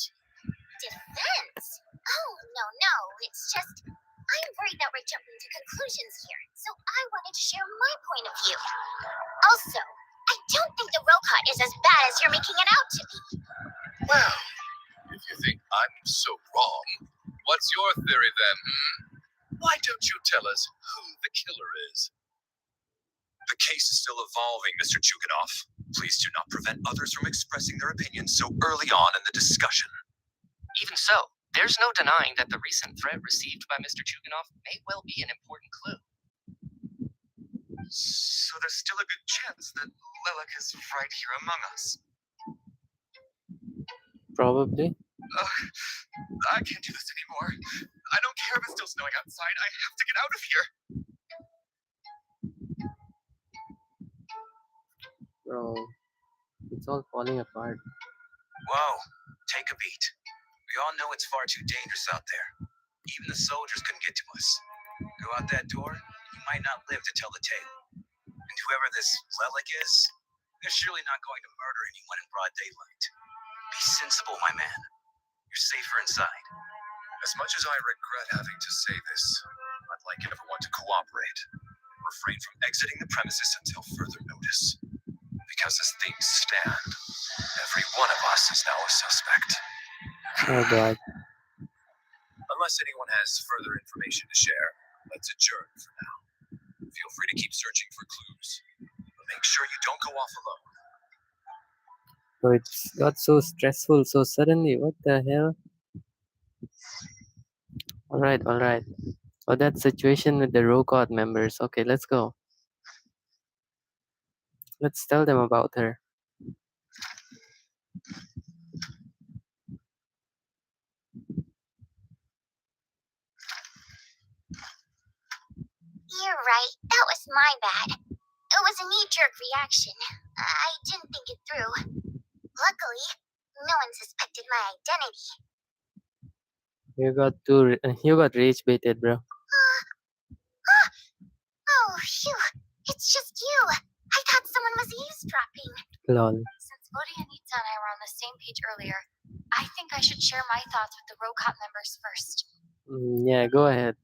Defense? Oh, no, it's just, I'm worried that we're jumping to conclusions here, so I wanted to share my point of view. Also, I don't think the Rokot is as bad as you're making it out to be. Well, if you think I'm so wrong, what's your theory then? Why don't you tell us who the killer is? The case is still evolving, Mr. Chuganov. Please do not prevent others from expressing their opinions so early on in the discussion. Even so, there's no denying that the recent threat received by Mr. Chuganov may well be an important clue. So there's still a good chance that Lelik is right here among us. Probably. I can't do this anymore. I don't care if it's still snowing outside. I have to get out of here. Bro, it's all falling apart. Whoa, take a beat. We all know it's far too dangerous out there. Even the soldiers couldn't get to us. Go out that door, you might not live to tell the tale. And whoever this Lelik is, they're surely not going to murder anyone in broad daylight. Be sensible, my man. You're safer inside. As much as I regret having to say this, I'd like everyone to cooperate. Refrain from exiting the premises until further notice. Because as things stand, Every one of us is now a suspect. Oh god. Unless anyone has further information to share, let's adjourn for now. Feel free to keep searching for clues, but make sure you don't go off alone. So it's got so stressful so suddenly. What the hell? Alright, alright. Oh, that situation with the Rokot members. Okay, let's go. Let's tell them about her. You're right. That was my bad. It was a knee-jerk reaction. I didn't think it through. Luckily, no one suspected my identity. You got rage baited, bro. Oh, phew. It's just you. I thought someone was eavesdropping. Lol. Since Bodhi and Nitsa and I were on the same page earlier, I think I should share my thoughts with the Rokot members first. Yeah, go ahead.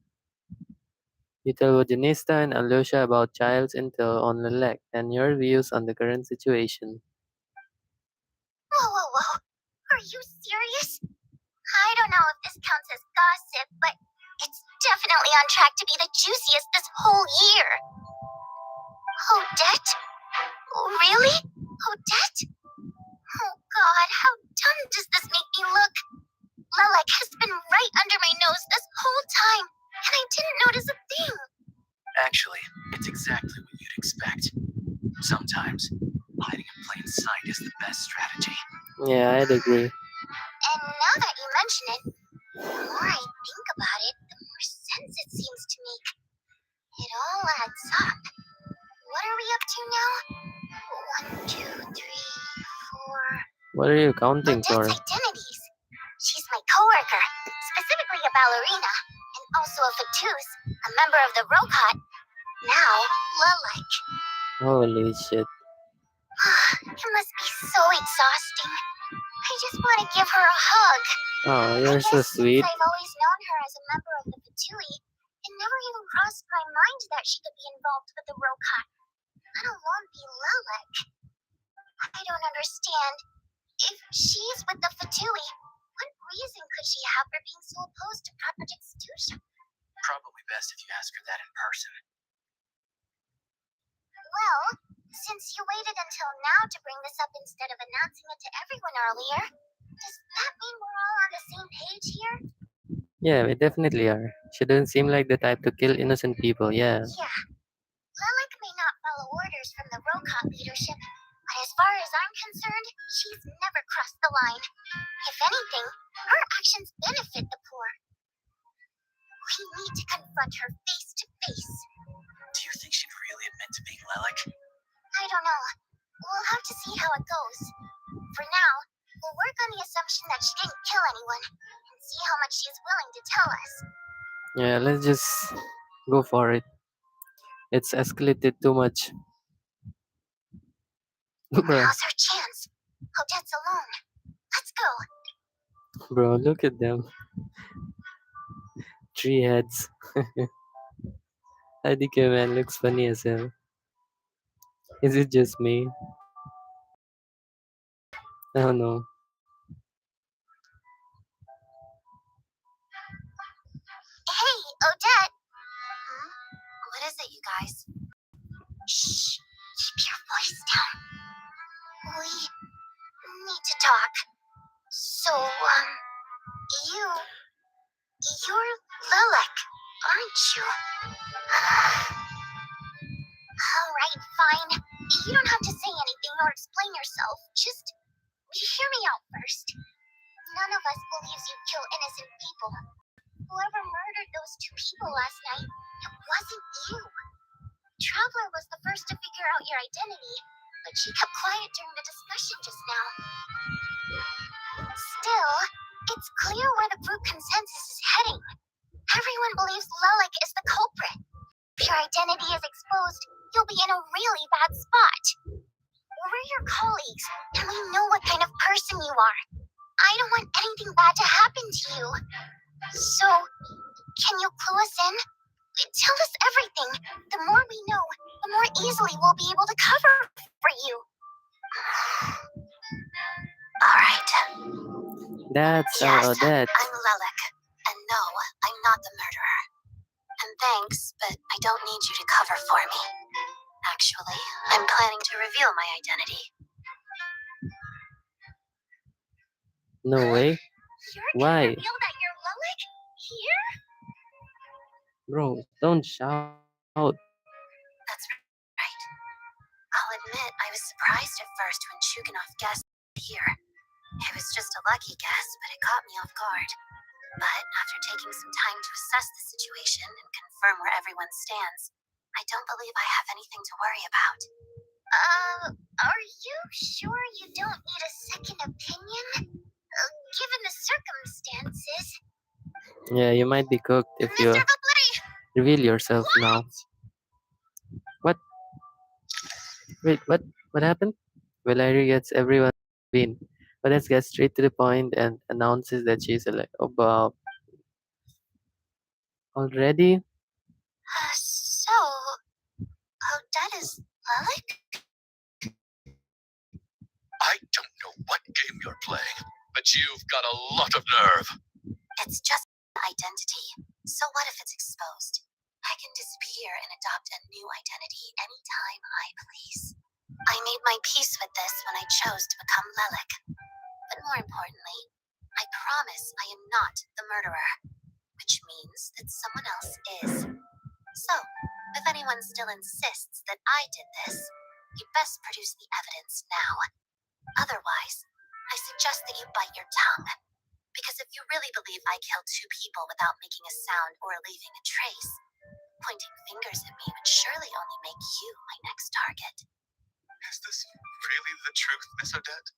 You tell Janista and Alyosha about Child's intel on Lilac and your views on the current situation. Whoa. Are you serious? I don't know if this counts as gossip, but it's definitely on track to be the juiciest this whole year. Odette? Really? Odette? Oh god, how dumb does this make me look? Lilac has been right under my nose this whole time, and I didn't notice a thing. Actually, it's exactly what you'd expect. Sometimes, hiding in plain sight is the best strategy. Yeah, I'd agree. And now that you mention it, the more I think about it, the more sense it seems to make. It all adds up. What are we up to now? 1, 2, 3, 4. What are you counting for? Odette's identities. She's my coworker, specifically a ballerina, and also a Fatuz, a member of the Rokot. Now, Lilac. Holy shit. It must be so exhausting. I just want to give her a hug. Oh, I you're so guess sweet. since I've always known her as a member of the Fatui, it never even crossed my mind that she could be involved with the Rokot, let alone be Lilac. I don't understand. If she's with the Fatui, what reason could she have for being so opposed to Project Stusha? Probably best if you ask her that in person. Well, since you waited until now to bring this up instead of announcing it to everyone earlier, does that mean we're all on the same page here? Yeah, we definitely are. She doesn't seem like the type to kill innocent people, yeah. Yeah. Lilac may not follow orders from the Rokot leadership, but as far as I'm concerned, she's never crossed the line. If anything, her actions benefit the poor. We need to confront her face to face. Do you think she'd really admit to being Lilac? I don't know. We'll have to see how it goes. For now, we'll work on the assumption that she didn't kill anyone, and see how much she's willing to tell us. Yeah, let's just go for it. It's escalated too much. Bro, Now's our chance. Odette's alone. Let's go. bro, look at them. 3 heads. IDK man looks funny as hell. Is it just me? Oh no. Hey, Odette. What is it, you guys? Shh. Keep your voice down. We need to talk. So, you're Lilac, aren't you? Alright, fine. You don't have to say anything or explain yourself. Just hear me out first. None of us believes you kill innocent people. Whoever murdered those 2 people last night, it wasn't you. Traveler was the first to figure out your identity, but she kept quiet during the discussion just now. Still, it's clear where the group consensus is heading. Everyone believes Lilac is the culprit. If your identity is exposed, you'll be in a really bad spot. We're your colleagues, and we know what kind of person you are. I don't want anything bad to happen to you. So, can you clue us in? Tell us everything. The more we know, the more easily we'll be able to cover for you. That's our Yes, Odette. I'm Lelek. And no, I'm not the murderer. And thanks, but I don't need you to cover for me. Actually, I'm planning to reveal my identity. No way. You're gonna Why? reveal that you're Lelek? Here? Bro, don't shout. That's right. I'll admit I was surprised at first when Chuganov guessed here. It was just a lucky guess, but it caught me off guard. But after taking some time to assess the situation and confirm where everyone stands, I don't believe I have anything to worry about. Are you sure you don't need a second opinion? Given the circumstances. Yeah, you might be cooked if you Mr. Valeri! reveal yourself now. What? Wait, what? What happened? Valerie gets everyone win, but let's get straight to the point and announces that she's about already. So, Odette is Lelek? I don't know what game you're playing, but you've got a lot of nerve. It's just an identity. So what if it's exposed? I can disappear and adopt a new identity anytime I please. I made my peace with this when I chose to become Lelek. But more importantly, I promise I am not the murderer, which means that someone else is. So, if anyone still insists that I did this, you'd best produce the evidence now. Otherwise, I suggest that you bite your tongue. Because if you really believe I killed two people without making a sound or leaving a trace, pointing fingers at me would surely only make you my next target. Is this really the truth, Miss Odette?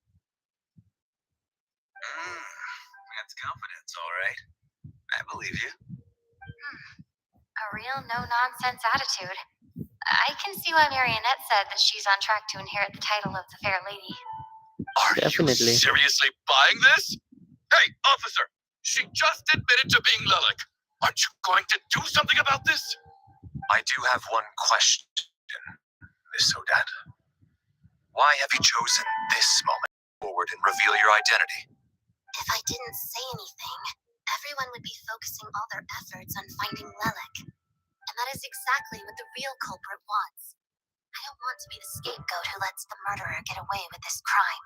That's confidence, all right. I believe you. A real no-nonsense attitude. I can see why Marionette said that she's on track to inherit the title of the Fair Lady. Are Definitely. you seriously buying this? Hey, officer! She just admitted to being Lelek. Aren't you going to do something about this? I do have one question, Miss Odette. Why have you chosen this moment forward and reveal your identity? If I didn't say anything, everyone would be focusing all their efforts on finding Lelek. And that is exactly what the real culprit wants. I don't want to be the scapegoat who lets the murderer get away with this crime.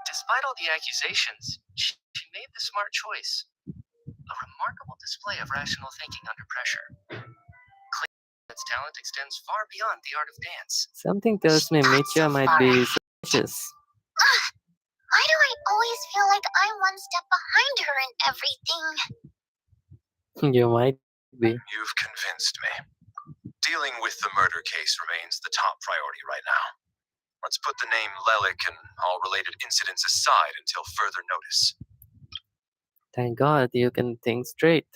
Despite all the accusations, she made the smart choice. A remarkable display of rational thinking under pressure. Its talent extends far beyond the art of dance. Something tells me That's Micha so might far be ahead. suspicious. Why do I always feel like I'm one step behind her in everything? You might be. You've convinced me. Dealing with the murder case remains the top priority right now. Let's put the name Lelek and all related incidents aside until further notice. Thank God you can think straight.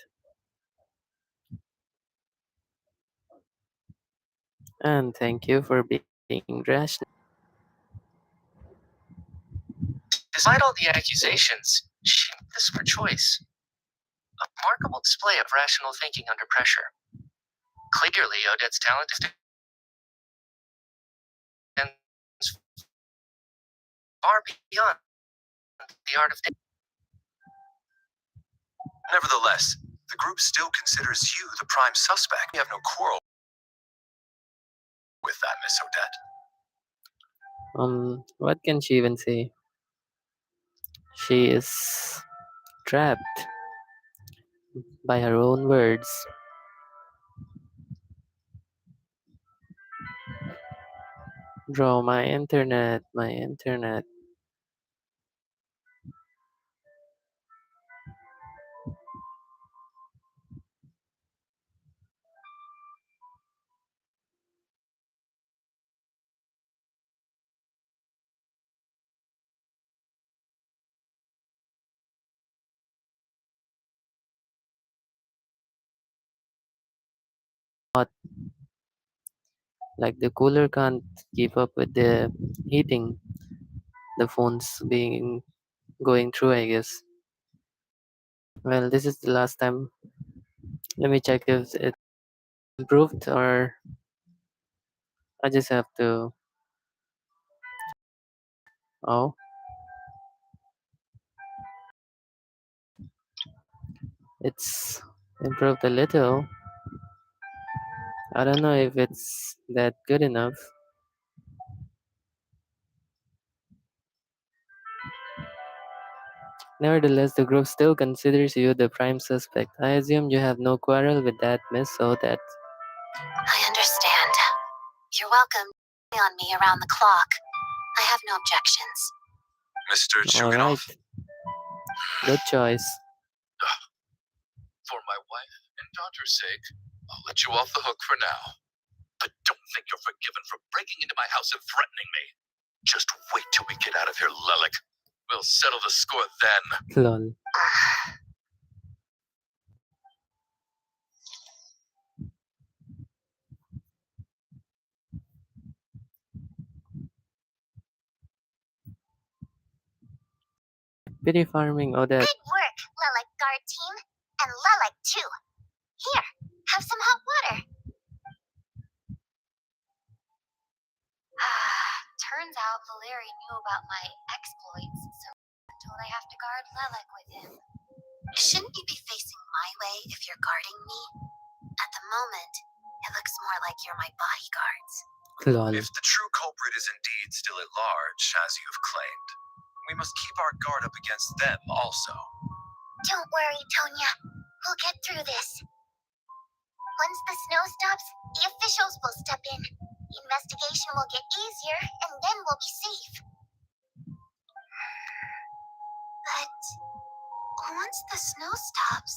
And thank you for being rational. Despite all the accusations, she made the smart choice. A remarkable display of rational thinking under pressure. Clearly, Odette's talent extends far beyond the art of dance. Nevertheless, the group still considers you the prime suspect. We have no quarrel with that, Miss Odette. What can she even say? She is trapped by her own words. Bro, my internet. Hot. Like the cooler can't keep up with the heating. The phone's being going through, I guess. Well, this is the last time. Let me check if it improved or I just have to. Oh, It's improved a little. I don't know if it's that good enough. Nevertheless, the group still considers you the prime suspect. I assume you have no quarrel with that, miss, so that... I understand. You're welcome to on me around the clock. I have no objections. Mr. Alright, Chuganov, good choice. For my wife and daughter's sake, I'll let you off the hook for now. But don't think you're forgiven for breaking into my house and threatening me. Just wait till we get out of here, Lelik. We'll settle the score then. Lol. Pity farming, Odette. Good work, Lilac Guard team. And Lilac too. Here, have some hot water. Turns out Valeri knew about my exploits, so I'm told I have to guard Lelek with him. Shouldn't you be facing my way if you're guarding me? At the moment, it looks more like you're my bodyguards. Lol. if the true culprit is indeed still at large, as you've claimed, we must keep our guard up against them also. Don't worry, Tonya. We'll get through this. Once the snow stops, the officials will step in. The investigation will get easier, and then we'll be safe. But once the snow stops,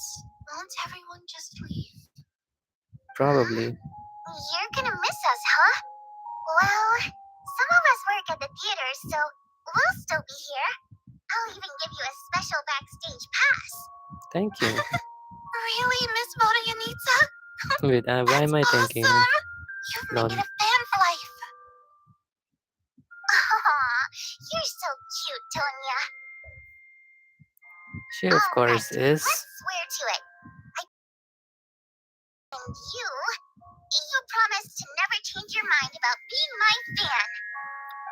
won't everyone just leave? Probably. You're gonna miss us, huh? Well, some of us work at the theater, so we'll still be here. I'll even give you a special backstage pass. Thank you. Really, Miss Motoyanitsa? Wait, why am I thanking him? You're gonna Lol. get a fan for life. Aw, you're so cute, Tonya. She of course is. Let's swear to it. And you promise to never change your mind about being my fan.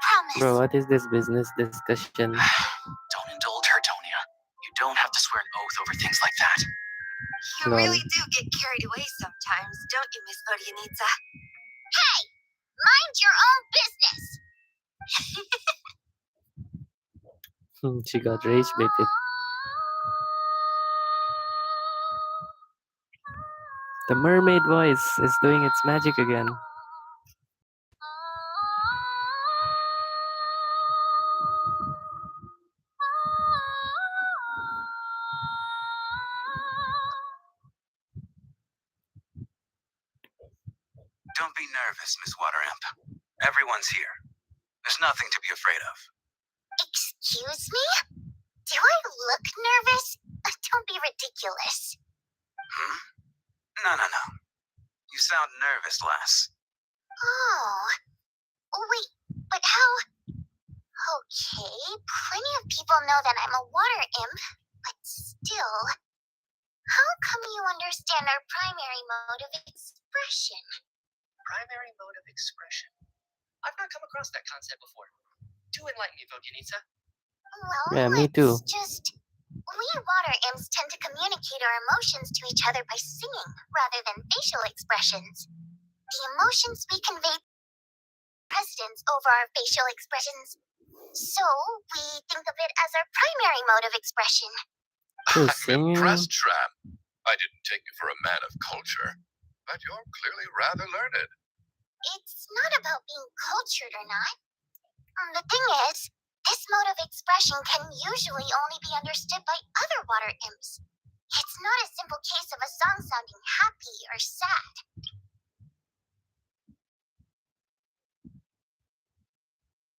Promise. Bro, what is this business discussion? Don't indulge her, Tonya. You don't have to swear an oath over things like that. You Lol. really do get carried away sometimes, don't you, Miss Vodyanitsa? Hey, mind your own business. She got rage baited. The mermaid voice is doing its magic again. Don't be nervous, Miss Wateramp. Everyone's here. There's nothing to be afraid of. Excuse me? Do I look nervous? Don't be ridiculous. Hmm? No. You sound nervous, lass. Oh. Wait, but how? Okay, plenty of people know that I'm a water imp, but still. How come you understand our primary mode of expression? Primary mode of expression. I've not come across that concept before. Do enlighten me, Vodyanitsa. Well, Yeah, me too. it's just we water imps tend to communicate our emotions to each other by singing rather than facial expressions. The emotions we convey precedence over our facial expressions. So we think of it as our primary mode of expression. Who's I'm singing? impressed, Tram. I didn't take you for a man of culture, but you're clearly rather learned. It's not about being cultured or not. The thing is, this mode of expression can usually only be understood by other water imps. It's not a simple case of a song sounding happy or sad.